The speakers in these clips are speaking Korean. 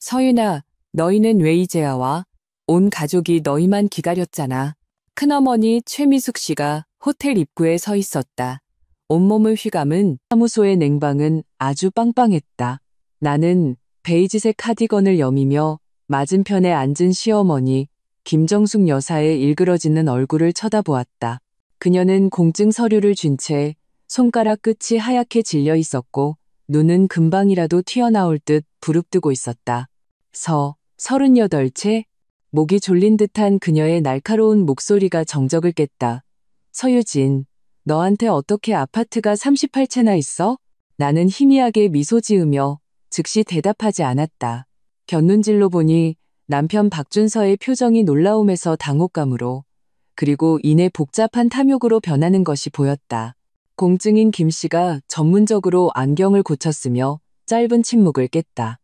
서윤아, 너희는 왜 이제야 와? 온 가족이 너희만 기다렸잖아. 큰어머니 최미숙 씨가 호텔 입구에 서 있었다. 온몸을 휘감은 사무소의 냉방은 아주 빵빵했다. 나는 베이지색 카디건을 여미며 맞은편에 앉은 시어머니 김정숙 여사의 일그러지는 얼굴을 쳐다보았다. 그녀는 공증 서류를 쥔 채 손가락 끝이 하얗게 질려 있었고 눈은 금방이라도 튀어나올 듯 부릅뜨고 있었다. 38채? 목이 졸린 듯한 그녀의 날카로운 목소리가 정적을 깼다. 서유진, 너한테 어떻게 아파트가 38채나 있어? 나는 희미하게 미소 지으며 즉시 대답하지 않았다. 곁눈질로 보니 남편 박준서의 표정이 놀라움에서 당혹감으로 그리고 이내 복잡한 탐욕으로 변하는 것이 보였다. 공증인 김 씨가 전문적으로 안경을 고쳤으며 짧은 침묵을 깼다.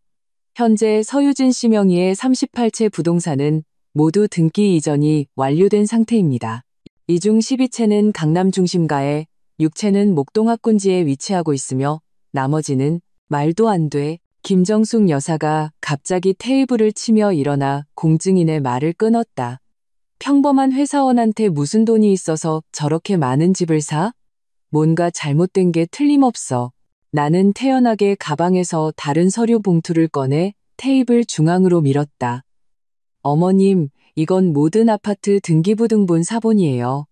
현재 서유진 씨 명의의 38채 부동산은 모두 등기 이전이 완료된 상태입니다. 이 중 12채는 강남 중심가에 6채는 목동학군지에 위치하고 있으며 나머지는 말도 안 돼. 김정숙 여사가 갑자기 테이블을 치며 일어나 공증인의 말을 끊었다. 평범한 회사원한테 무슨 돈이 있어서 저렇게 많은 집을 사? 뭔가 잘못된 게 틀림없어. 나는 태연하게 가방에서 다른 서류 봉투를 꺼내 테이블 중앙으로 밀었다. 어머님, 이건 모든 아파트 등기부등본 사본이에요.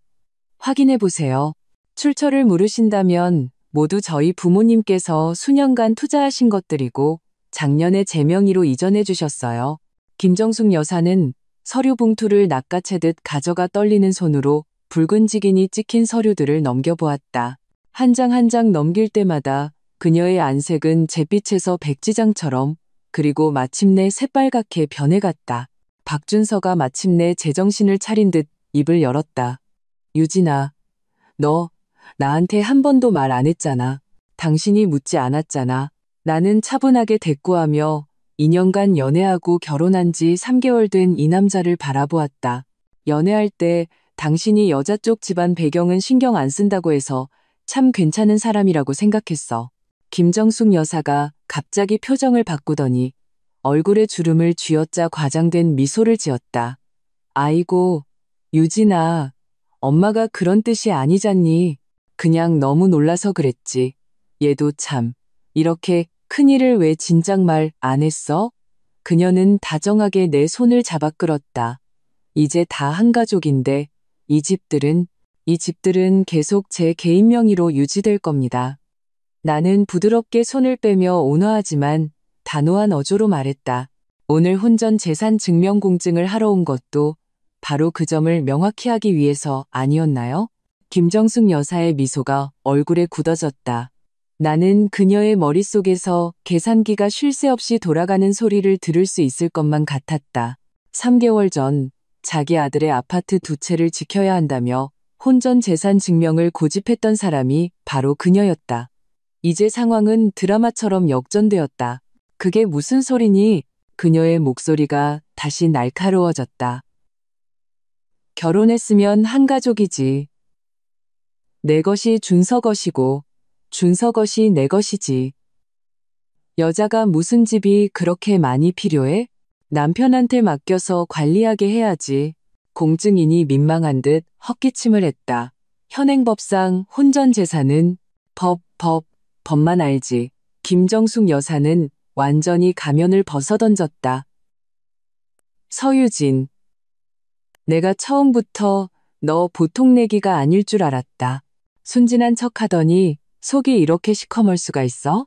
확인해 보세요. 출처를 물으신다면 모두 저희 부모님께서 수년간 투자하신 것들이고 작년에 제 명의로 이전해 주셨어요. 김정숙 여사는 서류 봉투를 낚아채듯 가져가 떨리는 손으로 붉은 직인이 찍힌 서류들을 넘겨보았다. 한 장 한 장 넘길 때마다 그녀의 안색은 잿빛에서 백지장처럼 그리고 마침내 새빨갛게 변해갔다. 박준서가 마침내 제정신을 차린 듯 입을 열었다. 유진아, 너 나한테 한 번도 말 안 했잖아. 당신이 묻지 않았잖아. 나는 차분하게 대꾸하며 2년간 연애하고 결혼한 지 3개월 된 이 남자를 바라보았다. 연애할 때 당신이 여자 쪽 집안 배경은 신경 안 쓴다고 해서 참 괜찮은 사람이라고 생각했어. 김정숙 여사가 갑자기 표정을 바꾸더니 얼굴에 주름을 쥐어짜 과장된 미소를 지었다. 아이고, 유진아, 엄마가 그런 뜻이 아니잖니. 그냥 너무 놀라서 그랬지. 얘도 참, 이렇게 큰일을 왜 진작 말 안 했어? 그녀는 다정하게 내 손을 잡아 끌었다. 이제 다 한 가족인데 이 집들은 계속 제 개인 명의로 유지될 겁니다. 나는 부드럽게 손을 빼며 온화하지만 단호한 어조로 말했다. 오늘 혼전 재산 증명 공증을 하러 온 것도 바로 그 점을 명확히 하기 위해서 아니었나요? 김정숙 여사의 미소가 얼굴에 굳어졌다. 나는 그녀의 머릿속에서 계산기가 쉴 새 없이 돌아가는 소리를 들을 수 있을 것만 같았다. 3개월 전 자기 아들의 아파트 2채를 지켜야 한다며 혼전 재산 증명을 고집했던 사람이 바로 그녀였다. 이제 상황은 드라마처럼 역전되었다. 그게 무슨 소리니? 그녀의 목소리가 다시 날카로워졌다. 결혼했으면 한 가족이지. 내 것이 준서 것이고 준서 것이 내 것이지. 여자가 무슨 집이 그렇게 많이 필요해? 남편한테 맡겨서 관리하게 해야지. 공증인이 민망한 듯 헛기침을 했다. 현행법상 혼전 재산은 법만 알지. 김정숙 여사는 완전히 가면을 벗어던졌다. 서유진, 내가 처음부터 너 보통 내기가 아닐 줄 알았다. 순진한 척하더니 속이 이렇게 시커멀 수가 있어?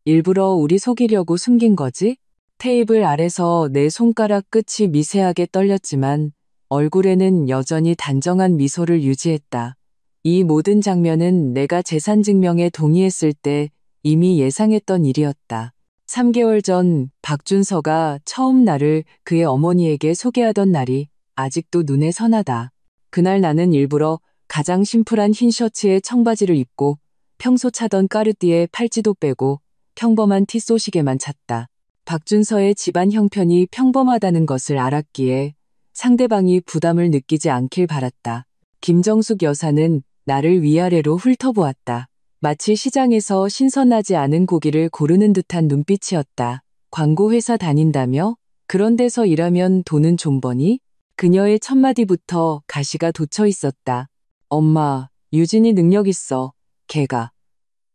일부러 우리 속이려고 숨긴 거지? 테이블 아래서 내 손가락 끝이 미세하게 떨렸지만 얼굴에는 여전히 단정한 미소를 유지했다. 이 모든 장면은 내가 재산 증명에 동의했을 때 이미 예상했던 일이었다. 3개월 전 박준서가 처음 나를 그의 어머니에게 소개하던 날이 아직도 눈에 선하다. 그날 나는 일부러 가장 심플한 흰 셔츠에 청바지를 입고 평소 차던 까르띠에 팔찌도 빼고 평범한 티소시계만 찼다. 박준서의 집안 형편이 평범하다는 것을 알았기에 상대방이 부담을 느끼지 않길 바랐다. 김정숙 여사는 나를 위아래로 훑어보았다. 마치 시장에서 신선하지 않은 고기를 고르는 듯한 눈빛이었다. 광고회사 다닌다며? 그런 데서 일하면 돈은 좀 버니? 그녀의 첫마디부터 가시가 돋쳐 있었다. 엄마, 유진이 능력 있어. 걔가.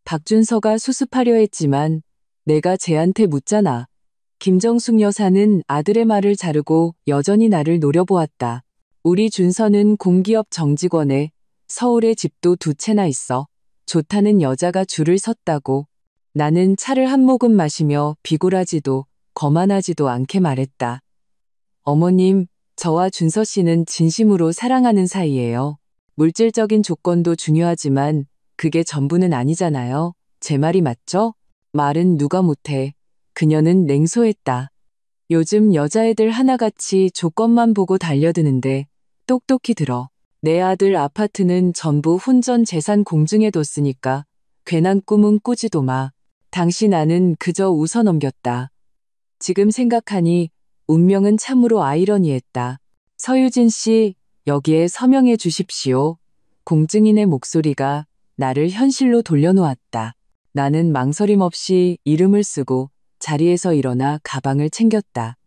박준서가 수습하려 했지만 내가 쟤한테 묻잖아. 김정숙 여사는 아들의 말을 자르고 여전히 나를 노려보았다. 우리 준서는 공기업 정직원에 서울에 집도 2채나 있어. 좋다는 여자가 줄을 섰다고. 나는 차를 한 모금 마시며 비굴하지도 거만하지도 않게 말했다. 어머님, 저와 준서 씨는 진심으로 사랑하는 사이예요. 물질적인 조건도 중요하지만 그게 전부는 아니잖아요. 제 말이 맞죠? 말은 누가 못해. 그녀는 냉소했다. 요즘 여자애들 하나같이 조건만 보고 달려드는데 똑똑히 들어. 내 아들 아파트는 전부 혼전 재산 공증해 뒀으니까 괜한 꿈은 꾸지도 마. 당시 나는 그저 웃어 넘겼다. 지금 생각하니 운명은 참으로 아이러니했다. 서유진 씨, 여기에 서명해 주십시오. 공증인의 목소리가 나를 현실로 돌려놓았다. 나는 망설임 없이 이름을 쓰고 자리에서 일어나 가방을 챙겼다.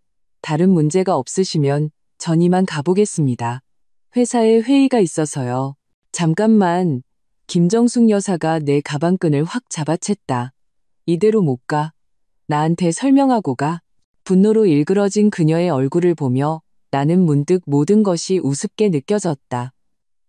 다른 문제가 없으시면 전 이만 가보겠습니다. 회사에 회의가 있어서요. 잠깐만. 김정숙 여사가 내 가방끈을 확 잡아챘다. 이대로 못 가. 나한테 설명하고 가. 분노로 일그러진 그녀의 얼굴을 보며 나는 문득 모든 것이 우습게 느껴졌다.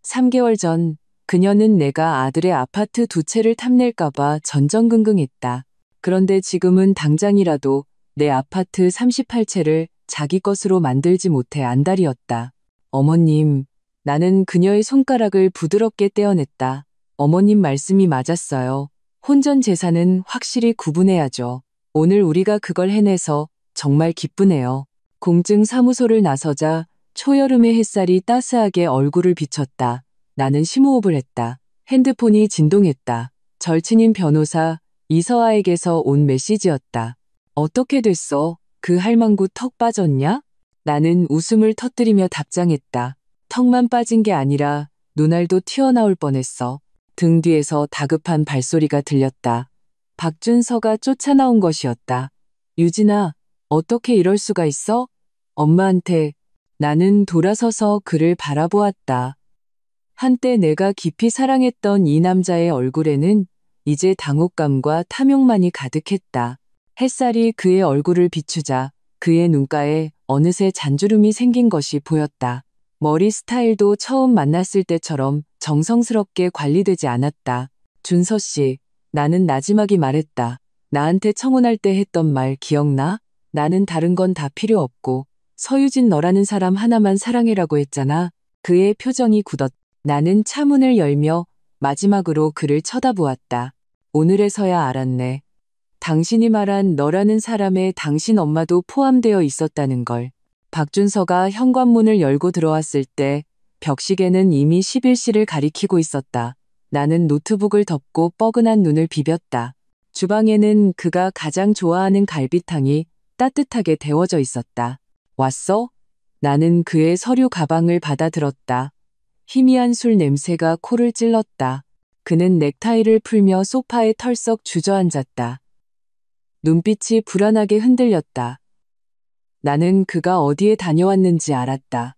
3개월 전 그녀는 내가 아들의 아파트 2채를 탐낼까봐 전전긍긍했다. 그런데 지금은 당장이라도 내 아파트 38채를 자기 것으로 만들지 못해 안달이었다. 어머님, 나는 그녀의 손가락을 부드럽게 떼어냈다. 어머님 말씀이 맞았어요. 혼전 재산은 확실히 구분해야죠. 오늘 우리가 그걸 해내서 정말 기쁘네요. 공증 사무소를 나서자 초여름의 햇살이 따스하게 얼굴을 비쳤다. 나는 심호흡을 했다. 핸드폰이 진동했다. 절친인 변호사 이서아에게서 온 메시지였다. 어떻게 됐어? 그 할망구 턱 빠졌냐? 나는 웃음을 터뜨리며 답장했다. 턱만 빠진 게 아니라 눈알도 튀어나올 뻔했어. 등 뒤에서 다급한 발소리가 들렸다. 박준서가 쫓아나온 것이었다. 유진아, 어떻게 이럴 수가 있어? 엄마한테. 나는 돌아서서 그를 바라보았다. 한때 내가 깊이 사랑했던 이 남자의 얼굴에는 이제 당혹감과 탐욕만이 가득했다. 햇살이 그의 얼굴을 비추자 그의 눈가에 어느새 잔주름이 생긴 것이 보였다. 머리 스타일도 처음 만났을 때처럼 정성스럽게 관리되지 않았다. 준서 씨, 나는 나지막이 말했다. 나한테 청혼할 때 했던 말 기억나? 나는 다른 건 다 필요 없고 서유진 너라는 사람 하나만 사랑해라고 했잖아. 그의 표정이 굳었다. 나는 차문을 열며 마지막으로 그를 쳐다보았다. 오늘에서야 알았네. 당신이 말한 너라는 사람에 당신 엄마도 포함되어 있었다는 걸. 박준서가 현관문을 열고 들어왔을 때 벽시계는 이미 11시를 가리키고 있었다. 나는 노트북을 덮고 뻐근한 눈을 비볐다. 주방에는 그가 가장 좋아하는 갈비탕이 따뜻하게 데워져 있었다. 왔어? 나는 그의 서류 가방을 받아들었다. 희미한 술 냄새가 코를 찔렀다. 그는 넥타이를 풀며 소파에 털썩 주저앉았다. 눈빛이 불안하게 흔들렸다. 나는 그가 어디에 다녀왔는지 알았다.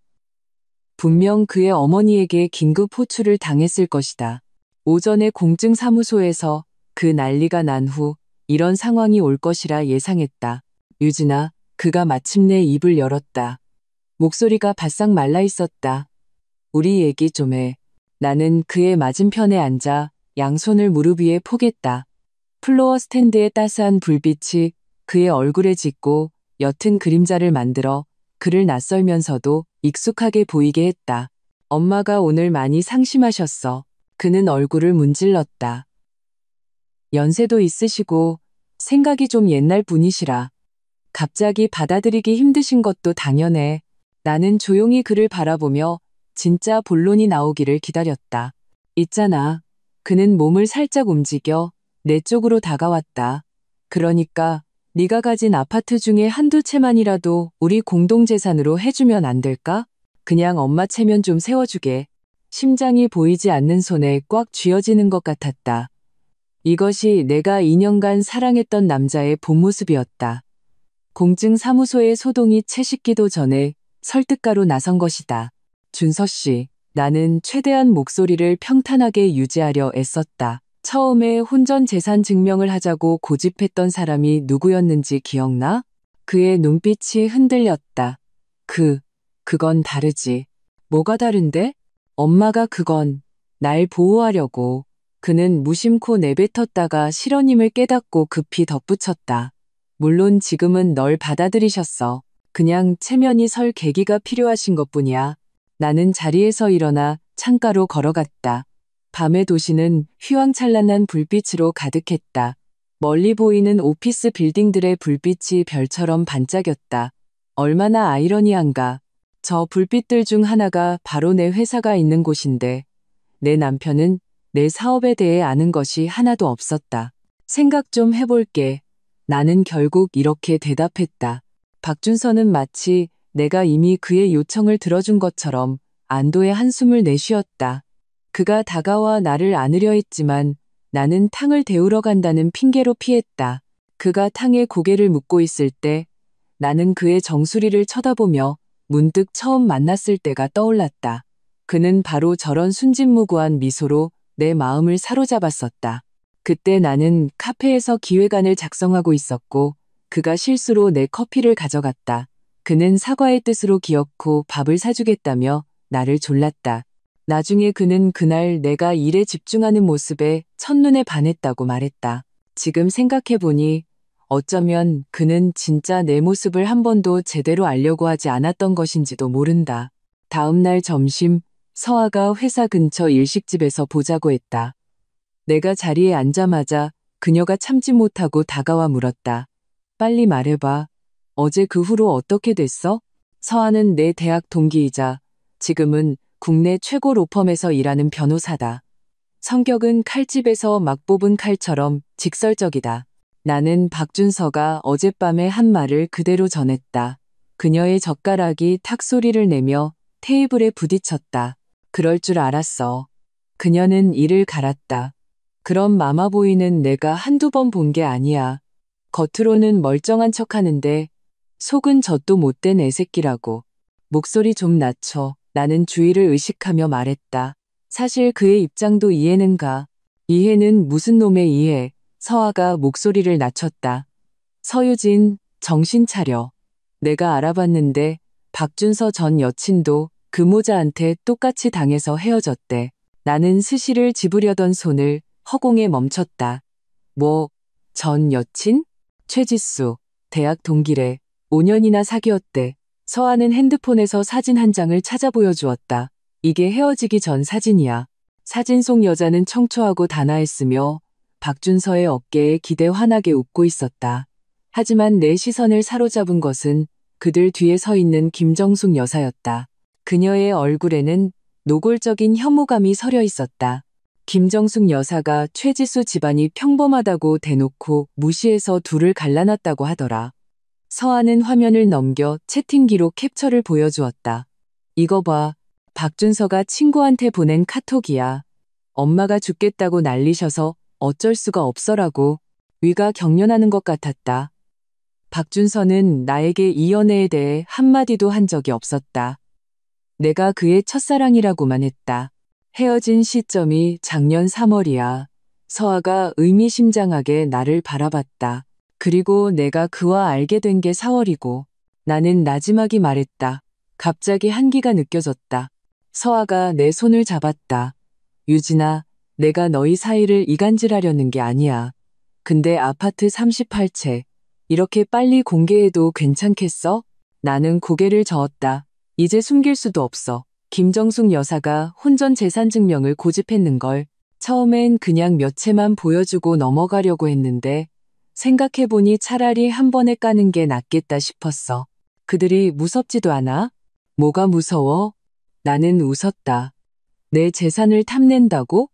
분명 그의 어머니에게 긴급 호출을 당했을 것이다. 오전에 공증사무소에서 그 난리가 난 후 이런 상황이 올 것이라 예상했다. 유진아, 그가 마침내 입을 열었다. 목소리가 바싹 말라 있었다. 우리 얘기 좀 해. 나는 그의 맞은편에 앉아 양손을 무릎 위에 포겠다. 플로어 스탠드의 따스한 불빛이 그의 얼굴에 짙고 옅은 그림자를 만들어 그를 낯설면서도 익숙하게 보이게 했다. 엄마가 오늘 많이 상심하셨어. 그는 얼굴을 문질렀다. 연세도 있으시고 생각이 좀 옛날 분이시라. 갑자기 받아들이기 힘드신 것도 당연해. 나는 조용히 그를 바라보며 진짜 본론이 나오기를 기다렸다. 있잖아. 그는 몸을 살짝 움직여 내 쪽으로 다가왔다. 그러니까 네가 가진 아파트 중에 한두 채만이라도 우리 공동재산으로 해주면 안 될까? 그냥 엄마 체면 좀 세워주게. 심장이 보이지 않는 손에 꽉 쥐어지는 것 같았다. 이것이 내가 2년간 사랑했던 남자의 본 모습이었다. 공증사무소의 소동이 채 식기도 전에 설득가로 나선 것이다. 준서 씨, 나는 최대한 목소리를 평탄하게 유지하려 애썼다. 처음에 혼전 재산 증명을 하자고 고집했던 사람이 누구였는지 기억나? 그의 눈빛이 흔들렸다. 그건 다르지. 뭐가 다른데? 엄마가 그건 날 보호하려고. 그는 무심코 내뱉었다가 실언임을 깨닫고 급히 덧붙였다. 물론 지금은 널 받아들이셨어. 그냥 체면이 설 계기가 필요하신 것뿐이야. 나는 자리에서 일어나 창가로 걸어갔다. 밤의 도시는 휘황찬란한 불빛으로 가득했다. 멀리 보이는 오피스 빌딩들의 불빛이 별처럼 반짝였다. 얼마나 아이러니한가. 저 불빛들 중 하나가 바로 내 회사가 있는 곳인데 내 남편은 내 사업에 대해 아는 것이 하나도 없었다. 생각 좀 해볼게. 나는 결국 이렇게 대답했다. 박준서는 마치 내가 이미 그의 요청을 들어준 것처럼 안도의 한숨을 내쉬었다. 그가 다가와 나를 안으려 했지만 나는 탕을 데우러 간다는 핑계로 피했다. 그가 탕에 고개를 묻고 있을 때 나는 그의 정수리를 쳐다보며 문득 처음 만났을 때가 떠올랐다. 그는 바로 저런 순진무구한 미소로 내 마음을 사로잡았었다. 그때 나는 카페에서 기획안을 작성하고 있었고 그가 실수로 내 커피를 가져갔다. 그는 사과의 뜻으로 기어코 밥을 사주겠다며 나를 졸랐다. 나중에 그는 그날 내가 일에 집중하는 모습에 첫눈에 반했다고 말했다. 지금 생각해보니 어쩌면 그는 진짜 내 모습을 한 번도 제대로 알려고 하지 않았던 것인지도 모른다. 다음 날 점심, 서아가 회사 근처 일식집에서 보자고 했다. 내가 자리에 앉자마자 그녀가 참지 못하고 다가와 물었다. 빨리 말해봐. 어제 그 후로 어떻게 됐어? 서아는 내 대학 동기이자 지금은 국내 최고 로펌에서 일하는 변호사다. 성격은 칼집에서 막 뽑은 칼처럼 직설적이다. 나는 박준서가 어젯밤에 한 말을 그대로 전했다. 그녀의 젓가락이 탁 소리를 내며 테이블에 부딪혔다. 그럴 줄 알았어. 그녀는 이를 갈았다. 그런 마마보이는 내가 한두 번 본 게 아니야. 겉으로는 멀쩡한 척하는데 속은 젖도 못된 애새끼라고. 목소리 좀 낮춰. 나는 주위를 의식하며 말했다. 사실 그의 입장도 이해는 가. 이해는 무슨 놈의 이해. 서아가 목소리를 낮췄다. 서유진, 정신 차려. 내가 알아봤는데 박준서 전 여친도 그 모자한테 똑같이 당해서 헤어졌대. 나는 스시를 집으려던 손을 허공에 멈췄다. 뭐, 전 여친? 최지수, 대학 동기래. 5년이나 사귀었대. 서아는 핸드폰에서 사진 한 장을 찾아 보여주었다. 이게 헤어지기 전 사진이야. 사진 속 여자는 청초하고 단아했으며 박준서의 어깨에 기대 환하게 웃고 있었다. 하지만 내 시선을 사로잡은 것은 그들 뒤에 서 있는 김정숙 여사였다. 그녀의 얼굴에는 노골적인 혐오감이 서려 있었다. 김정숙 여사가 최지수 집안이 평범하다고 대놓고 무시해서 둘을 갈라놨다고 하더라. 서아는 화면을 넘겨 채팅기로 캡처를 보여주었다. 이거 봐. 박준서가 친구한테 보낸 카톡이야. 엄마가 죽겠다고 난리셔서 어쩔 수가 없어라고. 위가 경련하는 것 같았다. 박준서는 나에게 이 연애에 대해 한마디도 한 적이 없었다. 내가 그의 첫사랑이라고만 했다. 헤어진 시점이 작년 3월이야. 서아가 의미심장하게 나를 바라봤다. 그리고 내가 그와 알게 된 게 4월이고 나는 나지막이 말했다. 갑자기 한기가 느껴졌다. 서아가 내 손을 잡았다. 유진아, 내가 너희 사이를 이간질하려는 게 아니야. 근데 아파트 38채 이렇게 빨리 공개해도 괜찮겠어? 나는 고개를 저었다. 이제 숨길 수도 없어. 김정숙 여사가 혼전 재산 증명을 고집했는걸. 처음엔 그냥 몇 채만 보여주고 넘어가려고 했는데 생각해보니 차라리 한 번에 까는 게 낫겠다 싶었어. 그들이 무섭지도 않아? 뭐가 무서워? 나는 웃었다. 내 재산을 탐낸다고?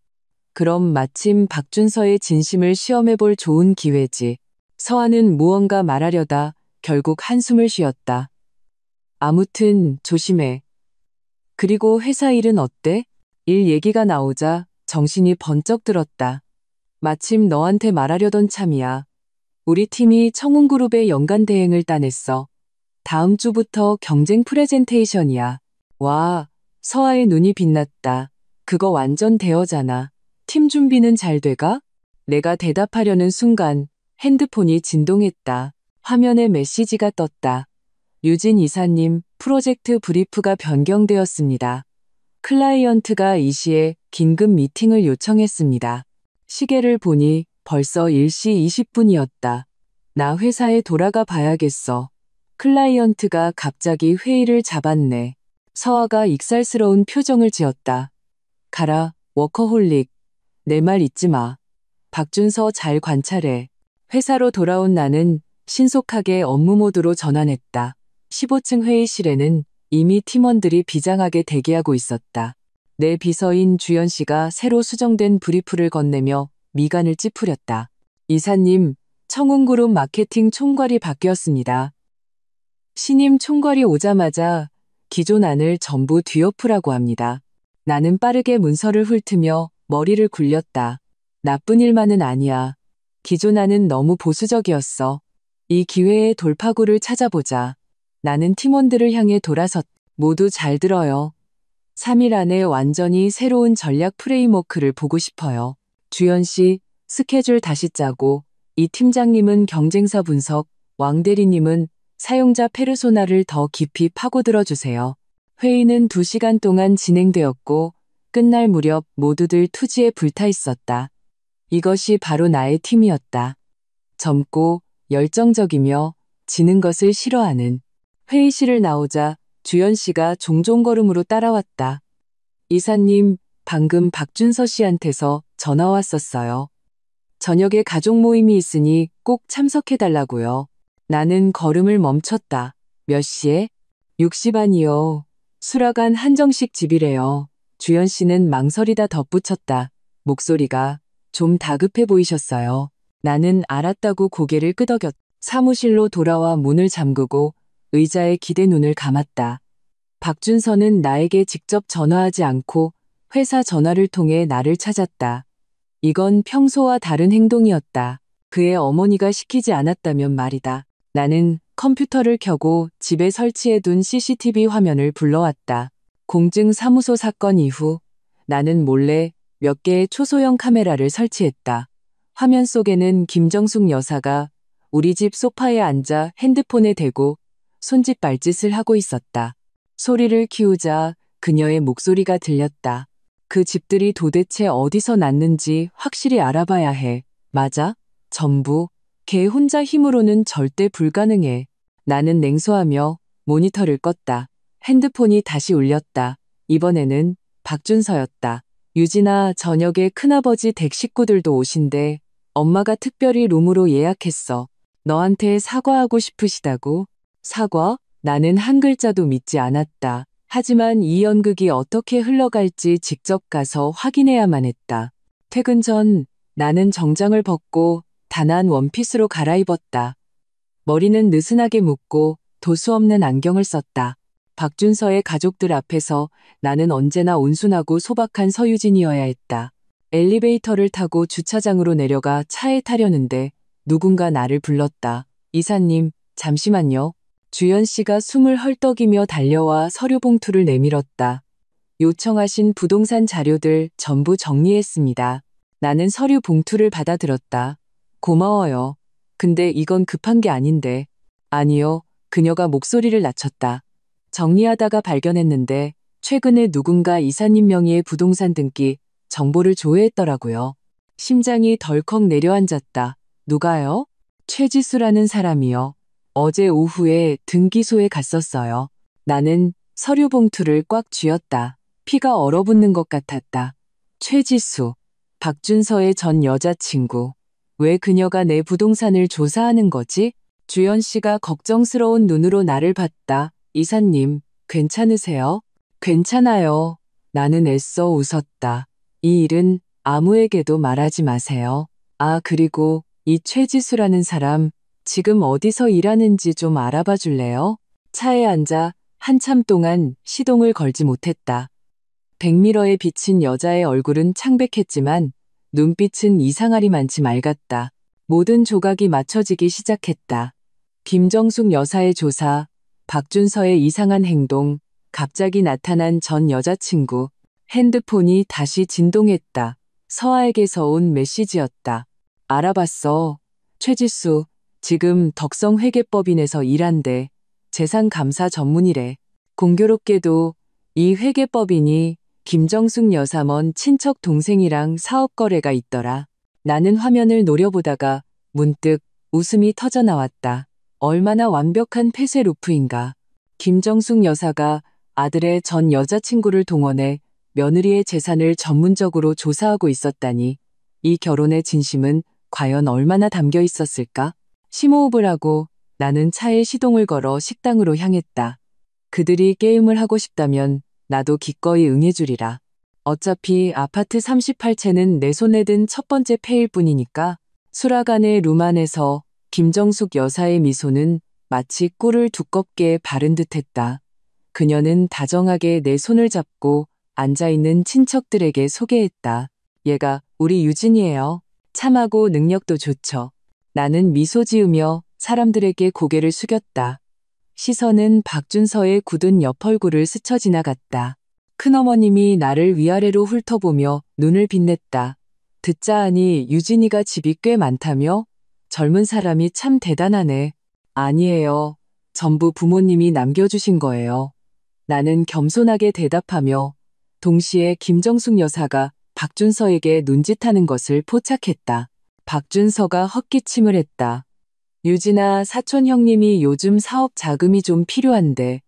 그럼 마침 박준서의 진심을 시험해볼 좋은 기회지. 서아는 무언가 말하려다 결국 한숨을 쉬었다. 아무튼 조심해. 그리고 회사 일은 어때? 일 얘기가 나오자 정신이 번쩍 들었다. 마침 너한테 말하려던 참이야. 우리 팀이 청운그룹의 연간 대행을 따냈어. 다음 주부터 경쟁 프레젠테이션이야. 와, 서아의 눈이 빛났다. 그거 완전 대어잖아. 팀 준비는 잘 돼가? 내가 대답하려는 순간 핸드폰이 진동했다. 화면에 메시지가 떴다. 유진 이사님, 프로젝트 브리프가 변경되었습니다. 클라이언트가 이 시에 긴급 미팅을 요청했습니다. 시계를 보니 벌써 1시 20분이었다. 나 회사에 돌아가 봐야겠어. 클라이언트가 갑자기 회의를 잡았네. 서아가 익살스러운 표정을 지었다. 가라, 워커홀릭. 내 말 잊지 마. 박준서 잘 관찰해. 회사로 돌아온 나는 신속하게 업무 모드로 전환했다. 15층 회의실에는 이미 팀원들이 비장하게 대기하고 있었다. 내 비서인 주연 씨가 새로 수정된 브리프를 건네며 미간을 찌푸렸다. 이사님, 청운그룹 마케팅 총괄이 바뀌었습니다. 신임 총괄이 오자마자 기존 안을 전부 뒤엎으라고 합니다. 나는 빠르게 문서를 훑으며 머리를 굴렸다. 나쁜 일만은 아니야. 기존 안은 너무 보수적이었어. 이 기회에 돌파구를 찾아보자. 나는 팀원들을 향해 돌아섰. 모두 잘 들어요. 3일 안에 완전히 새로운 전략 프레임워크를 보고 싶어요. 주연 씨, 스케줄 다시 짜고, 이 팀장님은 경쟁사 분석, 왕 대리님은 사용자 페르소나를 더 깊이 파고들어 주세요. 회의는 2시간 동안 진행되었고, 끝날 무렵 모두들 투지에 불타 있었다. 이것이 바로 나의 팀이었다. 젊고 열정적이며 지는 것을 싫어하는. 회의실을 나오자 주연 씨가 종종걸음으로 따라왔다. 이사님, 방금 박준서 씨한테서 전화 왔었어요. 저녁에 가족 모임이 있으니 꼭 참석해달라고요. 나는 걸음을 멈췄다. 몇 시에? 6시 반이요. 수라간 한정식 집이래요. 주연 씨는 망설이다 덧붙였다. 목소리가 좀 다급해 보이셨어요. 나는 알았다고 고개를 끄덕였. 사무실로 돌아와 문을 잠그고 의자에 기대 눈을 감았다. 박준서는 나에게 직접 전화하지 않고 회사 전화를 통해 나를 찾았다. 이건 평소와 다른 행동이었다. 그의 어머니가 시키지 않았다면 말이다. 나는 컴퓨터를 켜고 집에 설치해둔 CCTV 화면을 불러왔다. 공증사무소 사건 이후 나는 몰래 몇 개의 초소형 카메라를 설치했다. 화면 속에는 김정숙 여사가 우리 집 소파에 앉아 핸드폰에 대고 손짓 발짓을 하고 있었다. 소리를 키우자 그녀의 목소리가 들렸다. 그 집들이 도대체 어디서 났는지 확실히 알아봐야 해. 맞아? 전부. 걔 혼자 힘으로는 절대 불가능해. 나는 냉소하며 모니터를 껐다. 핸드폰이 다시 울렸다. 이번에는 박준서였다. 유진아, 저녁에 큰아버지 댁 식구들도 오신대. 엄마가 특별히 룸으로 예약했어. 너한테 사과하고 싶으시다고? 사과? 나는 한 글자도 믿지 않았다. 하지만 이 연극이 어떻게 흘러갈지 직접 가서 확인해야만 했다. 퇴근 전 나는 정장을 벗고 단아한 원피스로 갈아입었다. 머리는 느슨하게 묶고 도수 없는 안경을 썼다. 박준서의 가족들 앞에서 나는 언제나 온순하고 소박한 서유진이어야 했다. 엘리베이터를 타고 주차장으로 내려가 차에 타려는데 누군가 나를 불렀다. 이사님, 잠시만요. 주연 씨가 숨을 헐떡이며 달려와 서류 봉투를 내밀었다. 요청하신 부동산 자료들 전부 정리했습니다. 나는 서류 봉투를 받아들었다. 고마워요. 근데 이건 급한 게 아닌데. 아니요. 그녀가 목소리를 낮췄다. 정리하다가 발견했는데 최근에 누군가 이사님 명의의 부동산 등기 정보를 조회했더라고요. 심장이 덜컥 내려앉았다. 누가요? 최지수라는 사람이요. 어제 오후에 등기소에 갔었어요. 나는 서류 봉투를 꽉 쥐었다. 피가 얼어붙는 것 같았다. 최지수, 박준서의 전 여자친구. 왜 그녀가 내 부동산을 조사하는 거지? 주연 씨가 걱정스러운 눈으로 나를 봤다. 이사님, 괜찮으세요? 괜찮아요. 나는 애써 웃었다. 이 일은 아무에게도 말하지 마세요. 아, 그리고 이 최지수라는 사람, 지금 어디서 일하는지 좀 알아봐 줄래요? 차에 앉아 한참 동안 시동을 걸지 못했다. 백미러에 비친 여자의 얼굴은 창백했지만 눈빛은 이상하리만치 맑았다. 모든 조각이 맞춰지기 시작했다. 김정숙 여사의 조사, 박준서의 이상한 행동, 갑자기 나타난 전 여자친구, 핸드폰이 다시 진동했다. 서아에게서 온 메시지였다. 알아봤어. 최지수, 지금 덕성회계법인에서 일한대. 재산감사 전문이래. 공교롭게도 이 회계법인이 김정숙 여사 먼 친척 동생이랑 사업 거래가 있더라. 나는 화면을 노려보다가 문득 웃음이 터져 나왔다. 얼마나 완벽한 폐쇄 루프인가. 김정숙 여사가 아들의 전 여자친구를 동원해 며느리의 재산을 전문적으로 조사하고 있었다니. 이 결혼의 진심은 과연 얼마나 담겨 있었을까? 심호흡을 하고 나는 차에 시동을 걸어 식당으로 향했다. 그들이 게임을 하고 싶다면 나도 기꺼이 응해주리라. 어차피 아파트 38채는 내 손에 든 첫 번째 패일 뿐이니까. 수라간의 룸 안에서 김정숙 여사의 미소는 마치 꿀을 두껍게 바른 듯했다. 그녀는 다정하게 내 손을 잡고 앉아있는 친척들에게 소개했다. 얘가 우리 유진이에요. 참하고 능력도 좋죠. 나는 미소 지으며 사람들에게 고개를 숙였다. 시선은 박준서의 굳은 옆 얼굴을 스쳐 지나갔다. 큰어머님이 나를 위아래로 훑어보며 눈을 빛냈다. 듣자 하니 유진이가 집이 꽤 많다며? 젊은 사람이 참 대단하네. 아니에요. 전부 부모님이 남겨주신 거예요. 나는 겸손하게 대답하며 동시에 김정숙 여사가 박준서에게 눈짓하는 것을 포착했다. 박준서가 헛기침을 했다. 유진아, 사촌 형님이 요즘 사업 자금이 좀 필요한데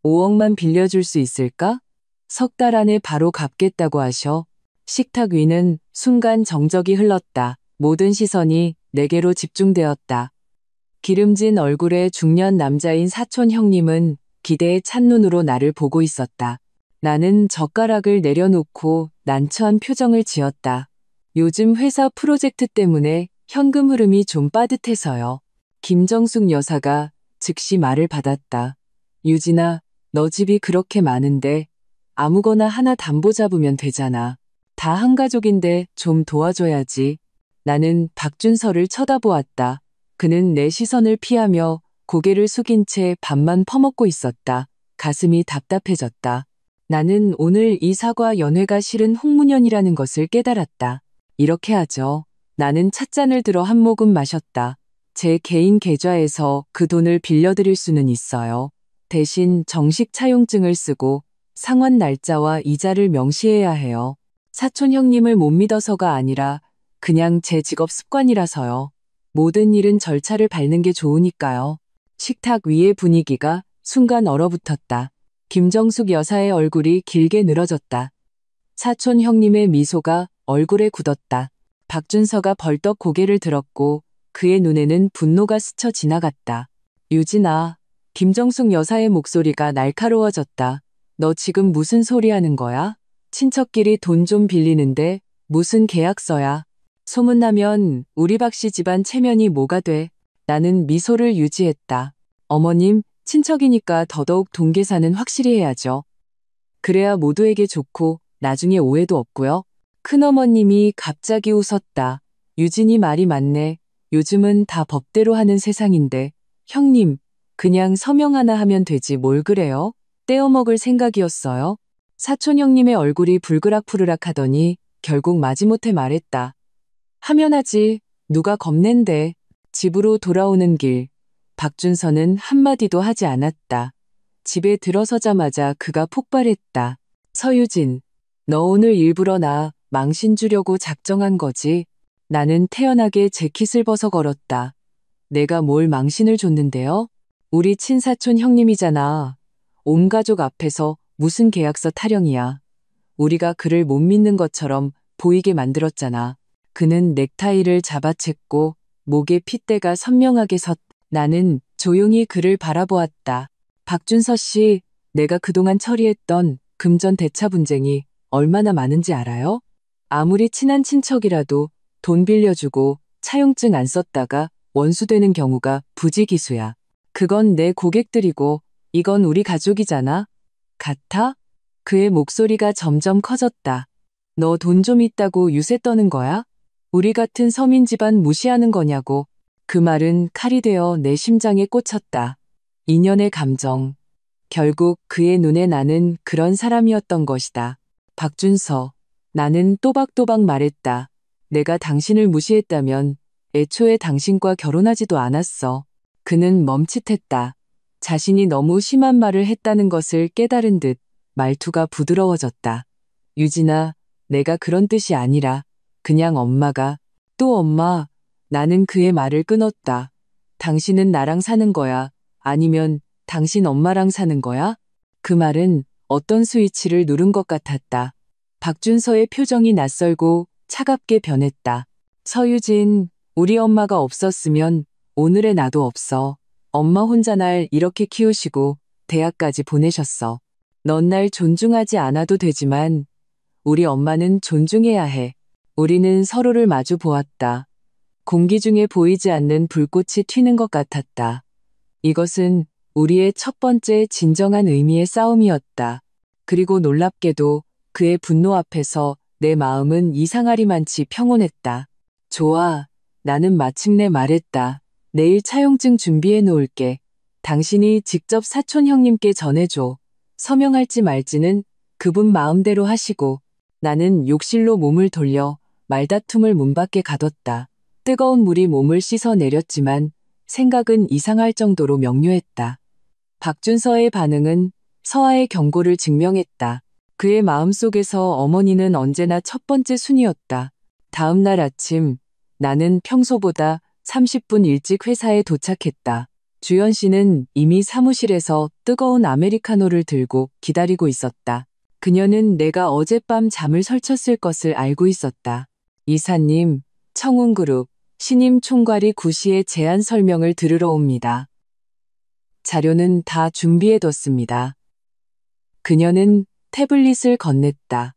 5억만 빌려줄 수 있을까? 석 달 안에 바로 갚겠다고 하셔. 식탁 위는 순간 정적이 흘렀다. 모든 시선이 내게로 집중되었다. 기름진 얼굴의 중년 남자인 사촌 형님은 기대에 찬 눈으로 나를 보고 있었다. 나는 젓가락을 내려놓고 난처한 표정을 지었다. 요즘 회사 프로젝트 때문에 현금 흐름이 좀 빠듯해서요. 김정숙 여사가 즉시 말을 받았다. 유진아, 너 집이 그렇게 많은데 아무거나 하나 담보 잡으면 되잖아. 다 한 가족인데 좀 도와줘야지. 나는 박준서를 쳐다보았다. 그는 내 시선을 피하며 고개를 숙인 채 밥만 퍼먹고 있었다. 가슴이 답답해졌다. 나는 오늘 이 사과 연회가 실은 홍문연이라는 것을 깨달았다. 이렇게 하죠. 나는 찻잔을 들어 한 모금 마셨다. 제 개인 계좌에서 그 돈을 빌려드릴 수는 있어요. 대신 정식 차용증을 쓰고 상환 날짜와 이자를 명시해야 해요. 사촌 형님을 못 믿어서가 아니라 그냥 제 직업 습관이라서요. 모든 일은 절차를 밟는 게 좋으니까요. 식탁 위의 분위기가 순간 얼어붙었다. 김정숙 여사의 얼굴이 길게 늘어졌다. 사촌 형님의 미소가 얼굴에 굳었다. 박준서가 벌떡 고개를 들었고 그의 눈에는 분노가 스쳐 지나갔다. 유진아, 김정숙 여사의 목소리가 날카로워졌다. 너 지금 무슨 소리 하는 거야? 친척끼리 돈 좀 빌리는데 무슨 계약서야? 소문나면 우리 박씨 집안 체면이 뭐가 돼? 나는 미소를 유지했다. 어머님, 친척이니까 더더욱 돈 계산은 확실히 해야죠. 그래야 모두에게 좋고 나중에 오해도 없고요. 큰어머님이 갑자기 웃었다. 유진이 말이 맞네. 요즘은 다 법대로 하는 세상인데. 형님, 그냥 서명 하나 하면 되지 뭘 그래요? 떼어먹을 생각이었어요. 사촌 형님의 얼굴이 불그락푸르락 하더니 결국 마지못해 말했다. 하면 하지. 누가 겁낸데. 집으로 돌아오는 길. 박준서는 한마디도 하지 않았다. 집에 들어서자마자 그가 폭발했다. 서유진, 너 오늘 일부러 나 망신 주려고 작정한 거지? 나는 태연하게 재킷을 벗어 걸었다. 내가 뭘 망신을 줬는데요? 우리 친사촌 형님이잖아. 온 가족 앞에서 무슨 계약서 타령이야. 우리가 그를 못 믿는 것처럼 보이게 만들었잖아. 그는 넥타이를 잡아챘고 목에 핏대가 선명하게 섰다. 나는 조용히 그를 바라보았다. 박준서 씨, 내가 그동안 처리했던 금전 대차 분쟁이 얼마나 많은지 알아요? 아무리 친한 친척이라도 돈 빌려주고 차용증 안 썼다가 원수되는 경우가 부지기수야. 그건 내 고객들이고 이건 우리 가족이잖아. 같아? 그의 목소리가 점점 커졌다. 너 돈 좀 있다고 유세 떠는 거야? 우리 같은 서민 집안 무시하는 거냐고. 그 말은 칼이 되어 내 심장에 꽂혔다. 인연의 감정. 결국 그의 눈에 나는 그런 사람이었던 것이다. 박준서, 나는 또박또박 말했다. 내가 당신을 무시했다면 애초에 당신과 결혼하지도 않았어. 그는 멈칫했다. 자신이 너무 심한 말을 했다는 것을 깨달은 듯 말투가 부드러워졌다. 유진아, 내가 그런 뜻이 아니라 그냥 엄마가. 또 엄마. 나는 그의 말을 끊었다. 당신은 나랑 사는 거야? 아니면 당신 엄마랑 사는 거야? 그 말은 어떤 스위치를 누른 것 같았다. 박준서의 표정이 낯설고 차갑게 변했다. 서유진, 우리 엄마가 없었으면 오늘의 나도 없어. 엄마 혼자 날 이렇게 키우시고 대학까지 보내셨어. 넌 날 존중하지 않아도 되지만 우리 엄마는 존중해야 해. 우리는 서로를 마주 보았다. 공기 중에 보이지 않는 불꽃이 튀는 것 같았다. 이것은 우리의 첫 번째 진정한 의미의 싸움이었다. 그리고 놀랍게도 그의 분노 앞에서 내 마음은 이상하리만치 평온했다. 좋아. 나는 마침내 말했다. 내일 차용증 준비해 놓을게. 당신이 직접 사촌 형님께 전해줘. 서명할지 말지는 그분 마음대로 하시고. 나는 욕실로 몸을 돌려 말다툼을 문 밖에 가뒀다. 뜨거운 물이 몸을 씻어 내렸지만 생각은 이상할 정도로 명료했다. 박준서의 반응은 서아의 경고를 증명했다. 그의 마음속에서 어머니는 언제나 첫 번째 순위였다. 다음 날 아침, 나는 평소보다 30분 일찍 회사에 도착했다. 주연 씨는 이미 사무실에서 뜨거운 아메리카노를 들고 기다리고 있었다. 그녀는 내가 어젯밤 잠을 설쳤을 것을 알고 있었다. 이사님, 청운그룹 신임 총괄이 9시에 제안 설명을 들으러 옵니다. 자료는 다 준비해뒀습니다. 그녀는 태블릿을 건넸다.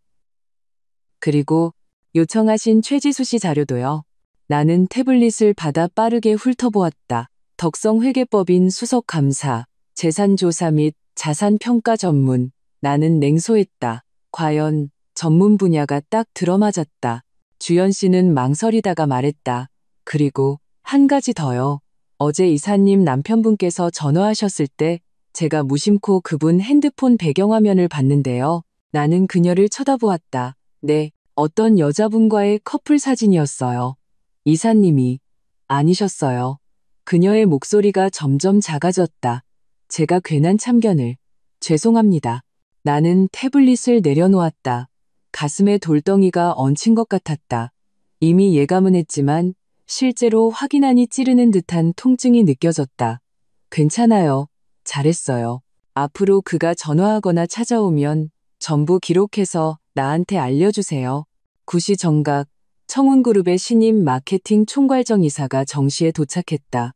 그리고 요청하신 최지수 씨 자료도요. 나는 태블릿을 받아 빠르게 훑어보았다. 덕성회계법인 수석감사, 재산조사 및 자산평가 전문. 나는 냉소했다. 과연 전문 분야가 딱 들어맞았다. 주연 씨는 망설이다가 말했다. 그리고 한 가지 더요. 어제 이사님 남편분께서 전화하셨을 때 제가 무심코 그분 핸드폰 배경화면을 봤는데요. 나는 그녀를 쳐다보았다. 네, 어떤 여자분과의 커플 사진이었어요. 이사님이 아니셨어요. 그녀의 목소리가 점점 작아졌다. 제가 괜한 참견을. 죄송합니다. 나는 태블릿을 내려놓았다. 가슴에 돌덩이가 얹힌 것 같았다. 이미 예감은 했지만 실제로 확인하니 찌르는 듯한 통증이 느껴졌다. 괜찮아요. 잘했어요. 앞으로 그가 전화하거나 찾아오면 전부 기록해서 나한테 알려주세요. 9시 정각, 청운그룹의 신임 마케팅 총괄정 이사가 정시에 도착했다.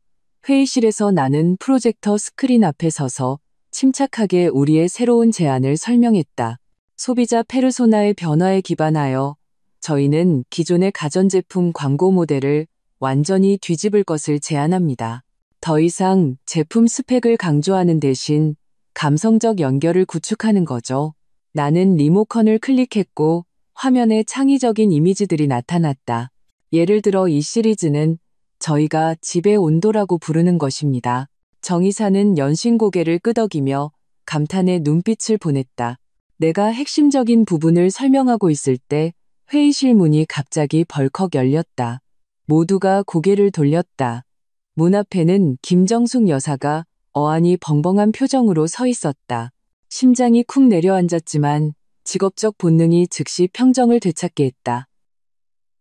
회의실에서 나는 프로젝터 스크린 앞에 서서 침착하게 우리의 새로운 제안을 설명했다. 소비자 페르소나의 변화에 기반하여 저희는 기존의 가전제품 광고 모델을 완전히 뒤집을 것을 제안합니다. 더 이상 제품 스펙을 강조하는 대신 감성적 연결을 구축하는 거죠. 나는 리모컨을 클릭했고 화면에 창의적인 이미지들이 나타났다. 예를 들어 이 시리즈는 저희가 집의 온도라고 부르는 것입니다. 정 이사는 연신 고개를 끄덕이며 감탄의 눈빛을 보냈다. 내가 핵심적인 부분을 설명하고 있을 때 회의실 문이 갑자기 벌컥 열렸다. 모두가 고개를 돌렸다. 문 앞에는 김정숙 여사가 어안이 벙벙한 표정으로 서 있었다. 심장이 쿵 내려앉았지만 직업적 본능이 즉시 평정을 되찾게 했다.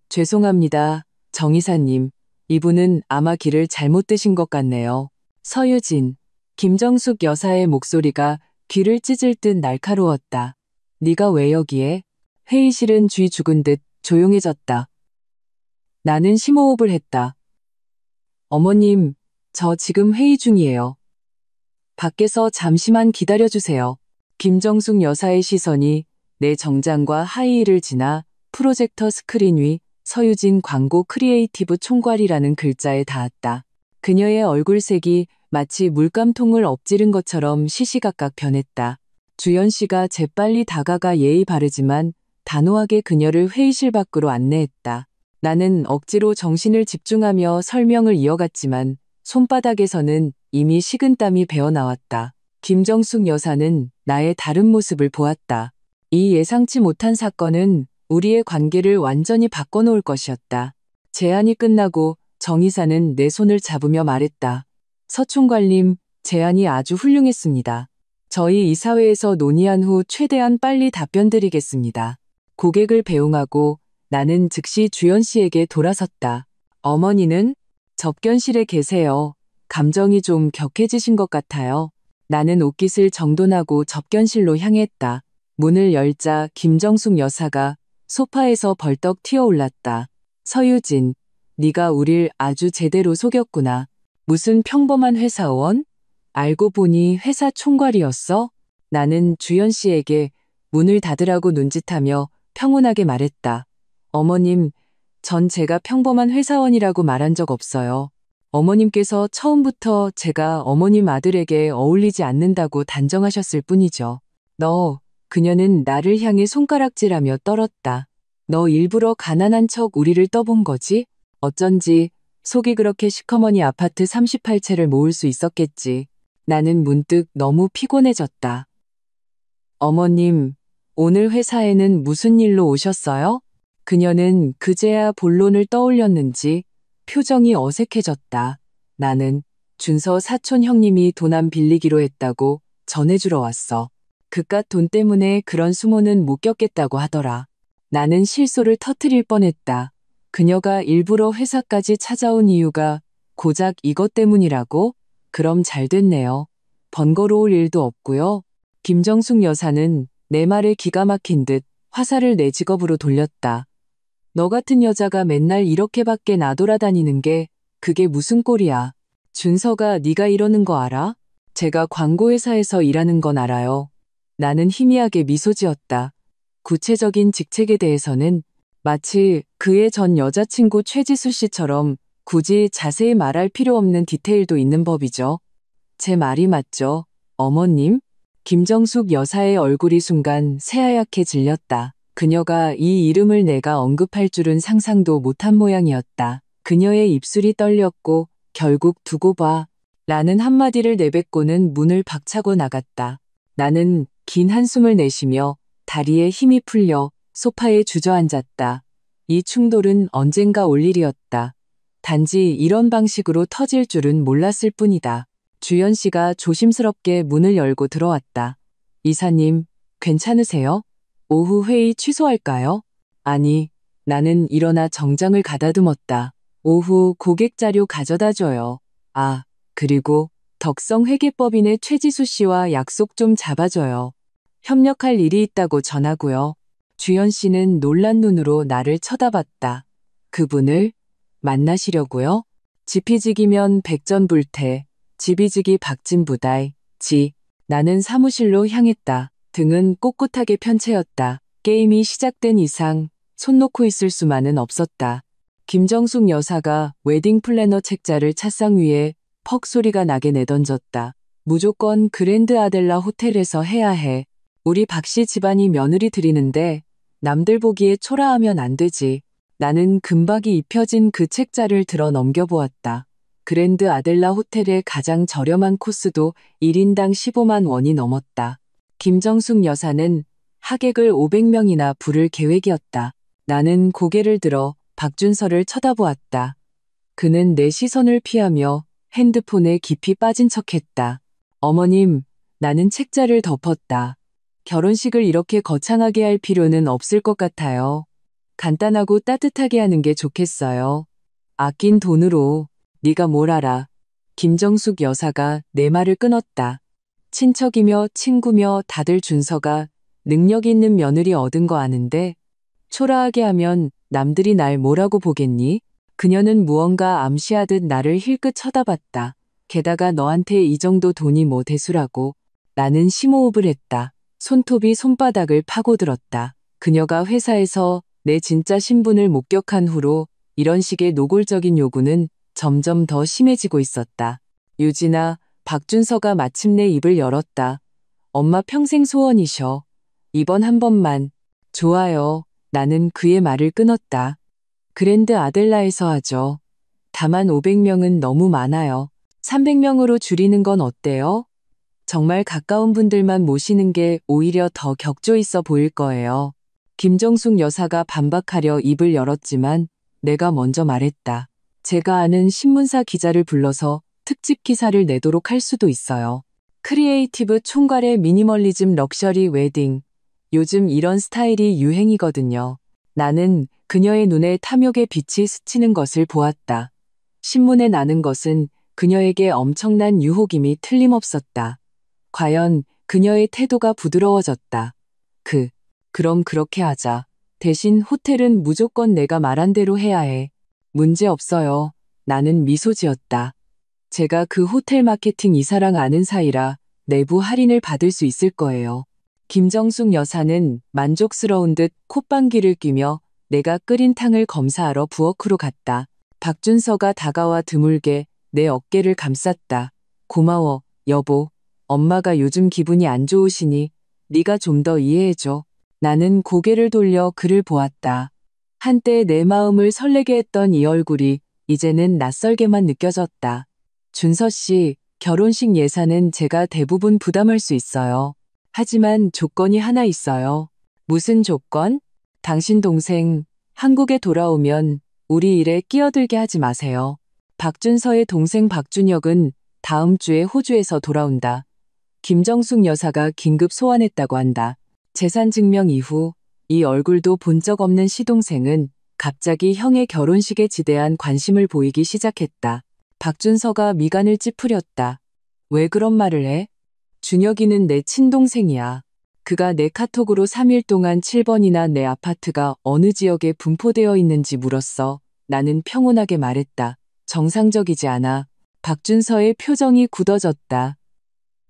죄송합니다, 정 이사님. 이분은 아마 길을 잘못 드신 것 같네요. 서유진, 김정숙 여사의 목소리가 귀를 찢을 듯 날카로웠다. 네가 왜 여기에? 회의실은 쥐 죽은 듯 조용해졌다. 나는 심호흡을 했다. 어머님, 저 지금 회의 중이에요. 밖에서 잠시만 기다려주세요. 김정숙 여사의 시선이 내 정장과 하이힐을 지나 프로젝터 스크린 위 서유진 광고 크리에이티브 총괄이라는 글자에 닿았다. 그녀의 얼굴색이 마치 물감통을 엎지른 것처럼 시시각각 변했다. 주연 씨가 재빨리 다가가 예의 바르지만 단호하게 그녀를 회의실 밖으로 안내했다. 나는 억지로 정신을 집중하며 설명을 이어갔지만 손바닥에서는 이미 식은땀이 배어나왔다. 김정숙 여사는 나의 다른 모습을 보았다. 이 예상치 못한 사건은 우리의 관계를 완전히 바꿔놓을 것이었다. 제안이 끝나고 정 이사는 내 손을 잡으며 말했다. 서총관님, 제안이 아주 훌륭했습니다. 저희 이사회에서 논의한 후 최대한 빨리 답변 드리겠습니다. 고객을 배웅하고 나는 즉시 주연 씨에게 돌아섰다. 어머니는 접견실에 계세요. 감정이 좀 격해지신 것 같아요. 나는 옷깃을 정돈하고 접견실로 향했다. 문을 열자 김정숙 여사가 소파에서 벌떡 튀어올랐다. 서유진, 네가 우릴 아주 제대로 속였구나. 무슨 평범한 회사원? 알고 보니 회사 총괄이었어? 나는 주연 씨에게 문을 닫으라고 눈짓하며 평온하게 말했다. 어머님, 전 제가 평범한 회사원이라고 말한 적 없어요. 어머님께서 처음부터 제가 어머님 아들에게 어울리지 않는다고 단정하셨을 뿐이죠. 그녀는 나를 향해 손가락질하며 떨었다. 너 일부러 가난한 척 우리를 떠본 거지? 어쩐지 속이 그렇게 시커머니 아파트 38채를 모을 수 있었겠지. 나는 문득 너무 피곤해졌다. 어머님, 오늘 회사에는 무슨 일로 오셨어요? 그녀는 그제야 본론을 떠올렸는지 표정이 어색해졌다. 나는 준서 사촌 형님이 돈 안 빌리기로 했다고 전해주러 왔어. 그깟 돈 때문에 그런 수모는 못 겪겠다고 하더라. 나는 실소를 터뜨릴 뻔했다. 그녀가 일부러 회사까지 찾아온 이유가 고작 이것 때문이라고? 그럼 잘 됐네요. 번거로울 일도 없고요. 김정숙 여사는 내 말에 기가 막힌 듯 화살을 내 직업으로 돌렸다. 너 같은 여자가 맨날 이렇게밖에 나돌아다니는 게 그게 무슨 꼴이야. 준서가 네가 이러는 거 알아? 제가 광고회사에서 일하는 건 알아요. 나는 희미하게 미소 지었다. 구체적인 직책에 대해서는 마치 그의 전 여자친구 최지수 씨처럼 굳이 자세히 말할 필요 없는 디테일도 있는 법이죠. 제 말이 맞죠, 어머님? 김정숙 여사의 얼굴이 순간 새하얗게 질렸다. 그녀가 이 이름을 내가 언급할 줄은 상상도 못한 모양이었다. 그녀의 입술이 떨렸고 결국 두고 봐 라는 한마디를 내뱉고는 문을 박차고 나갔다. 나는 긴 한숨을 내쉬며 다리에 힘이 풀려 소파에 주저앉았다. 이 충돌은 언젠가 올 일이었다. 단지 이런 방식으로 터질 줄은 몰랐을 뿐이다. 주연 씨가 조심스럽게 문을 열고 들어왔다. 이사님, 괜찮으세요? 오후 회의 취소할까요? 아니, 나는 일어나 정장을 가다듬었다. 오후 고객 자료 가져다 줘요. 아, 그리고 덕성회계법인의 최지수 씨와 약속 좀 잡아줘요. 협력할 일이 있다고 전하고요. 주연 씨는 놀란 눈으로 나를 쳐다봤다. 그분을 만나시려고요? 지피지기면 백전불태, 지비지기 박진부다이, 나는 사무실로 향했다. 등은 꼿꼿하게 편채였다. 게임이 시작된 이상 손 놓고 있을 수만은 없었다. 김정숙 여사가 웨딩 플래너 책자를 책상 위에 퍽 소리가 나게 내던졌다. 무조건 그랜드 아델라 호텔에서 해야 해. 우리 박씨 집안이 며느리 드리는데 남들 보기에 초라하면 안 되지. 나는 금박이 입혀진 그 책자를 들어 넘겨보았다. 그랜드 아델라 호텔의 가장 저렴한 코스도 1인당 15만 원이 넘었다. 김정숙 여사는 하객을 500명이나 부를 계획이었다. 나는 고개를 들어 박준서를 쳐다보았다. 그는 내 시선을 피하며 핸드폰에 깊이 빠진 척했다. 어머님, 나는 책자를 덮었다. 결혼식을 이렇게 거창하게 할 필요는 없을 것 같아요. 간단하고 따뜻하게 하는 게 좋겠어요. 아낀 돈으로. 네가 뭘 알아. 김정숙 여사가 내 말을 끊었다. 친척이며 친구며 다들 준서가 능력 있는 며느리 얻은 거 아는데 초라하게 하면 남들이 날 뭐라고 보겠니? 그녀는 무언가 암시하듯 나를 힐끗 쳐다봤다. 게다가 너한테 이 정도 돈이 뭐 대수라고. 나는 심호흡을 했다. 손톱이 손바닥을 파고들었다. 그녀가 회사에서 내 진짜 신분을 목격한 후로 이런 식의 노골적인 요구는 점점 더 심해지고 있었다. 유진아, 박준서가 마침내 입을 열었다. 엄마 평생 소원이셔. 이번 한 번만. 좋아요. 나는 그의 말을 끊었다. 그랜드 아델라에서 하죠. 다만 500명은 너무 많아요. 300명으로 줄이는 건 어때요? 정말 가까운 분들만 모시는 게 오히려 더 격조 있어 보일 거예요. 김정숙 여사가 반박하려 입을 열었지만 내가 먼저 말했다. 제가 아는 신문사 기자를 불러서 특집 기사를 내도록 할 수도 있어요. 크리에이티브 총괄의 미니멀리즘 럭셔리 웨딩. 요즘 이런 스타일이 유행이거든요. 나는 그녀의 눈에 탐욕의 빛이 스치는 것을 보았다. 신문에 나는 것은 그녀에게 엄청난 유혹임이 틀림없었다. 과연 그녀의 태도가 부드러워졌다. 그럼 그렇게 하자. 대신 호텔은 무조건 내가 말한 대로 해야 해. 문제 없어요. 나는 미소 지었다. 제가 그 호텔 마케팅 이사랑 아는 사이라 내부 할인을 받을 수 있을 거예요. 김정숙 여사는 만족스러운 듯 콧방귀를 뀌며 내가 끓인 탕을 검사하러 부엌으로 갔다. 박준서가 다가와 드물게 내 어깨를 감쌌다. 고마워, 여보. 엄마가 요즘 기분이 안 좋으시니 네가 좀 더 이해해줘. 나는 고개를 돌려 그를 보았다. 한때 내 마음을 설레게 했던 이 얼굴이 이제는 낯설게만 느껴졌다. 준서 씨, 결혼식 예산은 제가 대부분 부담할 수 있어요. 하지만 조건이 하나 있어요. 무슨 조건? 당신 동생 한국에 돌아오면 우리 일에 끼어들게 하지 마세요. 박준서의 동생 박준혁은 다음 주에 호주에서 돌아온다. 김정숙 여사가 긴급 소환했다고 한다. 재산 증명 이후 이 얼굴도 본 적 없는 시동생은 갑자기 형의 결혼식에 지대한 관심을 보이기 시작했다. 박준서가 미간을 찌푸렸다. 왜 그런 말을 해? 준혁이는 내 친동생이야. 그가 내 카톡으로 3일 동안 7번이나 내 아파트가 어느 지역에 분포되어 있는지 물었어. 나는 평온하게 말했다. 정상적이지 않아. 박준서의 표정이 굳어졌다.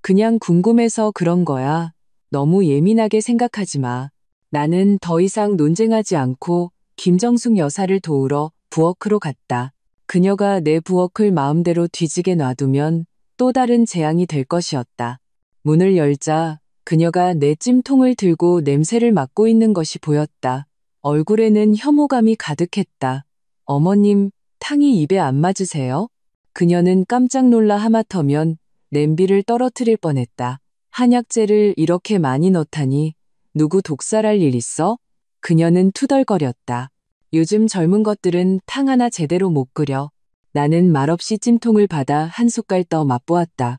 그냥 궁금해서 그런 거야. 너무 예민하게 생각하지 마. 나는 더 이상 논쟁하지 않고 김정숙 여사를 도우러 부엌으로 갔다. 그녀가 내 부엌을 마음대로 뒤지게 놔두면 또 다른 재앙이 될 것이었다. 문을 열자 그녀가 내 찜통을 들고 냄새를 맡고 있는 것이 보였다. 얼굴에는 혐오감이 가득했다. 어머님, 탕이 입에 안 맞으세요? 그녀는 깜짝 놀라 하마터면 냄비를 떨어뜨릴 뻔했다. 한약재를 이렇게 많이 넣다니 누구 독살할 일 있어? 그녀는 투덜거렸다. 요즘 젊은 것들은 탕 하나 제대로 못 끓여. 나는 말없이 찜통을 받아 한 숟갈 떠 맛보았다.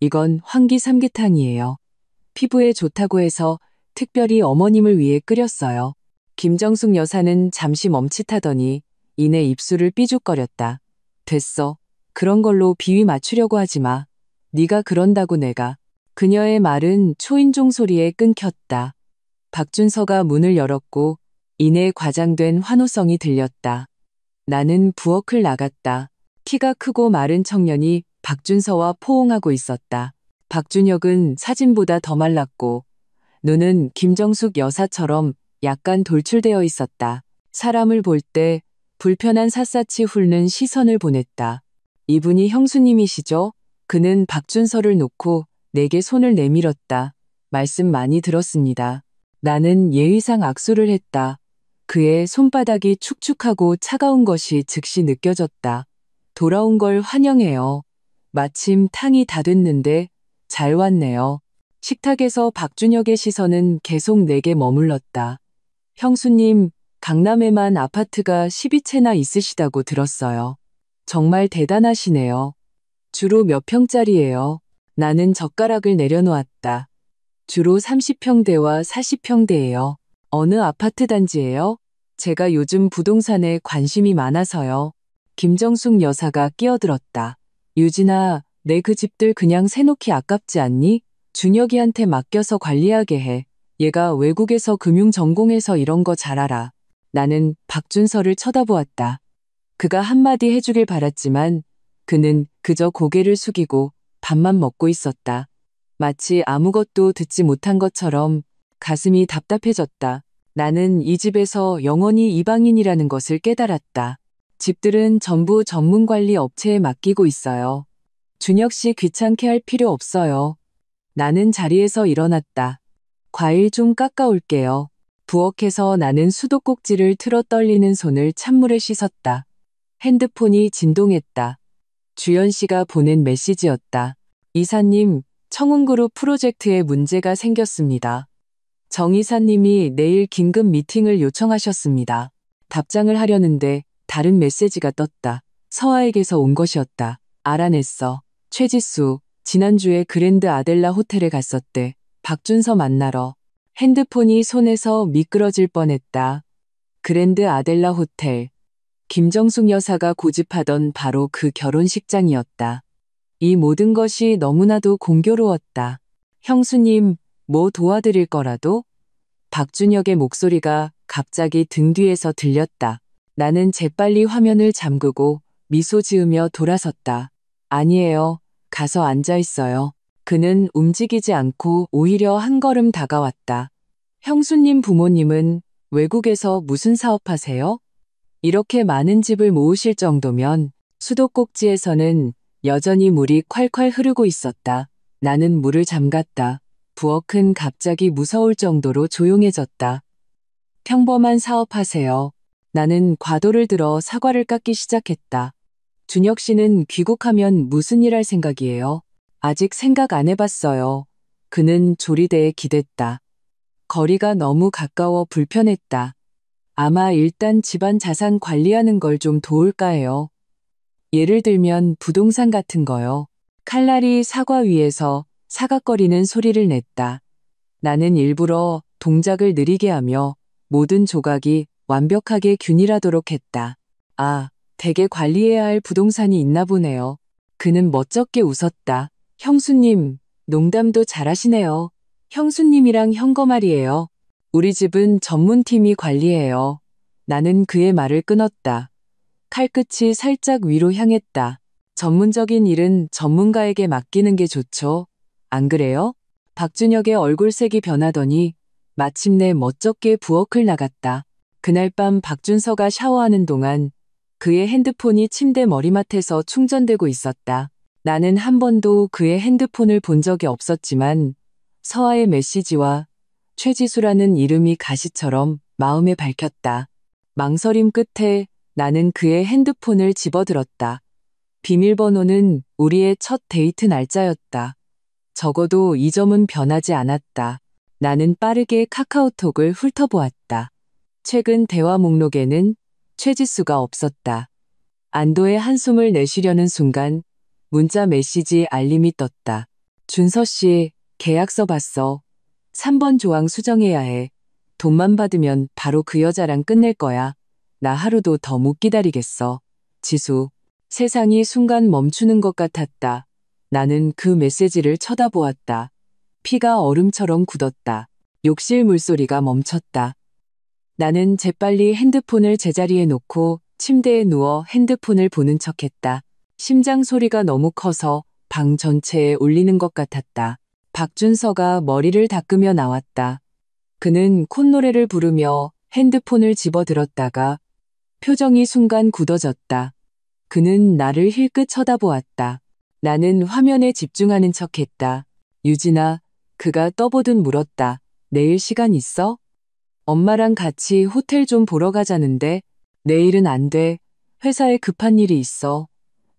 이건 황기 삼계탕이에요. 피부에 좋다고 해서 특별히 어머님을 위해 끓였어요. 김정숙 여사는 잠시 멈칫하더니 이내 입술을 삐죽거렸다. 됐어. 그런 걸로 비위 맞추려고 하지 마. 네가 그런다고 내가. 그녀의 말은 초인종 소리에 끊겼다. 박준서가 문을 열었고 이내 과장된 환호성이 들렸다. 나는 부엌을 나갔다. 키가 크고 마른 청년이 박준서와 포옹하고 있었다. 박준혁은 사진보다 더 말랐고 눈은 김정숙 여사처럼 약간 돌출되어 있었다. 사람을 볼 때 불편한 샅샅이 훑는 시선을 보냈다. 이분이 형수님이시죠? 그는 박준서를 놓고 내게 손을 내밀었다. 말씀 많이 들었습니다. 나는 예의상 악수를 했다. 그의 손바닥이 축축하고 차가운 것이 즉시 느껴졌다. 돌아온 걸 환영해요. 마침 탕이 다 됐는데 잘 왔네요. 식탁에서 박준혁의 시선은 계속 내게 머물렀다. 형수님, 강남에만 아파트가 12채나 있으시다고 들었어요. 정말 대단하시네요. 주로 몇 평짜리예요? 나는 젓가락을 내려놓았다. 주로 30평대와 40평대예요. 어느 아파트 단지예요? 제가 요즘 부동산에 관심이 많아서요. 김정숙 여사가 끼어들었다. 유진아, 내 그 집들 그냥 세놓기 아깝지 않니? 준혁이한테 맡겨서 관리하게 해. 얘가 외국에서 금융 전공해서 이런 거 잘 알아. 나는 박준서를 쳐다보았다. 그가 한마디 해주길 바랐지만 그는 그저 고개를 숙이고 밥만 먹고 있었다. 마치 아무것도 듣지 못한 것처럼 가슴이 답답해졌다. 나는 이 집에서 영원히 이방인이라는 것을 깨달았다. 집들은 전부 전문관리 업체에 맡기고 있어요. 준혁 씨 귀찮게 할 필요 없어요. 나는 자리에서 일어났다. 과일 좀 깎아올게요. 부엌에서 나는 수도꼭지를 틀어 떨리는 손을 찬물에 씻었다. 핸드폰이 진동했다. 주연 씨가 보낸 메시지였다. 이사님, 청운그룹 프로젝트에 문제가 생겼습니다. 정 이사님이 내일 긴급 미팅을 요청하셨습니다. 답장을 하려는데 다른 메시지가 떴다. 서아에게서 온 것이었다. 알아냈어. 최지수, 지난주에 그랜드 아델라 호텔에 갔었대. 박준서 만나러. 핸드폰이 손에서 미끄러질 뻔했다. 그랜드 아델라 호텔. 김정숙 여사가 고집하던 바로 그 결혼식장이었다. 이 모든 것이 너무나도 공교로웠다. 형수님, 뭐 도와드릴 거라도? 박준혁의 목소리가 갑자기 등 뒤에서 들렸다. 나는 재빨리 화면을 잠그고 미소 지으며 돌아섰다. 아니에요. 가서 앉아 있어요. 그는 움직이지 않고 오히려 한 걸음 다가왔다. 형수님 부모님은 외국에서 무슨 사업하세요? 이렇게 많은 집을 모으실 정도면 수도꼭지에서는 여전히 물이 콸콸 흐르고 있었다. 나는 물을 잠갔다. 부엌은 갑자기 무서울 정도로 조용해졌다. 평범한 사업하세요. 나는 과도를 들어 사과를 깎기 시작했다. 준혁 씨는 귀국하면 무슨 일 할 생각이에요? 아직 생각 안 해봤어요. 그는 조리대에 기댔다. 거리가 너무 가까워 불편했다. 아마 일단 집안 자산 관리하는 걸 좀 도울까 해요. 예를 들면 부동산 같은 거요. 칼날이 사과 위에서 사각거리는 소리를 냈다. 나는 일부러 동작을 느리게 하며 모든 조각이 완벽하게 균일하도록 했다. 아, 되게 관리해야 할 부동산이 있나 보네요. 그는 멋쩍게 웃었다. 형수님, 농담도 잘하시네요. 형수님이랑 형거 말이에요. 우리 집은 전문팀이 관리해요. 나는 그의 말을 끊었다. 칼끝이 살짝 위로 향했다. 전문적인 일은 전문가에게 맡기는 게 좋죠. 안 그래요? 박준혁의 얼굴색이 변하더니 마침내 멋쩍게 부엌을 나갔다. 그날 밤 박준서가 샤워하는 동안 그의 핸드폰이 침대 머리맡에서 충전되고 있었다. 나는 한 번도 그의 핸드폰을 본 적이 없었지만 서아의 메시지와 최지수라는 이름이 가시처럼 마음에 밝혔다. 망설임 끝에 나는 그의 핸드폰을 집어들었다. 비밀번호는 우리의 첫 데이트 날짜였다. 적어도 이 점은 변하지 않았다. 나는 빠르게 카카오톡을 훑어보았다. 최근 대화 목록에는 최지수가 없었다. 안도의 한숨을 내쉬려는 순간 문자 메시지 알림이 떴다. 준서 씨, 계약서 봤어. 3번 조항 수정해야 해. 돈만 받으면 바로 그 여자랑 끝낼 거야. 나 하루도 더 못 기다리겠어. 지수. 세상이 순간 멈추는 것 같았다. 나는 그 메시지를 쳐다보았다. 피가 얼음처럼 굳었다. 욕실 물소리가 멈췄다. 나는 재빨리 핸드폰을 제자리에 놓고 침대에 누워 핸드폰을 보는 척했다. 심장 소리가 너무 커서 방 전체에 울리는 것 같았다. 박준서가 머리를 닦으며 나왔다. 그는 콧노래를 부르며 핸드폰을 집어들었다가 표정이 순간 굳어졌다. 그는 나를 힐끗 쳐다보았다. 나는 화면에 집중하는 척했다. 유진아, 그가 떠보듯 물었다. 내일 시간 있어? 엄마랑 같이 호텔 좀 보러 가자는데 내일은 안 돼. 회사에 급한 일이 있어.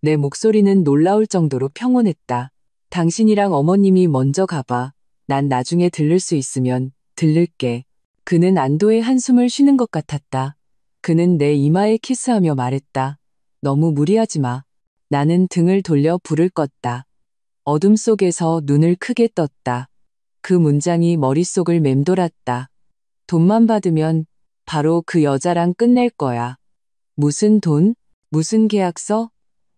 내 목소리는 놀라울 정도로 평온했다. 당신이랑 어머님이 먼저 가봐. 난 나중에 들를 수 있으면 들를게. 그는 안도의 한숨을 쉬는 것 같았다. 그는 내 이마에 키스하며 말했다. 너무 무리하지 마. 나는 등을 돌려 불을 껐다. 어둠 속에서 눈을 크게 떴다. 그 문장이 머릿속을 맴돌았다. 돈만 받으면 바로 그 여자랑 끝낼 거야. 무슨 돈? 무슨 계약서?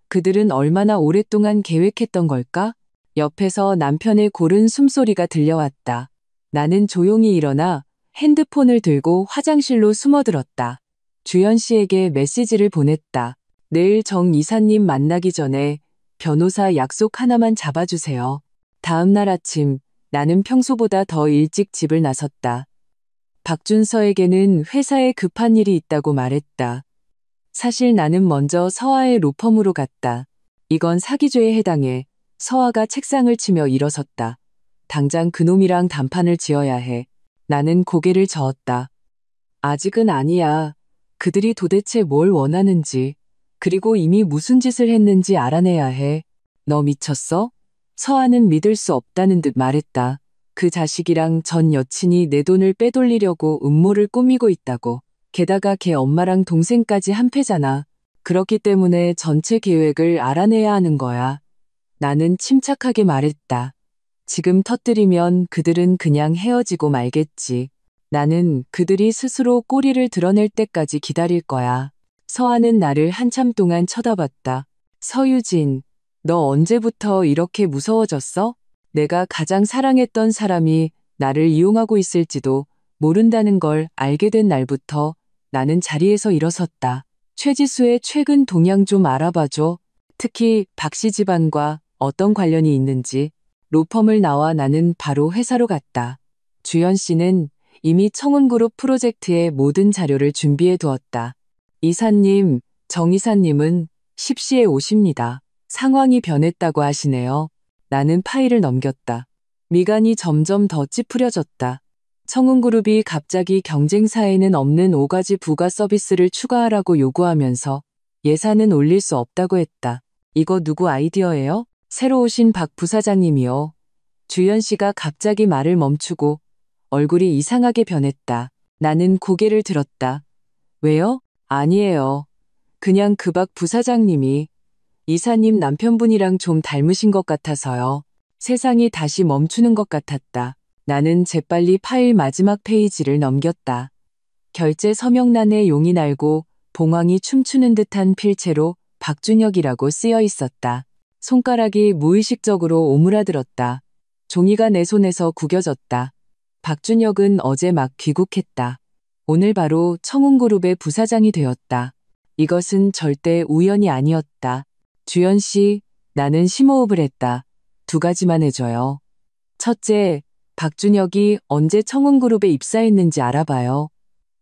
그들은 얼마나 오랫동안 계획했던 걸까? 옆에서 남편의 고른 숨소리가 들려왔다. 나는 조용히 일어나 핸드폰을 들고 화장실로 숨어들었다. 주연 씨에게 메시지를 보냈다. 내일 정 이사님 만나기 전에 변호사 약속 하나만 잡아주세요. 다음 날 아침 나는 평소보다 더 일찍 집을 나섰다. 박준서에게는 회사에 급한 일이 있다고 말했다. 사실 나는 먼저 서아의 로펌으로 갔다. 이건 사기죄에 해당해. 서아가 책상을 치며 일어섰다. 당장 그놈이랑 단판을 지어야 해. 나는 고개를 저었다. 아직은 아니야. 그들이 도대체 뭘 원하는지, 그리고 이미 무슨 짓을 했는지 알아내야 해. 너 미쳤어? 서아는 믿을 수 없다는 듯 말했다. 그 자식이랑 전 여친이 내 돈을 빼돌리려고 음모를 꾸미고 있다고. 게다가 걔 엄마랑 동생까지 한패잖아. 그렇기 때문에 전체 계획을 알아내야 하는 거야. 나는 침착하게 말했다. 지금 터뜨리면 그들은 그냥 헤어지고 말겠지. 나는 그들이 스스로 꼬리를 드러낼 때까지 기다릴 거야. 서아는 나를 한참 동안 쳐다봤다. 서유진, 너 언제부터 이렇게 무서워졌어? 내가 가장 사랑했던 사람이 나를 이용하고 있을지도 모른다는 걸 알게 된 날부터 나는 자리에서 일어섰다. 최지수의 최근 동향 좀 알아봐줘. 특히 박 씨 집안과 어떤 관련이 있는지. 로펌을 나와 나는 바로 회사로 갔다. 주연 씨는 이미 청운그룹 프로젝트의 모든 자료를 준비해 두었다. 이사님, 정 이사님은 10시에 오십니다. 상황이 변했다고 하시네요. 나는 파일을 넘겼다. 미간이 점점 더 찌푸려졌다. 청운그룹이 갑자기 경쟁사에는 없는 5가지 부가 서비스를 추가하라고 요구하면서 예산은 올릴 수 없다고 했다. 이거 누구 아이디어예요? 새로 오신 박 부사장님이요. 주연 씨가 갑자기 말을 멈추고 얼굴이 이상하게 변했다. 나는 고개를 들었다. 왜요? 아니에요. 그냥 그 박 부사장님이 이사님 남편분이랑 좀 닮으신 것 같아서요. 세상이 다시 멈추는 것 같았다. 나는 재빨리 파일 마지막 페이지를 넘겼다. 결제 서명란에 용이 날고 봉황이 춤추는 듯한 필체로 박준혁이라고 쓰여 있었다. 손가락이 무의식적으로 오므라들었다. 종이가 내 손에서 구겨졌다. 박준혁은 어제 막 귀국했다. 오늘 바로 청운그룹의 부사장이 되었다. 이것은 절대 우연이 아니었다. 주연 씨, 나는 심호흡을 했다. 2가지만 해줘요. 첫째, 박준혁이 언제 청운그룹에 입사했는지 알아봐요.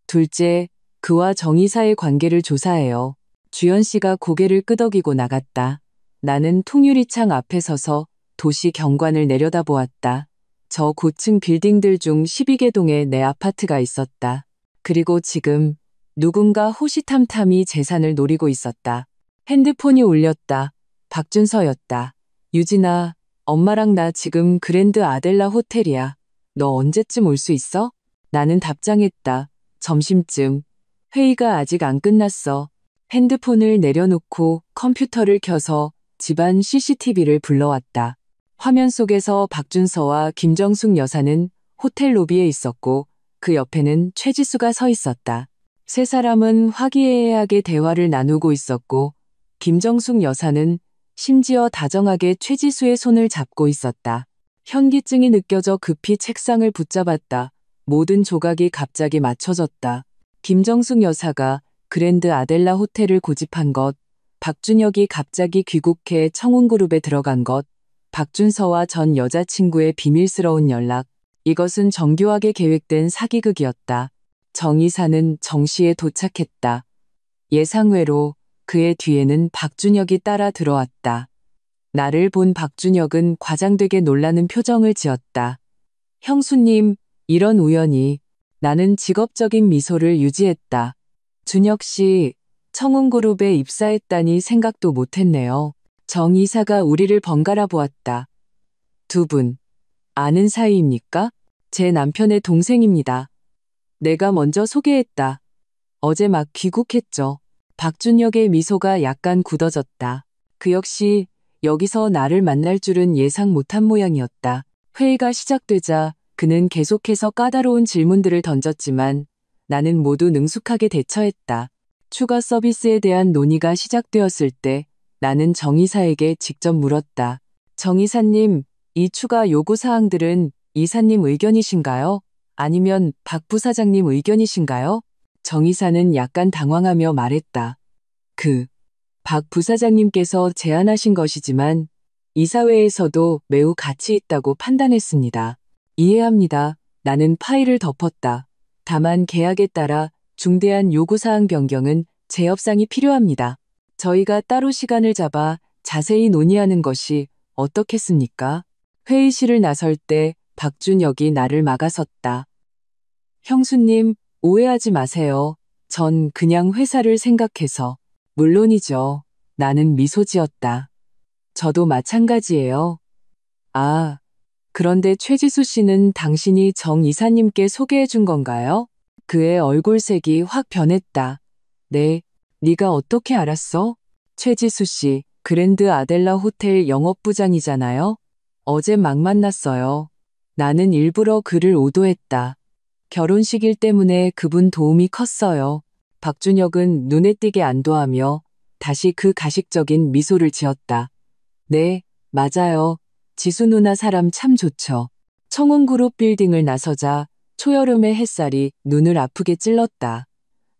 둘째, 그와 정 이사의 관계를 조사해요. 주연 씨가 고개를 끄덕이고 나갔다. 나는 통유리창 앞에 서서 도시 경관을 내려다보았다. 저 고층 빌딩들 중 12개 동에 내 아파트가 있었다. 그리고 지금 누군가 호시탐탐이 재산을 노리고 있었다. 핸드폰이 울렸다. 박준서였다. 유진아, 엄마랑 나 지금 그랜드 아델라 호텔이야. 너 언제쯤 올 수 있어? 나는 답장했다. 점심쯤. 회의가 아직 안 끝났어. 핸드폰을 내려놓고 컴퓨터를 켜서 집안 CCTV를 불러왔다. 화면 속에서 박준서와 김정숙 여사는 호텔 로비에 있었고 그 옆에는 최지수가 서 있었다. 세 사람은 화기애애하게 대화를 나누고 있었고 김정숙 여사는 심지어 다정하게 최지수의 손을 잡고 있었다. 현기증이 느껴져 급히 책상을 붙잡았다. 모든 조각이 갑자기 맞춰졌다. 김정숙 여사가 그랜드 아델라 호텔을 고집한 것, 박준혁이 갑자기 귀국해 청운그룹에 들어간 것, 박준서와 전 여자친구의 비밀스러운 연락, 이것은 정교하게 계획된 사기극이었다. 정 이사는 정시에 도착했다. 예상외로 그의 뒤에는 박준혁이 따라 들어왔다. 나를 본 박준혁은 과장되게 놀라는 표정을 지었다. 형수님, 이런 우연이. 나는 직업적인 미소를 유지했다. 준혁 씨, 청운그룹에 입사했다니 생각도 못했네요. 정 이사가 우리를 번갈아 보았다. 2분, 아는 사이입니까? 제 남편의 동생입니다. 내가 먼저 소개했다. 어제 막 귀국했죠. 박준혁의 미소가 약간 굳어졌다. 그 역시 여기서 나를 만날 줄은 예상 못한 모양이었다. 회의가 시작되자 그는 계속해서 까다로운 질문들을 던졌지만 나는 모두 능숙하게 대처했다. 추가 서비스에 대한 논의가 시작되었을 때 나는 정 이사에게 직접 물었다. 정 이사님, 이 추가 요구 사항들은 이사님 의견이신가요? 아니면 박 부사장님 의견이신가요? 정 이사는 약간 당황하며 말했다. 박 부사장님께서 제안하신 것이지만 이사회에서도 매우 가치 있다고 판단했습니다. 이해합니다. 나는 파일을 덮었다. 다만 계약에 따라 중대한 요구사항 변경은 재협상이 필요합니다. 저희가 따로 시간을 잡아 자세히 논의하는 것이 어떻겠습니까? 회의실을 나설 때 박준혁이 나를 막아섰다. 형수님, 오해하지 마세요. 전 그냥 회사를 생각해서. 물론이죠. 나는 미소 지었다. 저도 마찬가지예요. 아, 그런데 최지수 씨는 당신이 정 이사님께 소개해 준 건가요? 그의 얼굴색이 확 변했다. 네, 네가 어떻게 알았어? 최지수 씨, 그랜드 아델라 호텔 영업부장이잖아요. 어제 막 만났어요. 나는 일부러 그를 오도했다. 결혼식 일 때문에 그분 도움이 컸어요. 박준혁은 눈에 띄게 안도하며 다시 그 가식적인 미소를 지었다. 네, 맞아요. 지수 누나 사람 참 좋죠. 청운그룹 빌딩을 나서자 초여름의 햇살이 눈을 아프게 찔렀다.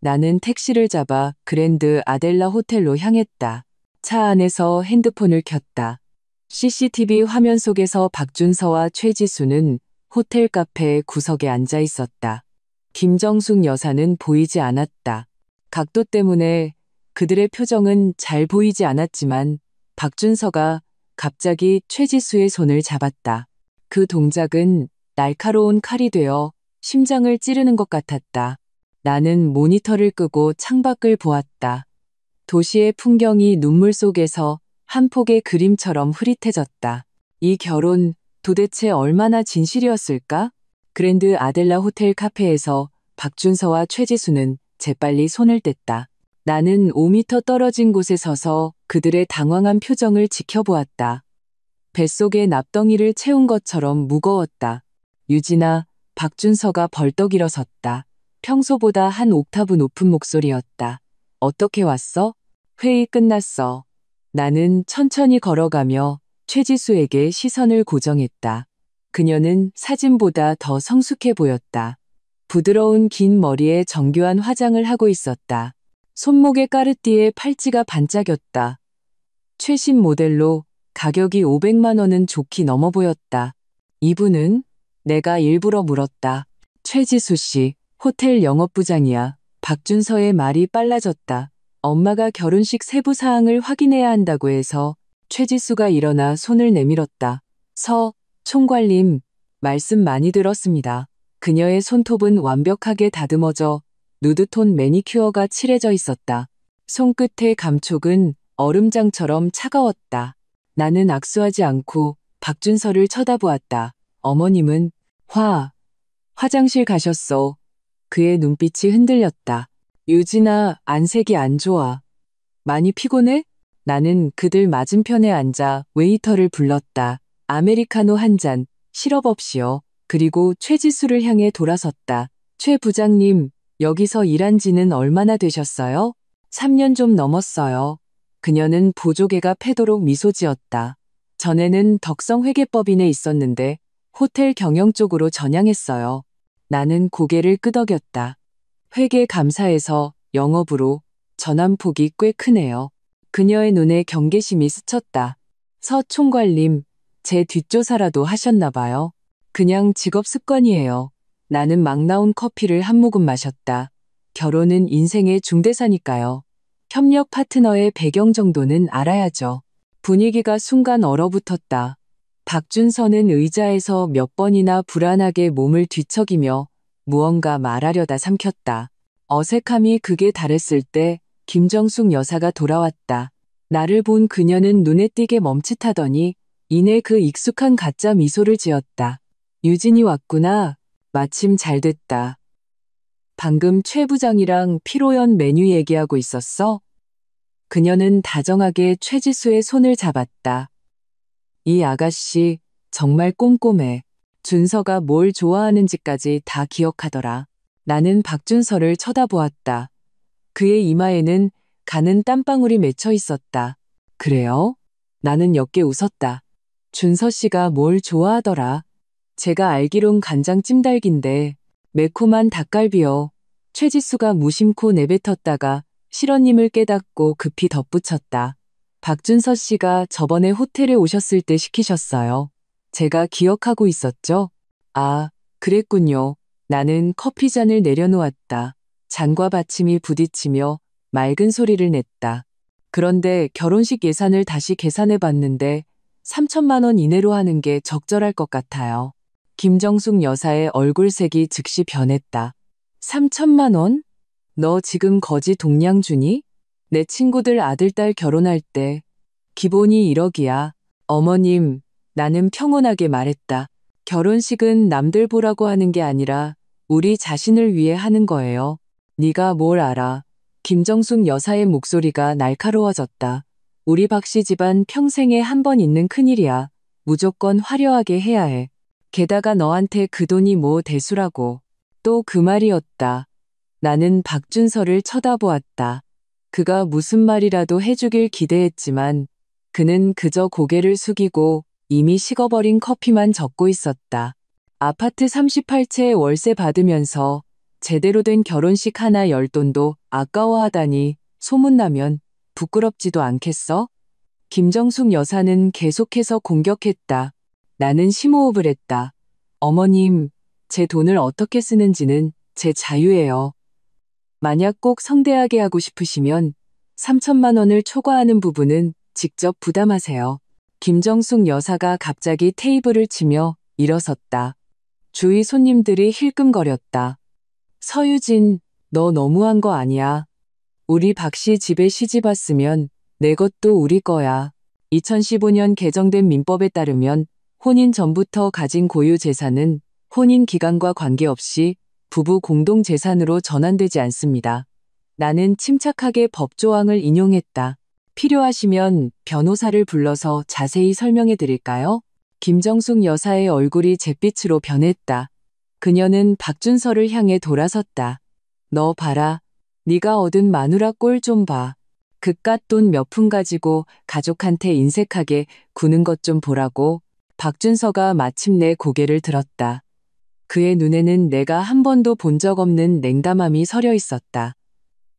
나는 택시를 잡아 그랜드 아델라 호텔로 향했다. 차 안에서 핸드폰을 켰다. CCTV 화면 속에서 박준서와 최지수는 호텔 카페 구석에 앉아 있었다. 김정숙 여사는 보이지 않았다. 각도 때문에 그들의 표정은 잘 보이지 않았지만 박준서가 갑자기 최지수의 손을 잡았다. 그 동작은 날카로운 칼이 되어 심장을 찌르는 것 같았다. 나는 모니터를 끄고 창밖을 보았다. 도시의 풍경이 눈물 속에서 한 폭의 그림처럼 흐릿해졌다. 이 결혼 도대체 얼마나 진실이었을까? 그랜드 아델라 호텔 카페에서 박준서와 최지수는 재빨리 손을 뗐다. 나는 5미터 떨어진 곳에 서서 그들의 당황한 표정을 지켜보았다. 뱃속에 납덩이를 채운 것처럼 무거웠다. 유진아, 박준서가 벌떡 일어섰다. 평소보다 한 옥타브 높은 목소리였다. 어떻게 왔어? 회의 끝났어. 나는 천천히 걸어가며 최지수에게 시선을 고정했다. 그녀는 사진보다 더 성숙해 보였다. 부드러운 긴 머리에 정교한 화장을 하고 있었다. 손목에 까르띠에 팔찌가 반짝였다. 최신 모델로 가격이 500만 원은 좋게 넘어 보였다. 이분은? 내가 일부러 물었다. 최지수 씨, 호텔 영업부장이야. 박준서의 말이 빨라졌다. 엄마가 결혼식 세부 사항을 확인해야 한다고 해서 최지수가 일어나 손을 내밀었다. 총괄님, 말씀 많이 들었습니다. 그녀의 손톱은 완벽하게 다듬어져 누드톤 매니큐어가 칠해져 있었다. 손끝의 감촉은 얼음장처럼 차가웠다. 나는 악수하지 않고 박준서를 쳐다보았다. 어머님은 화장실 가셨어. 그의 눈빛이 흔들렸다. 유진아, 안색이 안 좋아. 많이 피곤해? 나는 그들 맞은편에 앉아 웨이터를 불렀다. 아메리카노 한 잔, 시럽 없이요. 그리고 최지수를 향해 돌아섰다. 최 부장님, 여기서 일한 지는 얼마나 되셨어요? 3년 좀 넘었어요. 그녀는 보조개가 패도록 미소 지었다. 전에는 덕성회계법인에 있었는데 호텔 경영 쪽으로 전향했어요. 나는 고개를 끄덕였다. 회계 감사에서 영업으로 전환폭이 꽤 크네요. 그녀의 눈에 경계심이 스쳤다. 서 총괄님, 제 뒷조사라도 하셨나 봐요. 그냥 직업 습관이에요. 나는 막 나온 커피를 한 모금 마셨다. 결혼은 인생의 중대사니까요. 협력 파트너의 배경 정도는 알아야죠. 분위기가 순간 얼어붙었다. 박준서는 의자에서 몇 번이나 불안하게 몸을 뒤척이며 무언가 말하려다 삼켰다. 어색함이 극에 달했을 때 김정숙 여사가 돌아왔다. 나를 본 그녀는 눈에 띄게 멈칫하더니 이내 그 익숙한 가짜 미소를 지었다. 유진이 왔구나. 마침 잘 됐다. 방금 최 부장이랑 피로연 메뉴 얘기하고 있었어? 그녀는 다정하게 최지수의 손을 잡았다. 이 아가씨 정말 꼼꼼해. 준서가 뭘 좋아하는지까지 다 기억하더라. 나는 박준서를 쳐다보았다. 그의 이마에는 가는 땀방울이 맺혀 있었다. 그래요? 나는 옅게 웃었다. 준서 씨가 뭘 좋아하더라. 제가 알기론 간장 찜닭인데 매콤한 닭갈비요. 최지수가 무심코 내뱉었다가 실원님을 깨닫고 급히 덧붙였다. 박준서 씨가 저번에 호텔에 오셨을 때 시키셨어요. 제가 기억하고 있었죠? 아, 그랬군요. 나는 커피잔을 내려놓았다. 잔과 받침이 부딪히며 맑은 소리를 냈다. 그런데 결혼식 예산을 다시 계산해 봤는데 3천만 원 이내로 하는 게 적절할 것 같아요. 김정숙 여사의 얼굴색이 즉시 변했다. 3천만 원? 너 지금 거지 동량 주니? 내 친구들 아들, 딸 결혼할 때 기본이 1억이야. 어머님, 나는 평온하게 말했다. 결혼식은 남들 보라고 하는 게 아니라 우리 자신을 위해 하는 거예요. 네가 뭘 알아. 김정숙 여사의 목소리가 날카로워졌다. 우리 박씨 집안 평생에 한 번 있는 큰일이야. 무조건 화려하게 해야 해. 게다가 너한테 그 돈이 뭐 대수라고. 또 그 말이었다. 나는 박준서를 쳐다보았다. 그가 무슨 말이라도 해주길 기대했지만 그는 그저 고개를 숙이고 이미 식어버린 커피만 적고 있었다. 아파트 38채 월세 받으면서 제대로 된 결혼식 하나 열 돈도 아까워하다니 소문나면 부끄럽지도 않겠어? 김정숙 여사는 계속해서 공격했다. 나는 심호흡을 했다. 어머님, 제 돈을 어떻게 쓰는지는 제 자유예요. 만약 꼭 성대하게 하고 싶으시면 3천만 원을 초과하는 부분은 직접 부담하세요. 김정숙 여사가 갑자기 테이블을 치며 일어섰다. 주위 손님들이 힐끔거렸다. 서유진, 너 너무한 거 아니야. 우리 박씨 집에 시집 왔으면 내 것도 우리 거야. 2015년 개정된 민법에 따르면 혼인 전부터 가진 고유 재산은 혼인 기간과 관계없이 부부 공동 재산으로 전환되지 않습니다. 나는 침착하게 법조항을 인용했다. 필요하시면 변호사를 불러서 자세히 설명해 드릴까요? 김정숙 여사의 얼굴이 잿빛으로 변했다. 그녀는 박준서를 향해 돌아섰다. 너 봐라. 네가 얻은 마누라 꼴 좀 봐. 그깟 돈 몇 푼 가지고 가족한테 인색하게 구는 것 좀 보라고. 박준서가 마침내 고개를 들었다. 그의 눈에는 내가 한 번도 본 적 없는 냉담함이 서려 있었다.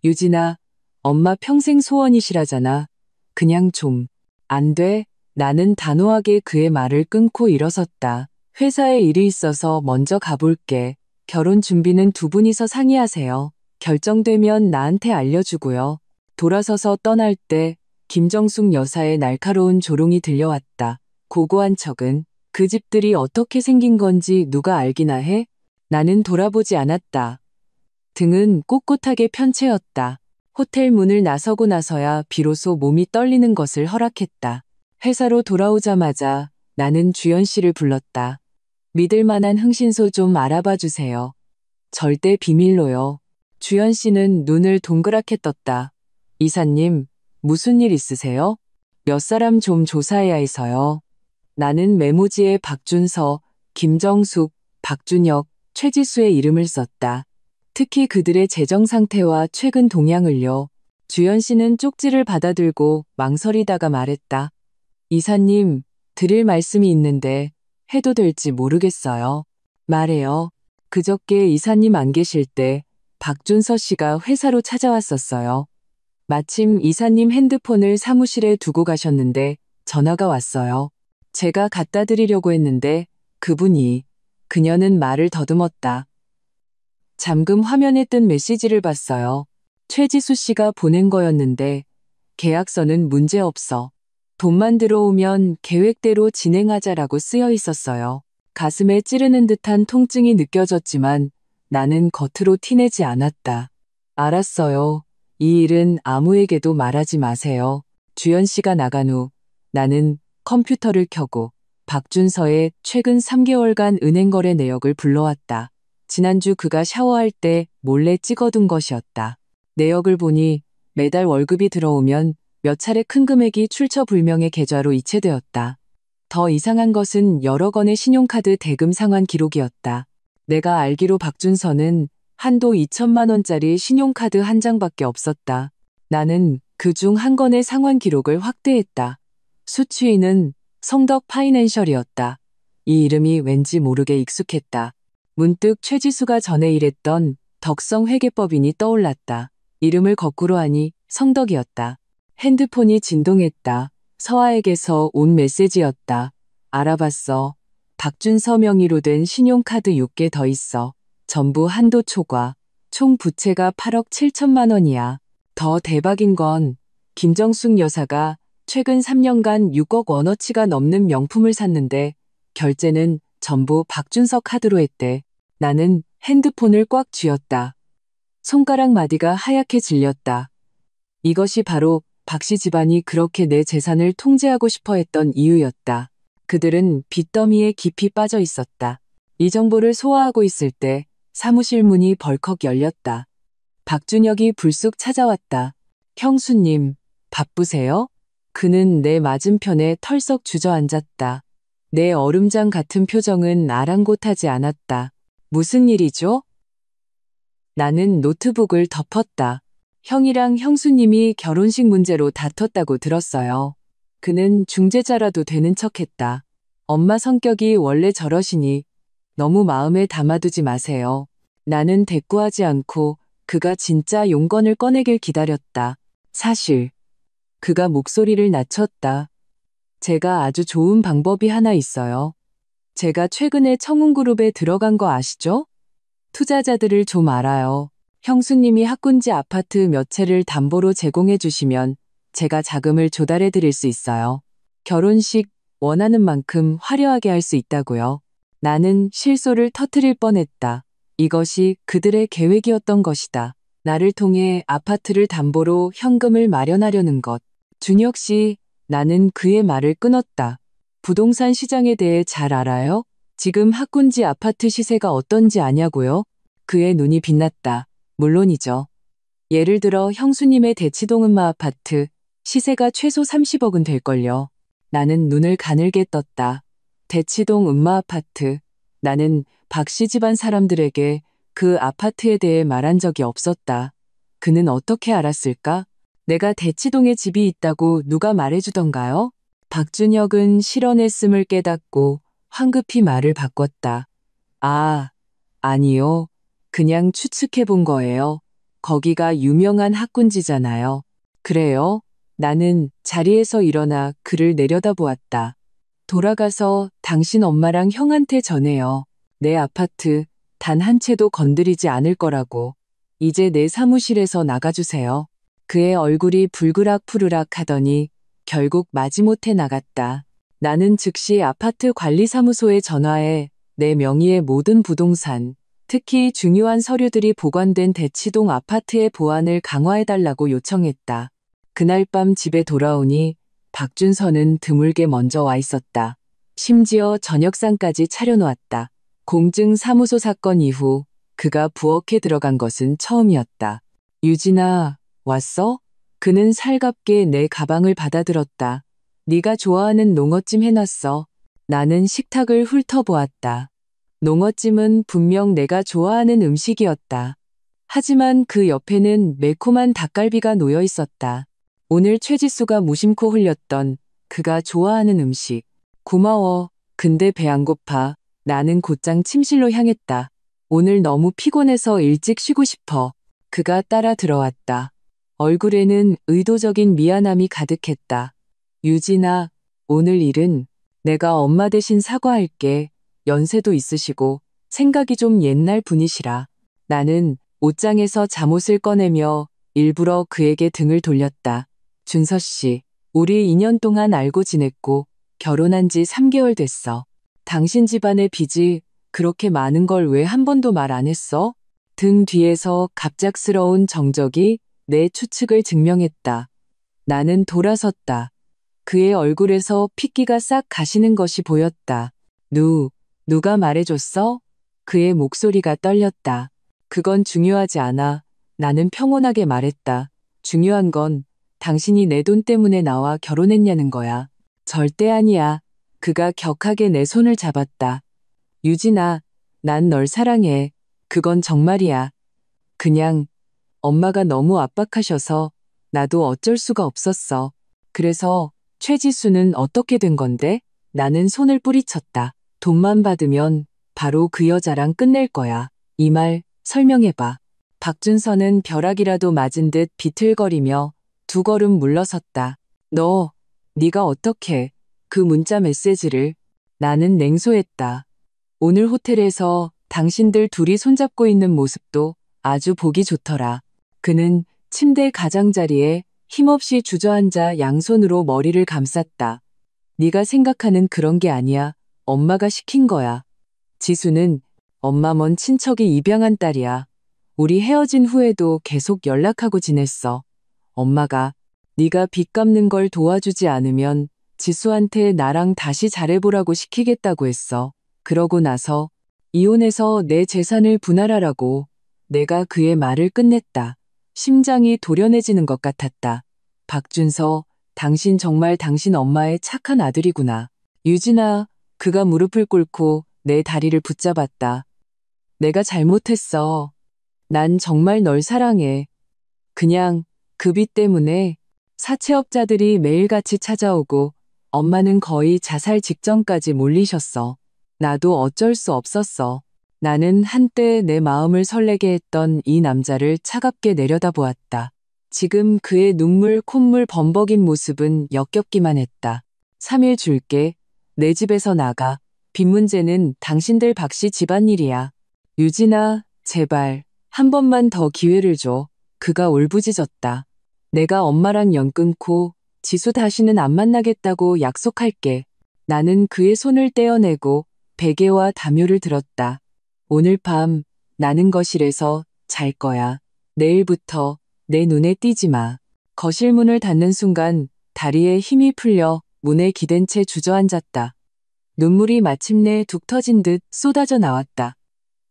유진아, 엄마 평생 소원이시라잖아. 그냥 좀. 안 돼? 나는 단호하게 그의 말을 끊고 일어섰다. 회사에 일이 있어서 먼저 가볼게. 결혼 준비는 두 분이서 상의하세요. 결정되면 나한테 알려주고요. 돌아서서 떠날 때 김정숙 여사의 날카로운 조롱이 들려왔다. 고고한 척은 그 집들이 어떻게 생긴 건지 누가 알기나 해? 나는 돌아보지 않았다. 등은 꼿꼿하게 편채였다. 호텔 문을 나서고 나서야 비로소 몸이 떨리는 것을 허락했다. 회사로 돌아오자마자 나는 주연 씨를 불렀다. 믿을 만한 흥신소 좀 알아봐 주세요. 절대 비밀로요. 주연 씨는 눈을 동그랗게 떴다. 이사님, 무슨 일 있으세요? 몇 사람 좀 조사해야 해서요. 나는 메모지에 박준서, 김정숙, 박준혁, 최지수의 이름을 썼다. 특히 그들의 재정 상태와 최근 동향을요. 주연 씨는 쪽지를 받아들고 망설이다가 말했다. 이사님, 드릴 말씀이 있는데 해도 될지 모르겠어요. 말해요. 그저께 이사님 안 계실 때 박준서 씨가 회사로 찾아왔었어요. 마침 이사님 핸드폰을 사무실에 두고 가셨는데 전화가 왔어요. 제가 갖다 드리려고 했는데 그녀는 말을 더듬었다. 잠금 화면에 뜬 메시지를 봤어요. 최지수 씨가 보낸 거였는데 계약서는 문제없어. 돈만 들어오면 계획대로 진행하자라고 쓰여 있었어요. 가슴에 찌르는 듯한 통증이 느껴졌지만 나는 겉으로 티내지 않았다. 알았어요. 이 일은 아무에게도 말하지 마세요. 주연 씨가 나간 후 나는 컴퓨터를 켜고 박준서의 최근 3개월간 은행 거래 내역을 불러왔다. 지난주 그가 샤워할 때 몰래 찍어둔 것이었다. 내역을 보니 매달 월급이 들어오면 몇 차례 큰 금액이 출처불명의 계좌로 이체되었다. 더 이상한 것은 여러 건의 신용카드 대금 상환 기록이었다. 내가 알기로 박준서는 한도 2천만 원짜리 신용카드 한 장밖에 없었다. 나는 그중 한 건의 상환 기록을 확대했다. 수취인은 성덕 파이낸셜이었다. 이 이름이 왠지 모르게 익숙했다. 문득 최지수가 전에 일했던 덕성회계법인이 떠올랐다. 이름을 거꾸로 하니 성덕이었다. 핸드폰이 진동했다. 서아에게서 온 메시지였다. 알아봤어. 박준서 명의로 된 신용카드 6개 더 있어. 전부 한도 초과. 총 부채가 8억 7천만 원이야. 더 대박인 건 김정숙 여사가 최근 3년간 6억 원어치가 넘는 명품을 샀는데 결제는 전부 박준서 카드로 했대. 나는 핸드폰을 꽉 쥐었다. 손가락 마디가 하얗게 질렸다. 이것이 바로 박씨 집안이 그렇게 내 재산을 통제하고 싶어 했던 이유였다. 그들은 빚더미에 깊이 빠져 있었다. 이 정보를 소화하고 있을 때 사무실 문이 벌컥 열렸다. 박준혁이 불쑥 찾아왔다. 형수님, 바쁘세요? 그는 내 맞은편에 털썩 주저앉았다. 내 얼음장 같은 표정은 아랑곳하지 않았다. 무슨 일이죠? 나는 노트북을 덮었다. 형이랑 형수님이 결혼식 문제로 다퉜다고 들었어요. 그는 중재자라도 되는 척했다. 엄마 성격이 원래 저러시니 너무 마음에 담아두지 마세요. 나는 대꾸하지 않고 그가 진짜 용건을 꺼내길 기다렸다. 사실 그가 목소리를 낮췄다. 제가 아주 좋은 방법이 하나 있어요. 제가 최근에 청운그룹에 들어간 거 아시죠? 투자자들을 좀 알아요. 형수님이 학군지 아파트 몇 채를 담보로 제공해 주시면 제가 자금을 조달해 드릴 수 있어요. 결혼식 원하는 만큼 화려하게 할 수 있다고요. 나는 실소를 터뜨릴 뻔했다. 이것이 그들의 계획이었던 것이다. 나를 통해 아파트를 담보로 현금을 마련하려는 것. 준혁 씨, 나는 그의 말을 끊었다. 부동산 시장에 대해 잘 알아요? 지금 학군지 아파트 시세가 어떤지 아냐고요? 그의 눈이 빛났다. 물론이죠. 예를 들어 형수님의 대치동 음마 아파트 시세가 최소 30억은 될걸요. 나는 눈을 가늘게 떴다. 대치동 음마 아파트. 나는 박씨 집안 사람들에게 그 아파트에 대해 말한 적이 없었다. 그는 어떻게 알았을까? 내가 대치동에 집이 있다고 누가 말해주던가요? 박준혁은 실언했음을 깨닫고 황급히 말을 바꿨다. 아, 아니요. 그냥 추측해 본 거예요. 거기가 유명한 학군지잖아요. 그래요? 나는 자리에서 일어나 그를 내려다보았다. 돌아가서 당신 엄마랑 형한테 전해요. 내 아파트 단 한 채도 건드리지 않을 거라고. 이제 내 사무실에서 나가주세요. 그의 얼굴이 불그락푸르락 하더니 결국 마지못해 나갔다. 나는 즉시 아파트 관리사무소에 전화해 내 명의의 모든 부동산, 특히 중요한 서류들이 보관된 대치동 아파트의 보안을 강화해달라고 요청했다. 그날 밤 집에 돌아오니 박준서는 드물게 먼저 와 있었다. 심지어 저녁상까지 차려놓았다. 공증사무소 사건 이후 그가 부엌에 들어간 것은 처음이었다. 유진아, 왔어? 그는 살갑게 내 가방을 받아들었다. 네가 좋아하는 농어찜 해놨어. 나는 식탁을 훑어보았다. 농어찜은 분명 내가 좋아하는 음식이었다. 하지만 그 옆에는 매콤한 닭갈비가 놓여 있었다. 오늘 최지수가 무심코 흘렸던 그가 좋아하는 음식. 고마워. 근데 배 안 고파. 나는 곧장 침실로 향했다. 오늘 너무 피곤해서 일찍 쉬고 싶어. 그가 따라 들어왔다. 얼굴에는 의도적인 미안함이 가득했다. 유진아, 오늘 일은 내가 엄마 대신 사과할게. 연세도 있으시고 생각이 좀 옛날 분이시라. 나는 옷장에서 잠옷을 꺼내며 일부러 그에게 등을 돌렸다. 준서 씨, 우리 2년 동안 알고 지냈고 결혼한 지 3개월 됐어. 당신 집안의 빚이 그렇게 많은 걸 왜 한 번도 말 안 했어? 등 뒤에서 갑작스러운 정적이 내 추측을 증명했다. 나는 돌아섰다. 그의 얼굴에서 핏기가 싹 가시는 것이 보였다. 누가 말해줬어? 그의 목소리가 떨렸다. 그건 중요하지 않아. 나는 평온하게 말했다. 중요한 건 당신이 내 돈 때문에 나와 결혼했냐는 거야. 절대 아니야. 그가 격하게 내 손을 잡았다. 유진아, 난 널 사랑해. 그건 정말이야. 그냥 엄마가 너무 압박하셔서 나도 어쩔 수가 없었어. 그래서 최지수는 어떻게 된 건데? 나는 손을 뿌리쳤다. 돈만 받으면 바로 그 여자랑 끝낼 거야. 이 말 설명해봐. 박준서는 벼락이라도 맞은 듯 비틀거리며 두 걸음 물러섰다. 네가 어떻게 그 문자 메시지를. 나는 냉소했다. 오늘 호텔에서 당신들 둘이 손잡고 있는 모습도 아주 보기 좋더라. 그는 침대 가장자리에 힘없이 주저앉아 양손으로 머리를 감쌌다. 네가 생각하는 그런 게 아니야. 엄마가 시킨 거야. 지수는 엄마 먼 친척이 입양한 딸이야. 우리 헤어진 후에도 계속 연락하고 지냈어. 엄마가 네가 빚 갚는 걸 도와주지 않으면 지수한테 나랑 다시 잘해보라고 시키겠다고 했어. 그러고 나서 이혼해서 내 재산을 분할하라고. 내가 그의 말을 끝냈다. 심장이 도련해지는 것 같았다. 박준서, 당신 정말 당신 엄마의 착한 아들이구나. 유진아, 그가 무릎을 꿇고 내 다리를 붙잡았다. 내가 잘못했어. 난 정말 널 사랑해. 그냥 그 빚 때문에 사채업자들이 매일같이 찾아오고 엄마는 거의 자살 직전까지 몰리셨어. 나도 어쩔 수 없었어. 나는 한때 내 마음을 설레게 했던 이 남자를 차갑게 내려다보았다. 지금 그의 눈물 콧물 범벅인 모습은 역겹기만 했다. 3일 줄게. 내 집에서 나가. 빚 문제는 당신들 박씨 집안일이야. 유진아, 제발 한 번만 더 기회를 줘. 그가 울부짖었다. 내가 엄마랑 연 끊고 지수 다시는 안 만나겠다고 약속할게. 나는 그의 손을 떼어내고 베개와 담요를 들었다. 오늘 밤 나는 거실에서 잘 거야. 내일부터 내 눈에 띄지 마. 거실 문을 닫는 순간 다리에 힘이 풀려 문에 기댄 채 주저앉았다. 눈물이 마침내 툭 터진 듯 쏟아져 나왔다.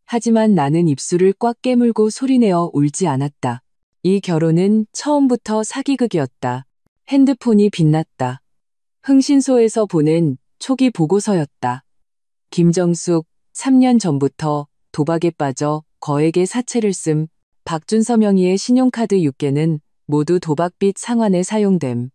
하지만 나는 입술을 꽉 깨물고 소리내어 울지 않았다. 이 결혼은 처음부터 사기극이었다. 핸드폰이 빛났다. 흥신소에서 보낸 초기 보고서였다. 김정숙, 3년 전부터 도박에 빠져 거액의 사채를 씀 박준서 명의의 신용카드 6개는 모두 도박빚 상환에 사용됨.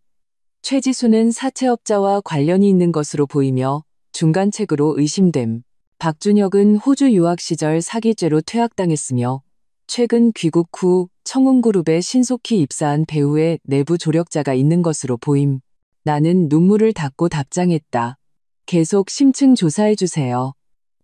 최지수는 사채업자와 관련이 있는 것으로 보이며 중간책으로 의심됨. 박준혁은 호주 유학 시절 사기죄로 퇴학당했으며 최근 귀국 후 청운그룹에 신속히 입사한 배우의 내부 조력자가 있는 것으로 보임. 나는 눈물을 닦고 답장했다. 계속 심층 조사해주세요.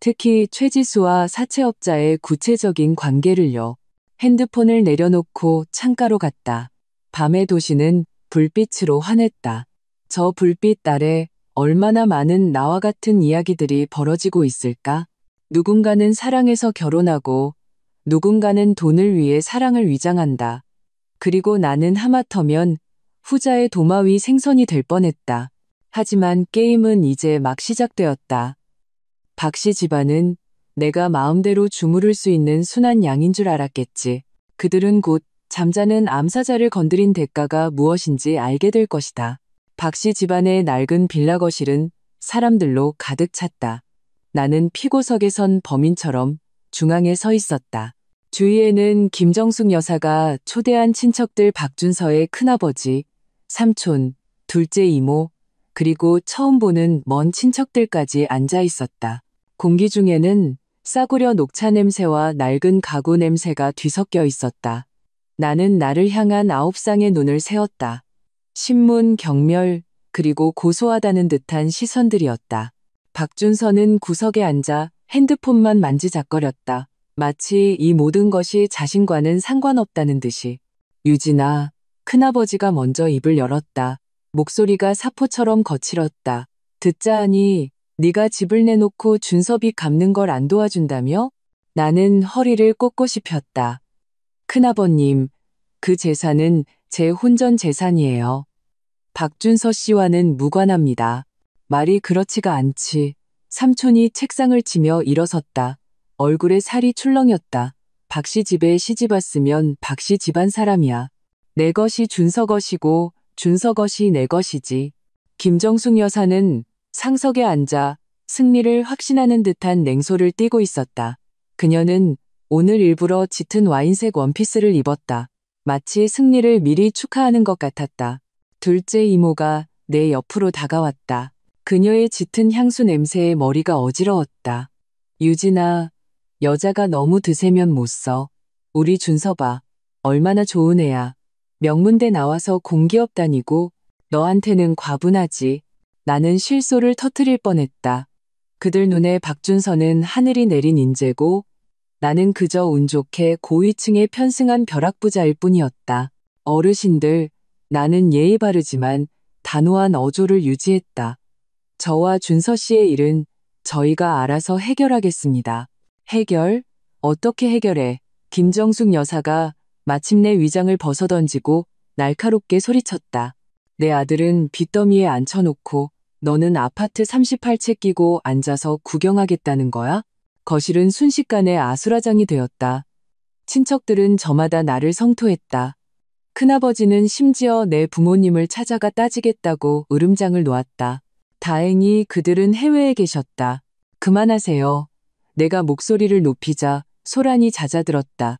특히 최지수와 사채업자의 구체적인 관계를요. 핸드폰을 내려놓고 창가로 갔다. 밤의 도시는 불빛으로 환했다. 저 불빛 아래 얼마나 많은 나와 같은 이야기들이 벌어지고 있을까? 누군가는 사랑해서 결혼하고 누군가는 돈을 위해 사랑을 위장한다. 그리고 나는 하마터면 후자의 도마 위 생선이 될 뻔했다. 하지만 게임은 이제 막 시작되었다. 박씨 집안은 내가 마음대로 주무를 수 있는 순한 양인 줄 알았겠지. 그들은 곧 잠자는 암사자를 건드린 대가가 무엇인지 알게 될 것이다. 박씨 집안의 낡은 빌라 거실은 사람들로 가득 찼다. 나는 피고석에 선 범인처럼 중앙에 서 있었다. 주위에는 김정숙 여사가 초대한 친척들 박준서의 큰아버지, 삼촌, 둘째 이모, 그리고 처음 보는 먼 친척들까지 앉아 있었다. 공기 중에는 싸구려 녹차 냄새와 낡은 가구 냄새가 뒤섞여 있었다. 나는 나를 향한 9쌍의 눈을 세웠다. 신문, 경멸, 그리고 고소하다는 듯한 시선들이었다. 박준서는 구석에 앉아 핸드폰만 만지작거렸다. 마치 이 모든 것이 자신과는 상관없다는 듯이. 유진아, 큰아버지가 먼저 입을 열었다. 목소리가 사포처럼 거칠었다. 듣자 하니 네가 집을 내놓고 준섭이 갚는 걸 안 도와준다며? 나는 허리를 꼿꼿이 폈다. 큰아버님, 그 재산은 제 혼전 재산이에요. 박준서 씨와는 무관합니다. 말이 그렇지가 않지. 삼촌이 책상을 치며 일어섰다. 얼굴에 살이 출렁였다. 박씨 집에 시집 왔으면 박씨 집안 사람이야. 내 것이 준서 것이고 준서 것이 내 것이지. 김정숙 여사는 상석에 앉아 승리를 확신하는 듯한 냉소를 띠고 있었다. 그녀는 오늘 일부러 짙은 와인색 원피스를 입었다. 마치 승리를 미리 축하하는 것 같았다. 둘째 이모가 내 옆으로 다가왔다. 그녀의 짙은 향수 냄새에 머리가 어지러웠다. 유진아, 여자가 너무 드세면 못 써. 우리 준서 봐. 얼마나 좋은 애야. 명문대 나와서 공기업 다니고 너한테는 과분하지. 나는 실소를 터뜨릴 뻔했다. 그들 눈에 박준서는 하늘이 내린 인재고 나는 그저 운 좋게 고위층에 편승한 벼락부자일 뿐이었다. 어르신들, 나는 예의 바르지만 단호한 어조를 유지했다. 저와 준서 씨의 일은 저희가 알아서 해결하겠습니다. 해결? 어떻게 해결해? 김정숙 여사가 마침내 위장을 벗어던지고 날카롭게 소리쳤다. 내 아들은 빚더미에 앉혀놓고 너는 아파트 38채 끼고 앉아서 구경하겠다는 거야? 거실은 순식간에 아수라장이 되었다. 친척들은 저마다 나를 성토했다. 큰아버지는 심지어 내 부모님을 찾아가 따지겠다고 으름장을 놓았다. 다행히 그들은 해외에 계셨다. 그만하세요. 내가 목소리를 높이자 소란이 잦아들었다.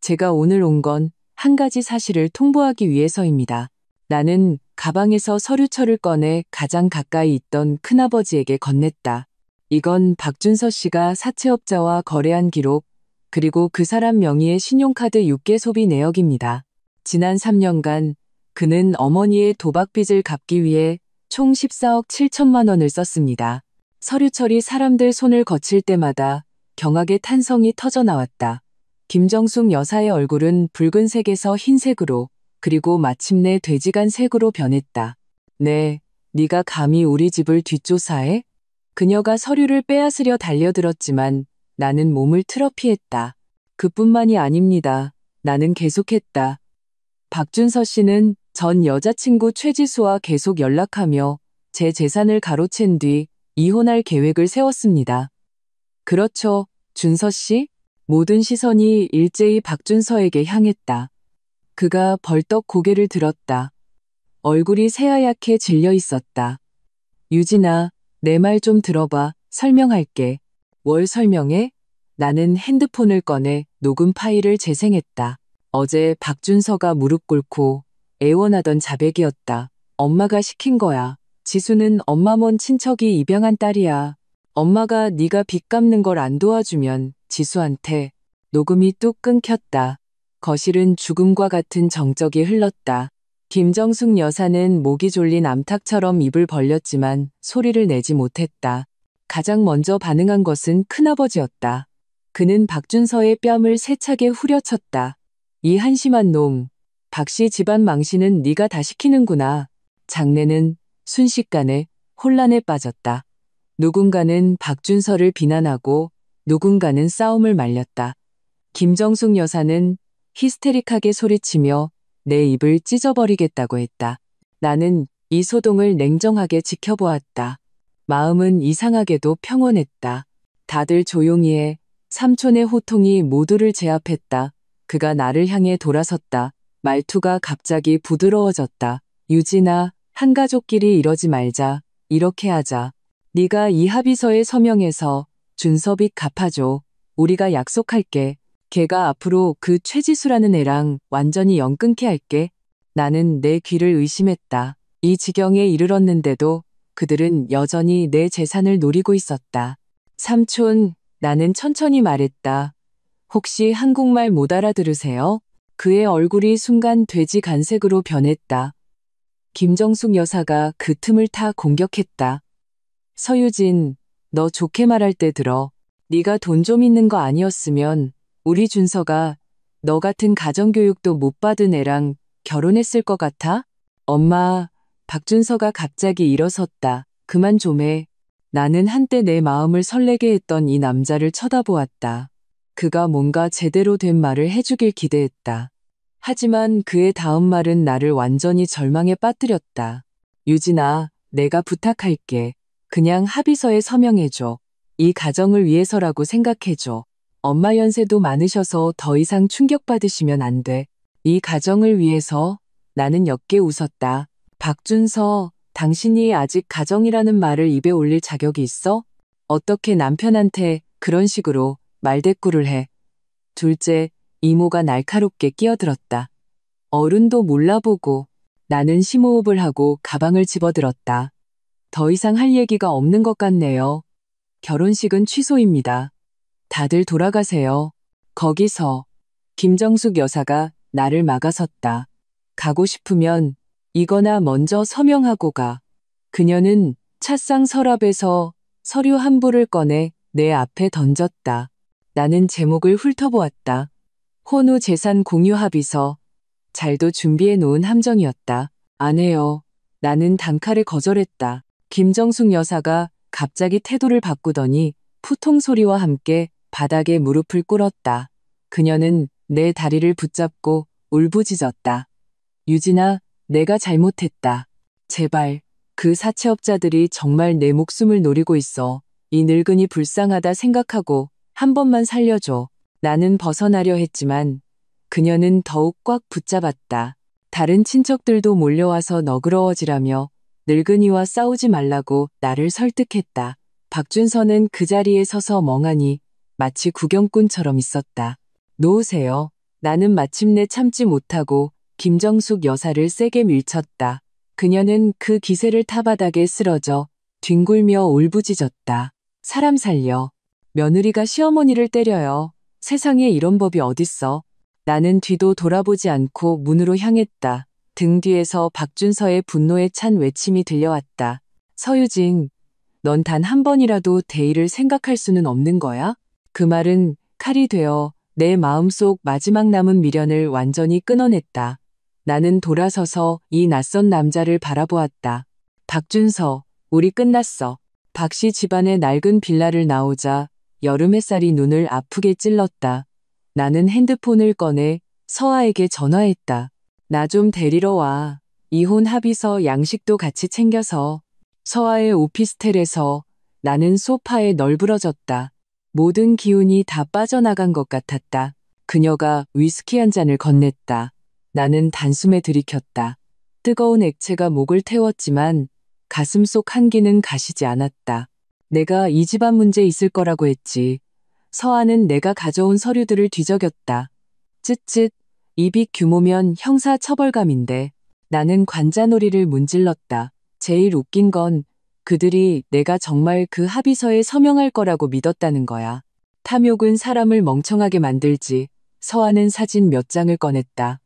제가 오늘 온 건 한 가지 사실을 통보하기 위해서입니다. 나는 가방에서 서류철을 꺼내 가장 가까이 있던 큰아버지에게 건넸다. 이건 박준서 씨가 사채업자와 거래한 기록, 그리고 그 사람 명의의 신용카드 6개 소비 내역입니다. 지난 3년간 그는 어머니의 도박빚을 갚기 위해 총 14억 7천만 원을 썼습니다. 서류철이 사람들 손을 거칠 때마다 경악의 탄성이 터져나왔다. 김정숙 여사의 얼굴은 붉은색에서 흰색으로, 그리고 마침내 돼지간색으로 변했다. 네, 네가 감히 우리 집을 뒷조사해? 그녀가 서류를 빼앗으려 달려들었지만 나는 몸을 틀어 피했다. 그뿐만이 아닙니다. 나는 계속했다. 박준서 씨는 전 여자친구 최지수와 계속 연락하며 제 재산을 가로챈 뒤 이혼할 계획을 세웠습니다. 그렇죠, 준서 씨? 모든 시선이 일제히 박준서에게 향했다. 그가 벌떡 고개를 들었다. 얼굴이 새하얗게 질려 있었다. 유진아, 내 말 좀 들어봐. 설명할게. 뭘 설명해? 나는 핸드폰을 꺼내 녹음 파일을 재생했다. 어제 박준서가 무릎 꿇고 애원하던 자백이었다. 엄마가 시킨 거야. 지수는 엄마 먼 친척이 입양한 딸이야. 엄마가 네가 빚 갚는 걸 안 도와주면 지수한테. 녹음이 뚝 끊겼다. 거실은 죽음과 같은 정적이 흘렀다. 김정숙 여사는 목이 졸린 암탉처럼 입을 벌렸지만 소리를 내지 못했다. 가장 먼저 반응한 것은 큰아버지였다. 그는 박준서의 뺨을 세차게 후려쳤다. 이 한심한 놈, 박씨 집안 망신은 네가 다 시키는구나. 장내는 순식간에 혼란에 빠졌다. 누군가는 박준서를 비난하고 누군가는 싸움을 말렸다. 김정숙 여사는 히스테릭하게 소리치며 내 입을 찢어버리겠다고 했다. 나는 이 소동을 냉정하게 지켜보았다. 마음은 이상하게도 평온했다. 다들 조용히 해. 삼촌의 호통이 모두를 제압했다. 그가 나를 향해 돌아섰다. 말투가 갑자기 부드러워졌다. 유진아, 한 가족끼리 이러지 말자. 이렇게 하자. 네가 이 합의서에 서명해서 준서빚 갚아줘. 우리가 약속할게. 걔가 앞으로 그 최지수라는 애랑 완전히 연 끊게 할게. 나는 내 귀를 의심했다. 이 지경에 이르렀는데도 그들은 여전히 내 재산을 노리고 있었다. 삼촌, 나는 천천히 말했다. 혹시 한국말 못 알아들으세요? 그의 얼굴이 순간 돼지 간색으로 변했다. 김정숙 여사가 그 틈을 타 공격했다. 서유진, 너 좋게 말할 때 들어. 네가 돈 좀 있는 거 아니었으면 우리 준서가 너 같은 가정교육도 못 받은 애랑 결혼했을 것 같아? 엄마, 박준서가 갑자기 일어섰다. 그만 좀 해. 나는 한때 내 마음을 설레게 했던 이 남자를 쳐다보았다. 그가 뭔가 제대로 된 말을 해주길 기대했다. 하지만 그의 다음 말은 나를 완전히 절망에 빠뜨렸다. 유진아, 내가 부탁할게. 그냥 합의서에 서명해줘. 이 가정을 위해서라고 생각해줘. 엄마 연세도 많으셔서 더 이상 충격받으시면 안 돼. 이 가정을 위해서. 나는 옅게 웃었다. 박준서, 당신이 아직 가정이라는 말을 입에 올릴 자격이 있어? 어떻게 남편한테 그런 식으로 말대꾸를 해. 둘째, 이모가 날카롭게 끼어들었다. 어른도 몰라보고. 나는 심호흡을 하고 가방을 집어들었다. 더 이상 할 얘기가 없는 것 같네요. 결혼식은 취소입니다. 다들 돌아가세요. 거기서 김정숙 여사가 나를 막아섰다. 가고 싶으면 이거나 먼저 서명하고 가. 그녀는 찻상 서랍에서 서류 한 부를 꺼내 내 앞에 던졌다. 나는 제목을 훑어보았다. 혼후 재산 공유 합의서. 잘도 준비해 놓은 함정이었다. 안 해요. 나는 단칼에 거절했다. 김정숙 여사가 갑자기 태도를 바꾸더니 푸통 소리와 함께 바닥에 무릎을 꿇었다. 그녀는 내 다리를 붙잡고 울부짖었다. 유진아, 내가 잘못했다. 제발, 그 사채업자들이 정말 내 목숨을 노리고 있어. 이 늙은이 불쌍하다 생각하고 한 번만 살려줘. 나는 벗어나려 했지만 그녀는 더욱 꽉 붙잡았다. 다른 친척들도 몰려와서 너그러워지라며 늙은이와 싸우지 말라고 나를 설득했다. 박준서는 그 자리에 서서 멍하니 마치 구경꾼처럼 있었다. 놓으세요. 나는 마침내 참지 못하고 김정숙 여사를 세게 밀쳤다. 그녀는 그 기세를 타 바닥에 쓰러져 뒹굴며 울부짖었다. 사람 살려. 며느리가 시어머니를 때려요. 세상에 이런 법이 어딨어. 나는 뒤도 돌아보지 않고 문으로 향했다. 등 뒤에서 박준서의 분노에 찬 외침이 들려왔다. 서유진, 넌 단 한 번이라도 대의를 생각할 수는 없는 거야? 그 말은 칼이 되어 내 마음속 마지막 남은 미련을 완전히 끊어냈다. 나는 돌아서서 이 낯선 남자를 바라보았다. 박준서, 우리 끝났어. 박씨 집안의 낡은 빌라를 나오자 여름 햇살이 눈을 아프게 찔렀다. 나는 핸드폰을 꺼내 서아에게 전화했다. 나 좀 데리러 와. 이혼 합의서 양식도 같이 챙겨서. 서아의 오피스텔에서 나는 소파에 널브러졌다. 모든 기운이 다 빠져나간 것 같았다. 그녀가 위스키 한 잔을 건넸다. 나는 단숨에 들이켰다. 뜨거운 액체가 목을 태웠지만 가슴 속 한기는 가시지 않았다. 내가 이 집안 문제 있을 거라고 했지. 서아는 내가 가져온 서류들을 뒤적였다. 쯧쯧, 이빅 규모면 형사 처벌감인데. 나는 관자놀이를 문질렀다. 제일 웃긴 건 그들이 내가 정말 그 합의서에 서명할 거라고 믿었다는 거야. 탐욕은 사람을 멍청하게 만들지. 서아는 사진 몇 장을 꺼냈다.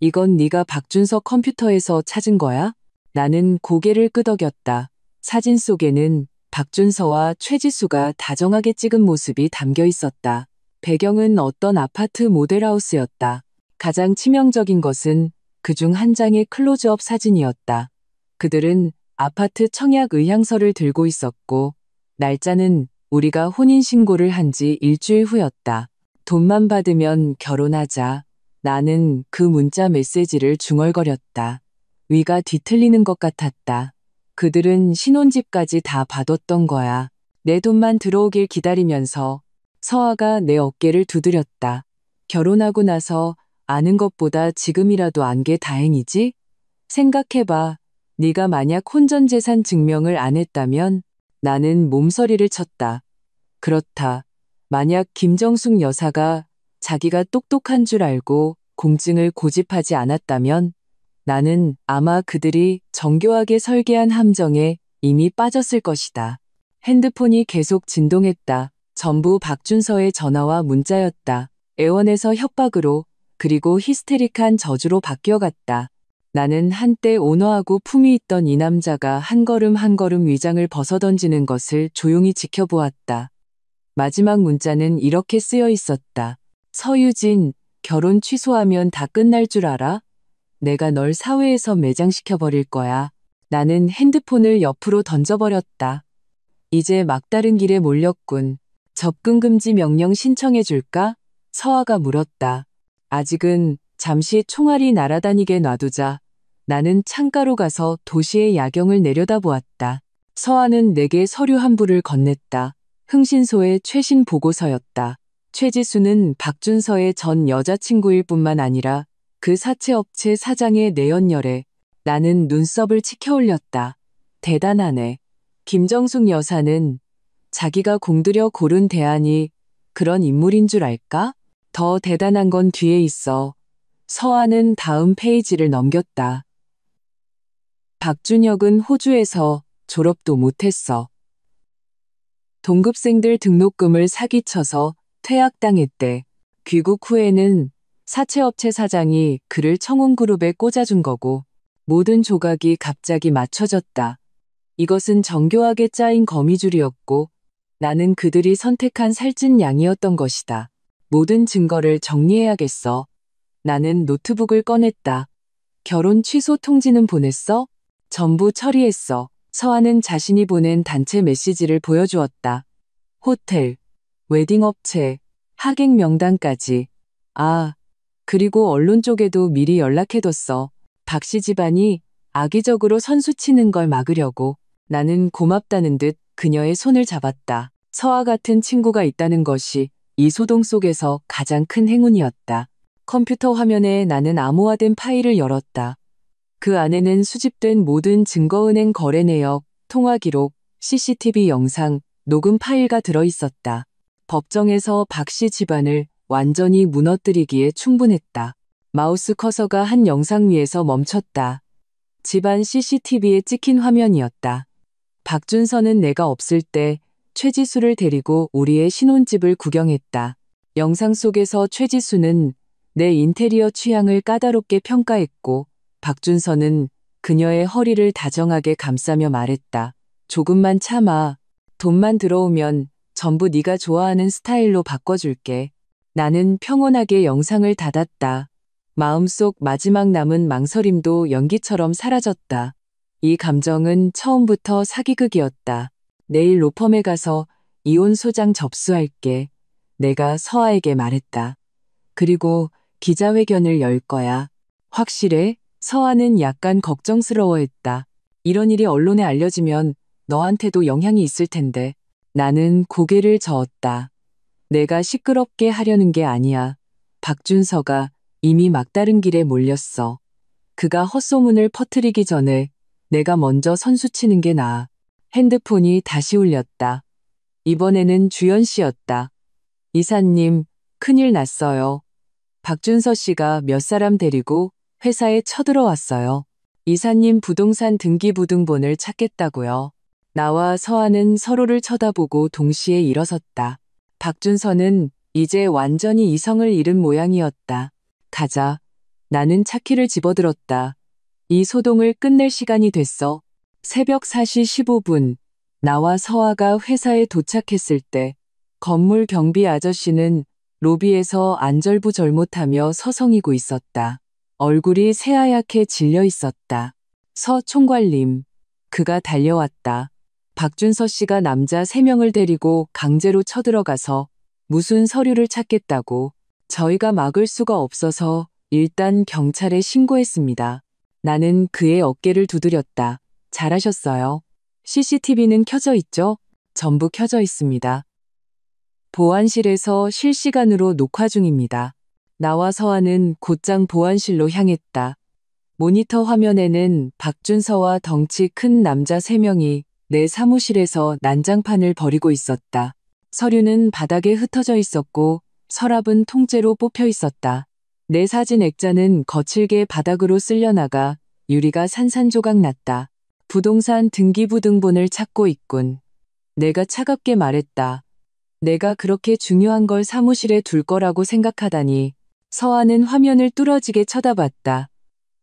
이건 네가 박준서 컴퓨터에서 찾은 거야? 나는 고개를 끄덕였다. 사진 속에는 박준서와 최지수가 다정하게 찍은 모습이 담겨 있었다. 배경은 어떤 아파트 모델하우스였다. 가장 치명적인 것은 그중 한 장의 클로즈업 사진이었다. 그들은 아파트 청약 의향서를 들고 있었고 날짜는 우리가 혼인신고를 한 지 일주일 후였다. 돈만 받으면 결혼하자. 나는 그 문자 메시지를 중얼거렸다. 위가 뒤틀리는 것 같았다. 그들은 신혼집까지 다 봐뒀던 거야. 내 돈만 들어오길 기다리면서 서아가 내 어깨를 두드렸다. 결혼하고 나서 아는 것보다 지금이라도 안 게 다행이지? 생각해봐. 네가 만약 혼전재산 증명을 안 했다면 나는 몸서리를 쳤다. 그렇다. 만약 김정숙 여사가 자기가 똑똑한 줄 알고 공증을 고집하지 않았다면 나는 아마 그들이 정교하게 설계한 함정에 이미 빠졌을 것이다. 핸드폰이 계속 진동했다. 전부 박준서의 전화와 문자였다. 애원에서 협박으로 그리고 히스테릭한 저주로 바뀌어갔다. 나는 한때 온화하고 품위 있던 이 남자가 한 걸음 한 걸음 위장을 벗어던지는 것을 조용히 지켜보았다. 마지막 문자는 이렇게 쓰여 있었다. 서유진, 결혼 취소하면 다 끝날 줄 알아? 내가 널 사회에서 매장시켜버릴 거야. 나는 핸드폰을 옆으로 던져버렸다. 이제 막다른 길에 몰렸군. 접근금지 명령 신청해줄까? 서아가 물었다. 아직은 잠시 총알이 날아다니게 놔두자. 나는 창가로 가서 도시의 야경을 내려다보았다. 서아는 내게 서류 한 부를 건넸다. 흥신소의 최신 보고서였다. 최지수는 박준서의 전 여자친구일 뿐만 아니라 그 사채업체 사장의 내연녀래. 나는 눈썹을 치켜올렸다. 대단하네. 김정숙 여사는 자기가 공들여 고른 대안이 그런 인물인 줄 알까? 더 대단한 건 뒤에 있어. 서아는 다음 페이지를 넘겼다. 박준혁은 호주에서 졸업도 못했어. 동급생들 등록금을 사기쳐서 퇴학당했대. 귀국 후에는 사채업체 사장이 그를 청운그룹에 꽂아준 거고 모든 조각이 갑자기 맞춰졌다. 이것은 정교하게 짜인 거미줄이었고 나는 그들이 선택한 살찐 양이었던 것이다. 모든 증거를 정리해야겠어. 나는 노트북을 꺼냈다. 결혼 취소 통지는 보냈어? 전부 처리했어. 서아는 자신이 보낸 단체 메시지를 보여주었다. 호텔. 웨딩업체, 하객 명단까지. 아, 그리고 언론 쪽에도 미리 연락해뒀어. 박 씨 집안이 악의적으로 선수치는 걸 막으려고. 나는 고맙다는 듯 그녀의 손을 잡았다. 서와 같은 친구가 있다는 것이 이 소동 속에서 가장 큰 행운이었다. 컴퓨터 화면에 나는 암호화된 파일을 열었다. 그 안에는 수집된 모든 증거은행 거래 내역, 통화 기록, CCTV 영상, 녹음 파일가 들어있었다. 법정에서 박 씨 집안을 완전히 무너뜨리기에 충분했다. 마우스 커서가 한 영상 위에서 멈췄다. 집안 CCTV에 찍힌 화면이었다. 박준서는 내가 없을 때 최지수를 데리고 우리의 신혼집을 구경했다. 영상 속에서 최지수는 내 인테리어 취향을 까다롭게 평가했고 박준서는 그녀의 허리를 다정하게 감싸며 말했다. 조금만 참아. 돈만 들어오면 전부 네가 좋아하는 스타일로 바꿔줄게. 나는 평온하게 영상을 닫았다. 마음속 마지막 남은 망설임도 연기처럼 사라졌다. 이 감정은 처음부터 사기극이었다. 내일 로펌에 가서 이혼 소장 접수할게. 내가 서아에게 말했다. 그리고 기자회견을 열 거야. 확실해? 서아는 약간 걱정스러워했다. 이런 일이 언론에 알려지면 너한테도 영향이 있을 텐데. 나는 고개를 저었다. 내가 시끄럽게 하려는 게 아니야. 박준서가 이미 막다른 길에 몰렸어. 그가 헛소문을 퍼뜨리기 전에 내가 먼저 선수치는 게 나아. 핸드폰이 다시 울렸다. 이번에는 주연 씨였다. 이사님, 큰일 났어요. 박준서 씨가 몇 사람 데리고 회사에 쳐들어왔어요. 이사님 부동산 등기부등본을 찾겠다고요. 나와 서아는 서로를 쳐다보고 동시에 일어섰다. 박준서는 이제 완전히 이성을 잃은 모양이었다. 가자. 나는 차키를 집어들었다. 이 소동을 끝낼 시간이 됐어. 새벽 4시 15분, 나와 서아가 회사에 도착했을 때 건물 경비 아저씨는 로비에서 안절부절못하며 서성이고 있었다. 얼굴이 새하얗게 질려 있었다. 서 총괄님, 그가 달려왔다. 박준서 씨가 남자 3명을 데리고 강제로 쳐들어가서 무슨 서류를 찾겠다고. 저희가 막을 수가 없어서 일단 경찰에 신고했습니다. 나는 그의 어깨를 두드렸다. 잘하셨어요. CCTV는 켜져 있죠? 전부 켜져 있습니다. 보안실에서 실시간으로 녹화 중입니다. 나와 서아는 곧장 보안실로 향했다. 모니터 화면에는 박준서와 덩치 큰 남자 3명이 내 사무실에서 난장판을 벌이고 있었다. 서류는 바닥에 흩어져 있었고 서랍은 통째로 뽑혀 있었다. 내 사진 액자는 거칠게 바닥으로 쓸려나가 유리가 산산조각 났다. 부동산 등기부등본을 찾고 있군. 내가 차갑게 말했다. 내가 그렇게 중요한 걸 사무실에 둘 거라고 생각하다니. 서아는 화면을 뚫어지게 쳐다봤다.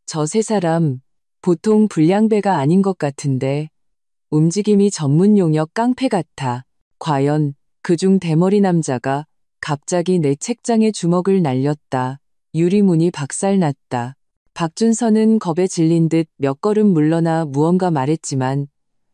저 3사람 보통 불량배가 아닌 것 같은데. 움직임이 전문 용역 깡패 같아. 과연 그중 대머리 남자가 갑자기 내 책장에 주먹을 날렸다. 유리문이 박살났다. 박준서는 겁에 질린 듯 몇 걸음 물러나 무언가 말했지만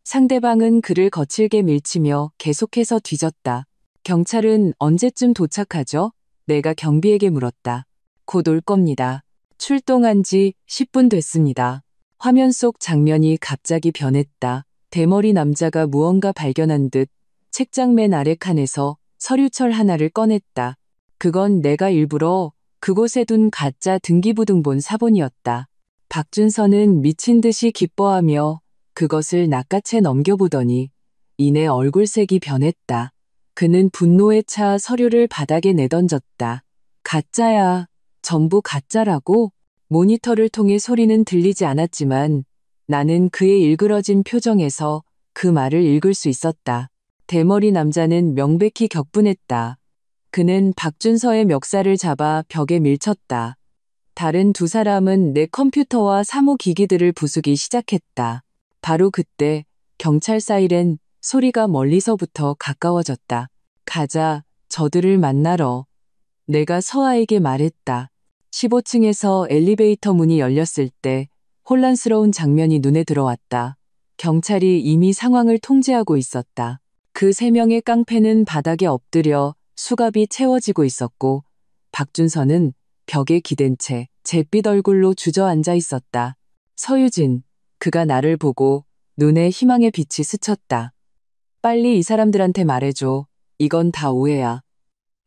상대방은 그를 거칠게 밀치며 계속해서 뒤졌다. 경찰은 언제쯤 도착하죠? 내가 경비에게 물었다. 곧 올 겁니다. 출동한 지 10분 됐습니다. 화면 속 장면이 갑자기 변했다. 대머리 남자가 무언가 발견한 듯 책장 맨 아래 칸에서 서류철 하나를 꺼냈다. 그건 내가 일부러 그곳에 둔 가짜 등기부등본 사본이었다. 박준서는 미친 듯이 기뻐하며 그것을 낚아채 넘겨보더니 이내 얼굴색이 변했다. 그는 분노에 차 서류를 바닥에 내던졌다. 가짜야. 전부 가짜라고? 모니터를 통해 소리는 들리지 않았지만 나는 그의 일그러진 표정에서 그 말을 읽을 수 있었다. 대머리 남자는 명백히 격분했다. 그는 박준서의 멱살을 잡아 벽에 밀쳤다. 다른 2사람은 내 컴퓨터와 사무기기들을 부수기 시작했다. 바로 그때 경찰 사이렌 소리가 멀리서부터 가까워졌다. 가자, 저들을 만나러. 내가 서아에게 말했다. 15층에서 엘리베이터 문이 열렸을 때 혼란스러운 장면이 눈에 들어왔다. 경찰이 이미 상황을 통제하고 있었다. 그 3명의 깡패는 바닥에 엎드려 수갑이 채워지고 있었고 박준서는 벽에 기댄 채 잿빛 얼굴로 주저앉아 있었다. 서유진, 그가 나를 보고 눈에 희망의 빛이 스쳤다. 빨리 이 사람들한테 말해줘. 이건 다 오해야.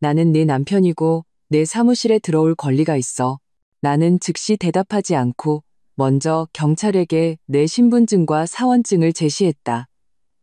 나는 네 남편이고 내 사무실에 들어올 권리가 있어. 나는 즉시 대답하지 않고 먼저 경찰에게 내 신분증과 사원증을 제시했다.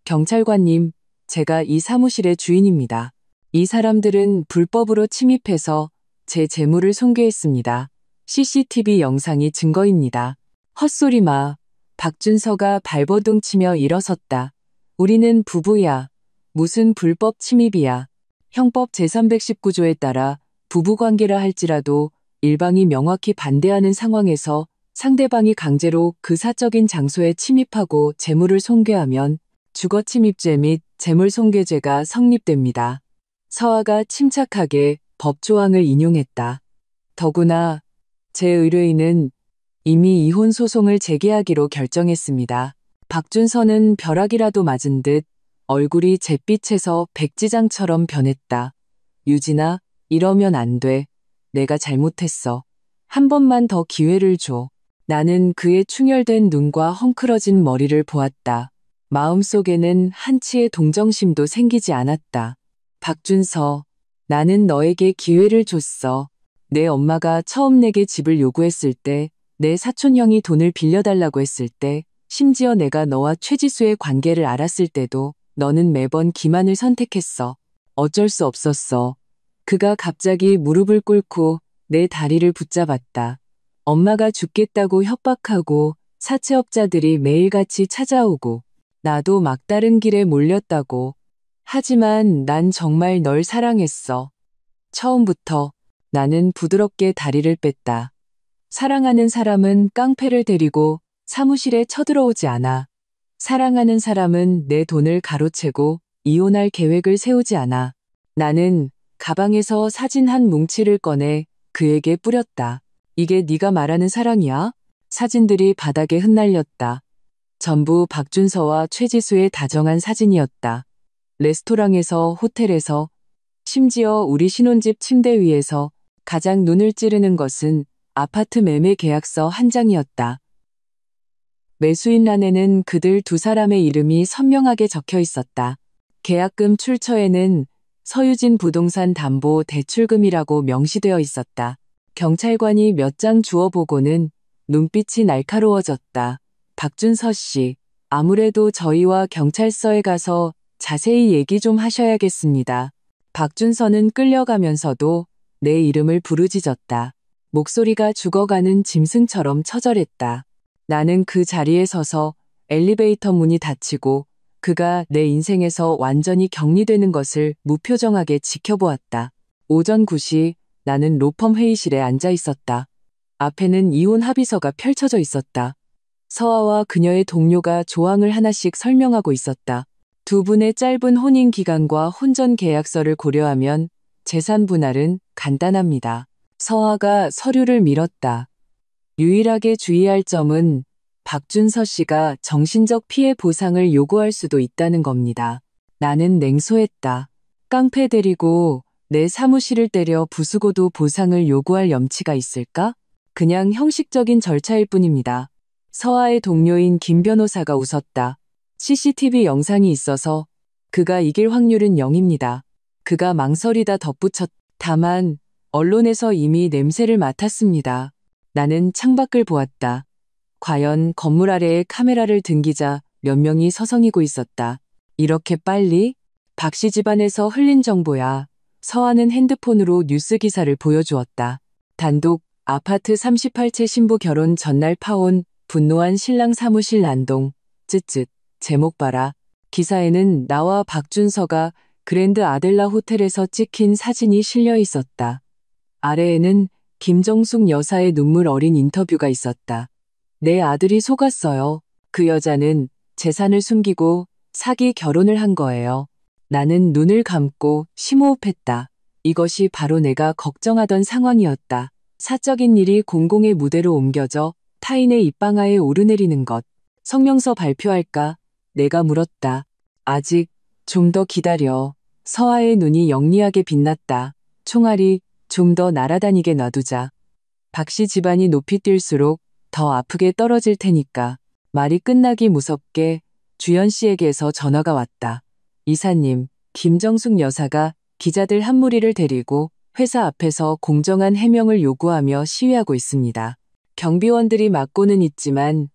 경찰관님, 제가 이 사무실의 주인입니다. 이 사람들은 불법으로 침입해서 제 재물을 손괴했습니다. CCTV 영상이 증거입니다. 헛소리 마. 박준서가 발버둥 치며 일어섰다. 우리는 부부야. 무슨 불법 침입이야. 형법 제319조에 따라 부부관계라 할지라도 일방이 명확히 반대하는 상황에서 상대방이 강제로 그 사적인 장소에 침입하고 재물을 손괴하면 주거침입죄 및 재물손괴죄가 성립됩니다. 서아가 침착하게 법조항을 인용했다. 더구나 제 의뢰인은 이미 이혼 소송을 제기하기로 결정했습니다. 박준서는 벼락이라도 맞은 듯 얼굴이 잿빛에서 백지장처럼 변했다. 유진아, 이러면 안 돼. 내가 잘못했어. 한 번만 더 기회를 줘. 나는 그의 충혈된 눈과 헝클어진 머리를 보았다. 마음속에는 한치의 동정심도 생기지 않았다. 박준서, 나는 너에게 기회를 줬어. 내 엄마가 처음 내게 집을 요구했을 때, 내 사촌형이 돈을 빌려달라고 했을 때, 심지어 내가 너와 최지수의 관계를 알았을 때도 너는 매번 기만을 선택했어. 어쩔 수 없었어. 그가 갑자기 무릎을 꿇고 내 다리를 붙잡았다. 엄마가 죽겠다고 협박하고 사채업자들이 매일같이 찾아오고 나도 막다른 길에 몰렸다고. 하지만 난 정말 널 사랑했어. 처음부터. 나는 부드럽게 다리를 뺐다. 사랑하는 사람은 깡패를 데리고 사무실에 쳐들어오지 않아. 사랑하는 사람은 내 돈을 가로채고 이혼할 계획을 세우지 않아. 나는 가방에서 사진 한 뭉치를 꺼내 그에게 뿌렸다. 이게 네가 말하는 사랑이야? 사진들이 바닥에 흩날렸다. 전부 박준서와 최지수의 다정한 사진이었다. 레스토랑에서, 호텔에서, 심지어 우리 신혼집 침대 위에서 가장 눈을 찌르는 것은 아파트 매매 계약서 한 장이었다. 매수인란에는 그들 두 사람의 이름이 선명하게 적혀 있었다. 계약금 출처에는 서유진 부동산 담보 대출금이라고 명시되어 있었다. 경찰관이 몇 장 주워보고는 눈빛이 날카로워졌다. 박준서 씨, 아무래도 저희와 경찰서에 가서 자세히 얘기 좀 하셔야겠습니다. 박준서는 끌려가면서도 내 이름을 부르짖었다. 목소리가 죽어가는 짐승처럼 처절했다. 나는 그 자리에 서서 엘리베이터 문이 닫히고 그가 내 인생에서 완전히 격리되는 것을 무표정하게 지켜보았다. 오전 9시 나는 로펌 회의실에 앉아 있었다. 앞에는 이혼 합의서가 펼쳐져 있었다. 서아와 그녀의 동료가 조항을 하나씩 설명하고 있었다. 두 분의 짧은 혼인 기간과 혼전 계약서를 고려하면 재산 분할은 간단합니다. 서아가 서류를 밀었다. 유일하게 주의할 점은 박준서 씨가 정신적 피해 보상을 요구할 수도 있다는 겁니다. 나는 냉소했다. 깡패 데리고 내 사무실을 때려 부수고도 보상을 요구할 염치가 있을까? 그냥 형식적인 절차일 뿐입니다. 서아의 동료인 김 변호사가 웃었다. CCTV 영상이 있어서 그가 이길 확률은 0입니다. 그가 망설이다 덧붙였다. 다만 언론에서 이미 냄새를 맡았습니다. 나는 창밖을 보았다. 과연 건물 아래에 카메라를 든 기자 몇 명이 서성이고 있었다. 이렇게 빨리? 박씨 집안에서 흘린 정보야. 서아는 핸드폰으로 뉴스 기사를 보여주었다. 단독 아파트 38채 신부 결혼 전날 파혼 분노한 신랑 사무실 난동. 쯧쯧. 제목 봐라. 기사에는 나와 박준서가 그랜드 아델라 호텔에서 찍힌 사진이 실려 있었다. 아래에는 김정숙 여사의 눈물 어린 인터뷰가 있었다. 내 아들이 속았어요. 그 여자는 재산을 숨기고 사기 결혼을 한 거예요. 나는 눈을 감고 심호흡했다. 이것이 바로 내가 걱정하던 상황이었다. 사적인 일이 공공의 무대로 옮겨져 타인의 입방아에 오르내리는 것. 성명서 발표할까? 내가 물었다. 아직 좀 더 기다려. 서아의 눈이 영리하게 빛났다. 총알이 좀 더 날아다니게 놔두자. 박씨 집안이 높이 뛸수록 더 아프게 떨어질 테니까. 말이 끝나기 무섭게 주연 씨에게서 전화가 왔다. 이사님, 김정숙 여사가 기자들 한 무리를 데리고 회사 앞에서 공정한 해명을 요구하며 시위하고 있습니다. 경비원들이 막고는 있지만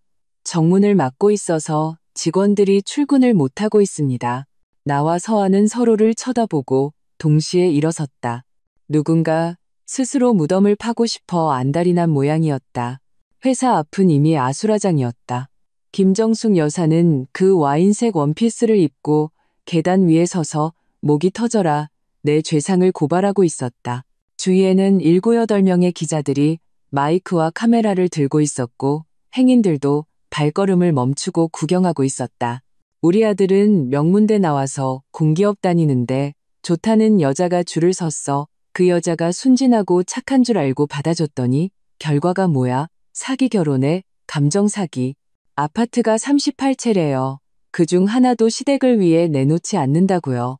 정문을 막고 있어서 직원들이 출근을 못하고 있습니다. 나와 서아는 서로를 쳐다보고 동시에 일어섰다. 누군가 스스로 무덤을 파고 싶어 안달이 난 모양이었다. 회사 앞은 이미 아수라장이었다. 김정숙 여사는 그 와인색 원피스를 입고 계단 위에 서서 목이 터져라 내 죄상을 고발하고 있었다. 주위에는 7, 8명의 기자들이 마이크와 카메라를 들고 있었고 행인들도 발걸음을 멈추고 구경하고 있었다. 우리 아들은 명문대 나와서 공기업 다니는데 좋다는 여자가 줄을 섰어. 그 여자가 순진하고 착한 줄 알고 받아줬더니 결과가 뭐야? 사기 결혼에 감정 사기. 아파트가 38채래요. 그중 하나도 시댁을 위해 내놓지 않는다고요.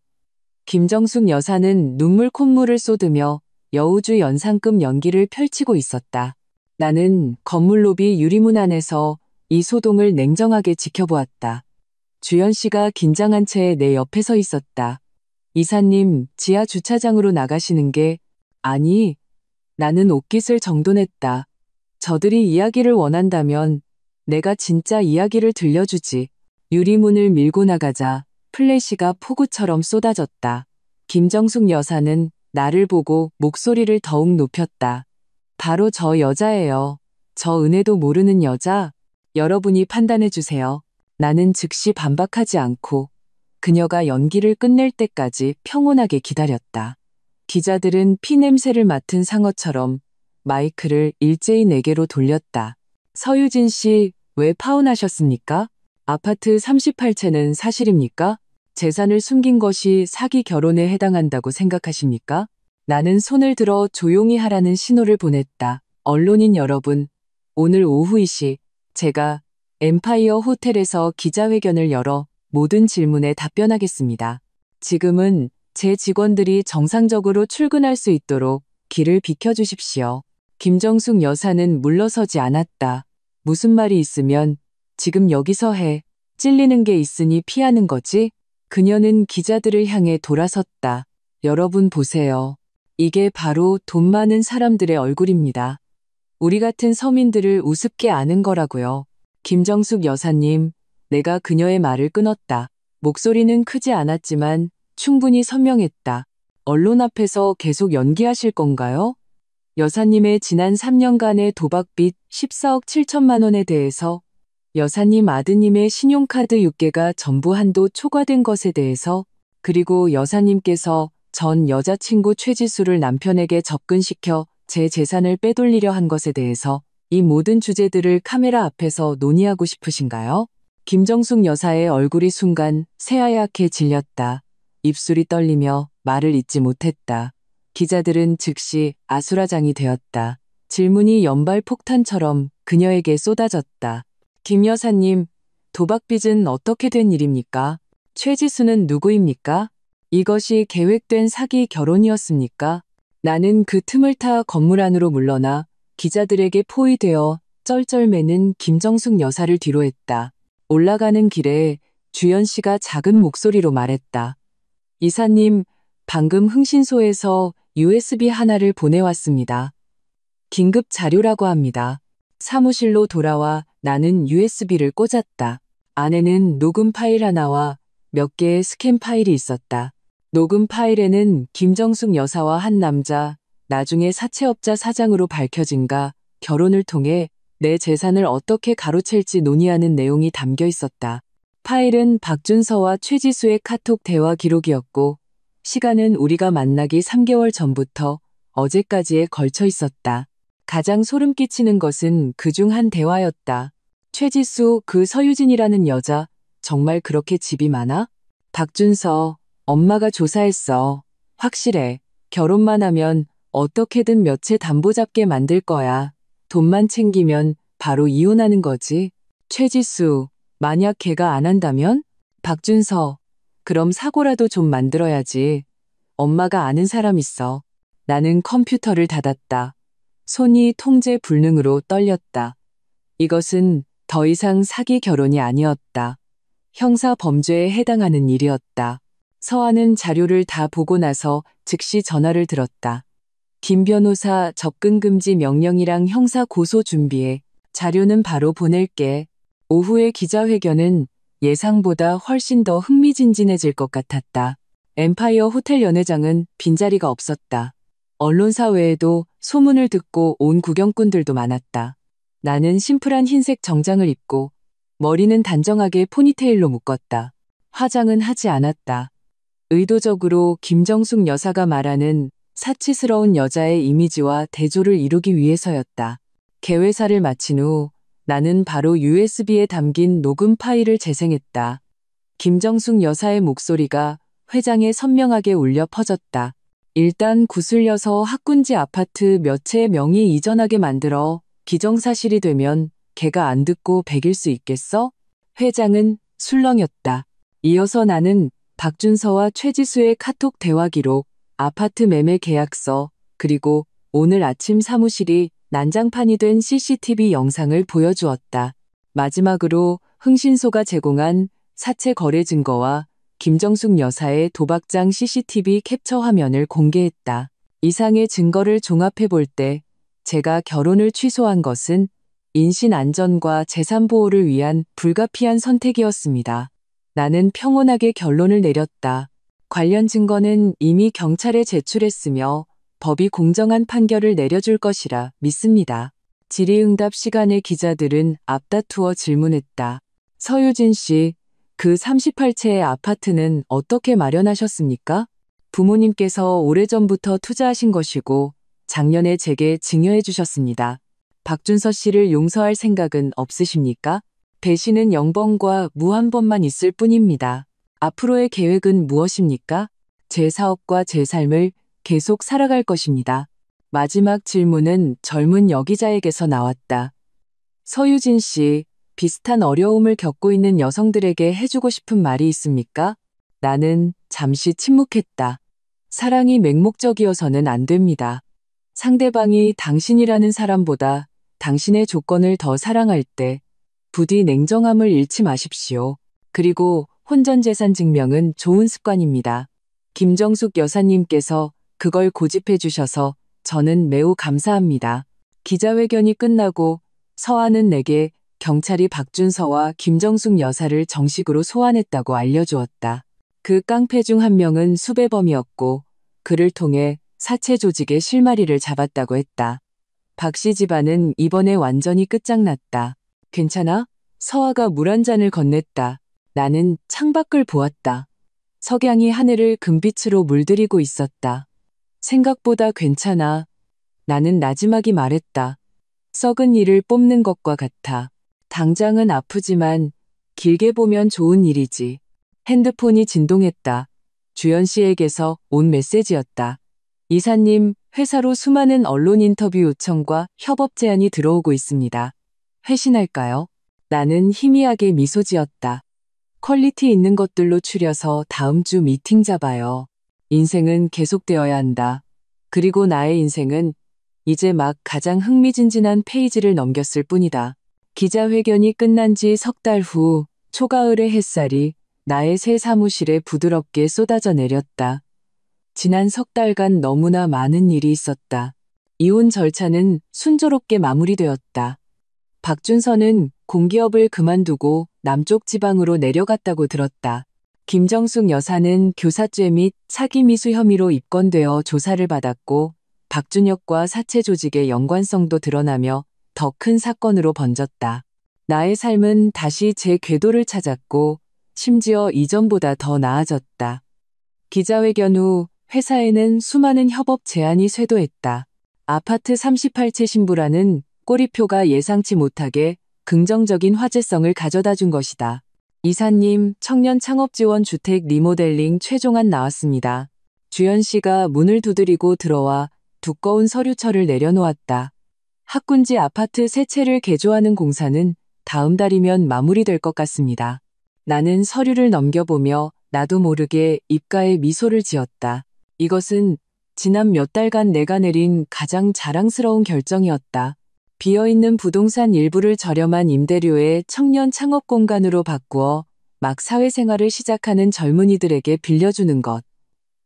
김정숙 여사는 눈물 콧물을 쏟으며 여우주 연상급 연기를 펼치고 있었다. 나는 건물 로비 유리문 안에서 이 소동을 냉정하게 지켜보았다. 주연 씨가 긴장한 채 내 옆에 서 있었다. 이사님, 지하 주차장으로 나가시는 게, 아니, 나는 옷깃을 정돈했다. 저들이 이야기를 원한다면 내가 진짜 이야기를 들려주지. 유리문을 밀고 나가자 플래시가 폭우처럼 쏟아졌다. 김정숙 여사는 나를 보고 목소리를 더욱 높였다. 바로 저 여자예요. 저 은혜도 모르는 여자? 여러분이 판단해 주세요. 나는 즉시 반박하지 않고 그녀가 연기를 끝낼 때까지 평온하게 기다렸다. 기자들은 피냄새를 맡은 상어처럼 마이크를 일제히 내게로 돌렸다. 서유진 씨, 왜 파혼하셨습니까? 아파트 38채는 사실입니까? 재산을 숨긴 것이 사기 결혼에 해당한다고 생각하십니까? 나는 손을 들어 조용히 하라는 신호를 보냈다. 언론인 여러분, 오늘 오후 2시 제가 엠파이어 호텔에서 기자회견을 열어 모든 질문에 답변하겠습니다. 지금은 제 직원들이 정상적으로 출근할 수 있도록 길을 비켜주십시오. 김정숙 여사는 물러서지 않았다. 무슨 말이 있으면 지금 여기서 해. 찔리는 게 있으니 피하는 거지? 그녀는 기자들을 향해 돌아섰다. 여러분 보세요. 이게 바로 돈 많은 사람들의 얼굴입니다. 우리 같은 서민들을 우습게 아는 거라고요. 김정숙 여사님, 내가 그녀의 말을 끊었다. 목소리는 크지 않았지만 충분히 선명했다. 언론 앞에서 계속 연기하실 건가요? 여사님의 지난 3년간의 도박빚 14억 7천만 원에 대해서, 여사님 아드님의 신용카드 6개가 전부 한도 초과된 것에 대해서, 그리고 여사님께서 전 여자친구 최지수를 남편에게 접근시켜 제 재산을 빼돌리려 한 것에 대해서 이 모든 주제들을 카메라 앞에서 논의하고 싶으신가요? 김정숙 여사의 얼굴이 순간 새하얗게 질렸다. 입술이 떨리며 말을 잇지 못했다. 기자들은 즉시 아수라장이 되었다. 질문이 연발 폭탄처럼 그녀에게 쏟아졌다. 김 여사님, 도박빚은 어떻게 된 일입니까? 최지수는 누구입니까? 이것이 계획된 사기 결혼이었습니까? 나는 그 틈을 타 건물 안으로 물러나 기자들에게 포위되어 쩔쩔매는 김정숙 여사를 뒤로했다. 올라가는 길에 주연 씨가 작은 목소리로 말했다. 이사님, 방금 흥신소에서 USB 하나를 보내왔습니다. 긴급 자료라고 합니다. 사무실로 돌아와 나는 USB를 꽂았다. 안에는 녹음 파일 하나와 몇 개의 스캔 파일이 있었다. 녹음 파일에는 김정숙 여사와 한 남자, 나중에 사채업자 사장으로 밝혀진가 결혼을 통해 내 재산을 어떻게 가로챌지 논의하는 내용이 담겨 있었다. 파일은 박준서와 최지수의 카톡 대화 기록이었고 시간은 우리가 만나기 3개월 전부터 어제까지에 걸쳐 있었다. 가장 소름 끼치는 것은 그중 한 대화였다. 최지수, 그 서유진이라는 여자 정말 그렇게 집이 많아? 박준서, 엄마가 조사했어. 확실해. 결혼만 하면 어떻게든 몇 채 담보 잡게 만들 거야. 돈만 챙기면 바로 이혼하는 거지. 최지수, 만약 걔가 안 한다면? 박준서, 그럼 사고라도 좀 만들어야지. 엄마가 아는 사람 있어. 나는 컴퓨터를 닫았다. 손이 통제 불능으로 떨렸다. 이것은 더 이상 사기 결혼이 아니었다. 형사 범죄에 해당하는 일이었다. 서한은 자료를 다 보고 나서 즉시 전화를 들었다. 김 변호사 접근 금지 명령이랑 형사 고소 준비해. 자료는 바로 보낼게. 오후의 기자회견은 예상보다 훨씬 더 흥미진진해질 것 같았다. 엠파이어 호텔 연회장은 빈자리가 없었다. 언론사 외에도 소문을 듣고 온 구경꾼들도 많았다. 나는 심플한 흰색 정장을 입고 머리는 단정하게 포니테일로 묶었다. 화장은 하지 않았다. 의도적으로 김정숙 여사가 말하는 사치스러운 여자의 이미지와 대조를 이루기 위해서였다. 개회사를 마친 후 나는 바로 USB에 담긴 녹음 파일을 재생했다. 김정숙 여사의 목소리가 회장에 선명하게 울려 퍼졌다. 일단 구슬려서 학군지 아파트 몇 채의 명의 이전하게 만들어 기정사실이 되면 걔가 안 듣고 배길 수 있겠어? 회장은 술렁였다. 이어서 나는 박준서와 최지수의 카톡 대화 기록, 아파트 매매 계약서, 그리고 오늘 아침 사무실이 난장판이 된 CCTV 영상을 보여주었다. 마지막으로 흥신소가 제공한 사채 거래 증거와 김정숙 여사의 도박장 CCTV 캡처 화면을 공개했다. 이상의 증거를 종합해 볼 때 제가 결혼을 취소한 것은 인신 안전과 재산 보호를 위한 불가피한 선택이었습니다. 나는 평온하게 결론을 내렸다. 관련 증거는 이미 경찰에 제출했으며 법이 공정한 판결을 내려줄 것이라 믿습니다. 질의응답 시간에 기자들은 앞다투어 질문했다. 서유진 씨, 그 38채의 아파트는 어떻게 마련하셨습니까? 부모님께서 오래전부터 투자하신 것이고 작년에 제게 증여해 주셨습니다. 박준서 씨를 용서할 생각은 없으십니까? 배신은 영번과 무한번만 있을 뿐입니다. 앞으로의 계획은 무엇입니까? 제 사업과 제 삶을 계속 살아갈 것입니다. 마지막 질문은 젊은 여기자에게서 나왔다. 서유진 씨, 비슷한 어려움을 겪고 있는 여성들에게 해주고 싶은 말이 있습니까? 나는 잠시 침묵했다. 사랑이 맹목적이어서는 안 됩니다. 상대방이 당신이라는 사람보다 당신의 조건을 더 사랑할 때 부디 냉정함을 잃지 마십시오. 그리고 혼전재산 증명은 좋은 습관입니다. 김정숙 여사님께서 그걸 고집해 주셔서 저는 매우 감사합니다. 기자회견이 끝나고 서한은 내게 경찰이 박준서와 김정숙 여사를 정식으로 소환했다고 알려주었다. 그 깡패 중 한 명은 수배범이었고 그를 통해 사채 조직의 실마리를 잡았다고 했다. 박 씨 집안은 이번에 완전히 끝장났다. 괜찮아? 서아가 물 한 잔을 건넸다. 나는 창밖을 보았다. 석양이 하늘을 금빛으로 물들이고 있었다. 생각보다 괜찮아. 나는 나지막이 말했다. 썩은 이를 뽑는 것과 같아. 당장은 아프지만 길게 보면 좋은 일이지. 핸드폰이 진동했다. 주연 씨에게서 온 메시지였다. 이사님, 회사로 수많은 언론 인터뷰 요청과 협업 제안이 들어오고 있습니다. 회신할까요? 나는 희미하게 미소 지었다. 퀄리티 있는 것들로 추려서 다음 주 미팅 잡아요. 인생은 계속되어야 한다. 그리고 나의 인생은 이제 막 가장 흥미진진한 페이지를 넘겼을 뿐이다. 기자회견이 끝난 지 석 달 후 초가을의 햇살이 나의 새 사무실에 부드럽게 쏟아져 내렸다. 지난 석 달간 너무나 많은 일이 있었다. 이혼 절차는 순조롭게 마무리되었다. 박준서는 공기업을 그만두고 남쪽 지방으로 내려갔다고 들었다. 김정숙 여사는 교사죄 및 사기 미수 혐의로 입건되어 조사를 받았고 박준혁과 사채 조직의 연관성도 드러나며 더 큰 사건으로 번졌다. 나의 삶은 다시 제 궤도를 찾았고 심지어 이전보다 더 나아졌다. 기자회견 후 회사에는 수많은 협업 제안이 쇄도했다. 아파트 38채 신부라는 꼬리표가 예상치 못하게 긍정적인 화제성을 가져다 준 것이다. 이사님, 청년 창업 지원 주택 리모델링 최종안 나왔습니다. 주연 씨가 문을 두드리고 들어와 두꺼운 서류철을 내려놓았다. 학군지 아파트 세 채를 개조하는 공사는 다음 달이면 마무리될 것 같습니다. 나는 서류를 넘겨보며 나도 모르게 입가에 미소를 지었다. 이것은 지난 몇 달간 내가 내린 가장 자랑스러운 결정이었다. 비어있는 부동산 일부를 저렴한 임대료의 청년 창업 공간으로 바꾸어 막 사회생활을 시작하는 젊은이들에게 빌려주는 것.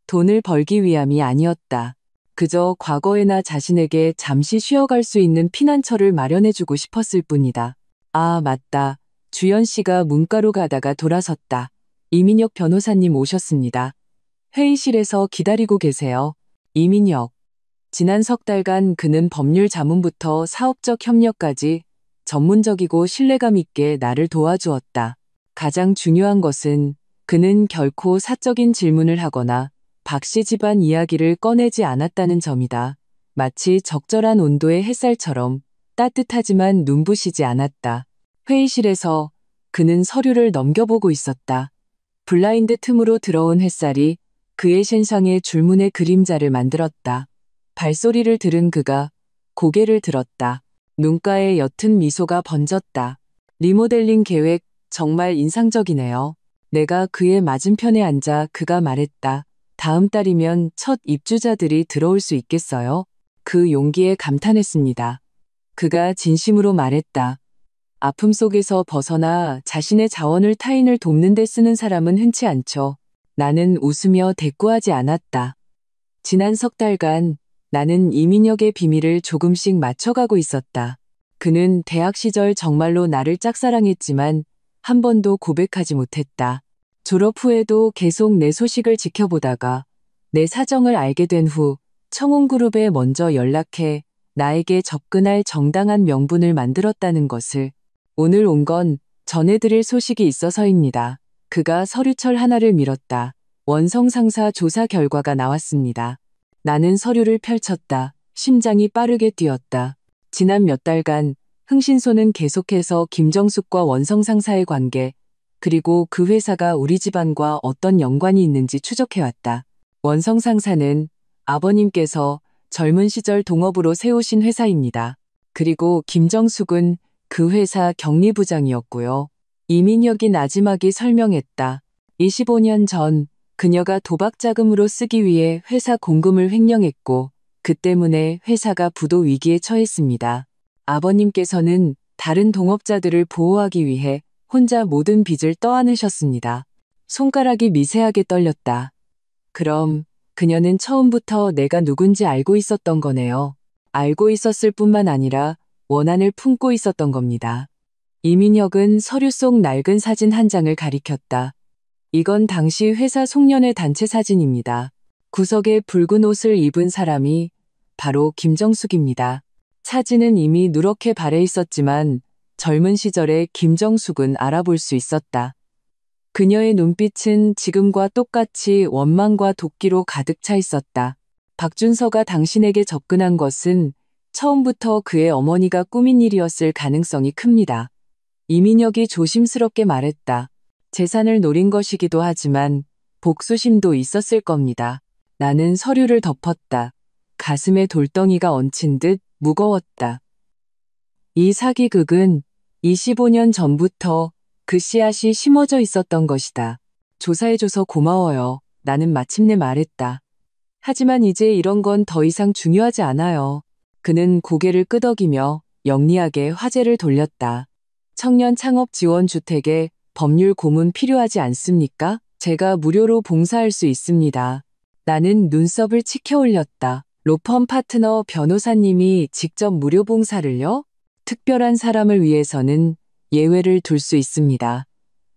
돈을 벌기 위함이 아니었다. 그저 과거의 나 자신에게 잠시 쉬어갈 수 있는 피난처를 마련해주고 싶었을 뿐이다. 아, 맞다. 주연 씨가 문과로 가다가 돌아섰다. 이민혁 변호사님 오셨습니다. 회의실에서 기다리고 계세요. 이민혁. 지난 석 달간 그는 법률 자문부터 사업적 협력까지 전문적이고 신뢰감 있게 나를 도와주었다. 가장 중요한 것은 그는 결코 사적인 질문을 하거나 박씨 집안 이야기를 꺼내지 않았다는 점이다. 마치 적절한 온도의 햇살처럼 따뜻하지만 눈부시지 않았다. 회의실에서 그는 서류를 넘겨보고 있었다. 블라인드 틈으로 들어온 햇살이 그의 신상에 줄무늬 그림자를 만들었다. 발소리를 들은 그가 고개를 들었다. 눈가에 옅은 미소가 번졌다. 리모델링 계획 정말 인상적이네요. 내가 그의 맞은편에 앉아 그가 말했다. 다음 달이면 첫 입주자들이 들어올 수 있겠어요? 그 용기에 감탄했습니다. 그가 진심으로 말했다. 아픔 속에서 벗어나 자신의 자원을 타인을 돕는 데 쓰는 사람은 흔치 않죠. 나는 웃으며 대꾸하지 않았다. 지난 석 달간 나는 이민혁의 비밀을 조금씩 맞춰가고 있었다. 그는 대학 시절 정말로 나를 짝사랑했지만 한 번도 고백하지 못했다. 졸업 후에도 계속 내 소식을 지켜보다가 내 사정을 알게 된 후 청혼그룹에 먼저 연락해 나에게 접근할 정당한 명분을 만들었다는 것을 오늘 온 건 전해드릴 소식이 있어서입니다. 그가 서류철 하나를 밀었다. 원성상사 조사 결과가 나왔습니다. 나는 서류를 펼쳤다. 심장이 빠르게 뛰었다. 지난 몇 달간 흥신소는 계속해서 김정숙과 원성상사의 관계, 그리고 그 회사가 우리 집안과 어떤 연관이 있는지 추적해왔다. 원성상사는 아버님께서 젊은 시절 동업으로 세우신 회사입니다. 그리고 김정숙은 그 회사 경리부장이었고요. 이민혁이 나지막이 설명했다. 25년 전 그녀가 도박 자금으로 쓰기 위해 회사 공금을 횡령했고 그 때문에 회사가 부도 위기에 처했습니다. 아버님께서는 다른 동업자들을 보호하기 위해 혼자 모든 빚을 떠안으셨습니다. 손가락이 미세하게 떨렸다. 그럼 그녀는 처음부터 내가 누군지 알고 있었던 거네요. 알고 있었을 뿐만 아니라 원한을 품고 있었던 겁니다. 이민혁은 서류 속 낡은 사진 한 장을 가리켰다. 이건 당시 회사 송년회 단체 사진입니다. 구석에 붉은 옷을 입은 사람이 바로 김정숙입니다. 사진은 이미 누렇게 발해 있었지만 젊은 시절의 김정숙은 알아볼 수 있었다. 그녀의 눈빛은 지금과 똑같이 원망과 도끼로 가득 차 있었다. 박준서가 당신에게 접근한 것은 처음부터 그의 어머니가 꾸민 일이었을 가능성이 큽니다. 이민혁이 조심스럽게 말했다. 재산을 노린 것이기도 하지만 복수심도 있었을 겁니다. 나는 서류를 덮었다. 가슴에 돌덩이가 얹힌 듯 무거웠다. 이 사기극은 25년 전부터 그 씨앗이 심어져 있었던 것이다. 조사해줘서 고마워요. 나는 마침내 말했다. 하지만 이제 이런 건 더 이상 중요하지 않아요. 그는 고개를 끄덕이며 영리하게 화제를 돌렸다. 청년 창업 지원 주택에 법률 고문 필요하지 않습니까? 제가 무료로 봉사할 수 있습니다. 나는 눈썹을 치켜 올렸다. 로펌 파트너 변호사님이 직접 무료 봉사를요? 특별한 사람을 위해서는 예외를 둘 수 있습니다.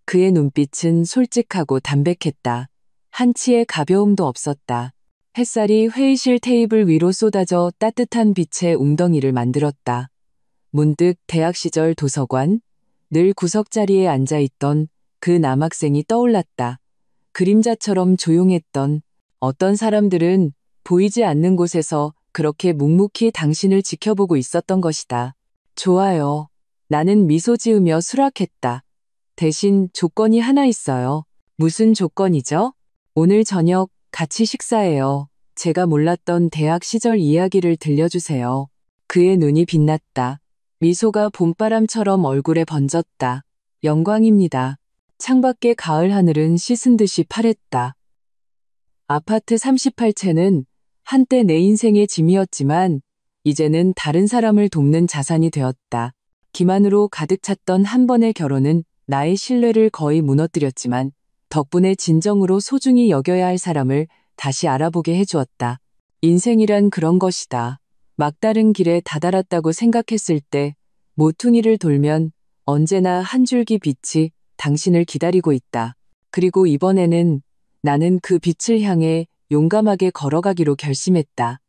그의 눈빛은 솔직하고 담백했다. 한치의 가벼움도 없었다. 햇살이 회의실 테이블 위로 쏟아져 따뜻한 빛의 웅덩이를 만들었다. 문득 대학 시절 도서관, 늘 구석자리에 앉아있던 그 남학생이 떠올랐다. 그림자처럼 조용했던 어떤 사람들은 보이지 않는 곳에서 그렇게 묵묵히 당신을 지켜보고 있었던 것이다. 좋아요. 나는 미소 지으며 수락했다. 대신 조건이 하나 있어요. 무슨 조건이죠? 오늘 저녁 같이 식사해요. 제가 몰랐던 대학 시절 이야기를 들려주세요. 그의 눈이 빛났다. 미소가 봄바람처럼 얼굴에 번졌다. 영광입니다. 창밖의 가을 하늘은 씻은 듯이 파랬다. 아파트 38채는 한때 내 인생의 짐이었지만 이제는 다른 사람을 돕는 자산이 되었다. 기만으로 가득 찼던 한 번의 결혼은 나의 신뢰를 거의 무너뜨렸지만 덕분에 진정으로 소중히 여겨야 할 사람을 다시 알아보게 해주었다. 인생이란 그런 것이다. 막다른 길에 다다랐다고 생각했을 때 모퉁이를 돌면 언제나 한 줄기 빛이 당신을 기다리고 있다. 그리고 이번에는 나는 그 빛을 향해 용감하게 걸어가기로 결심했다.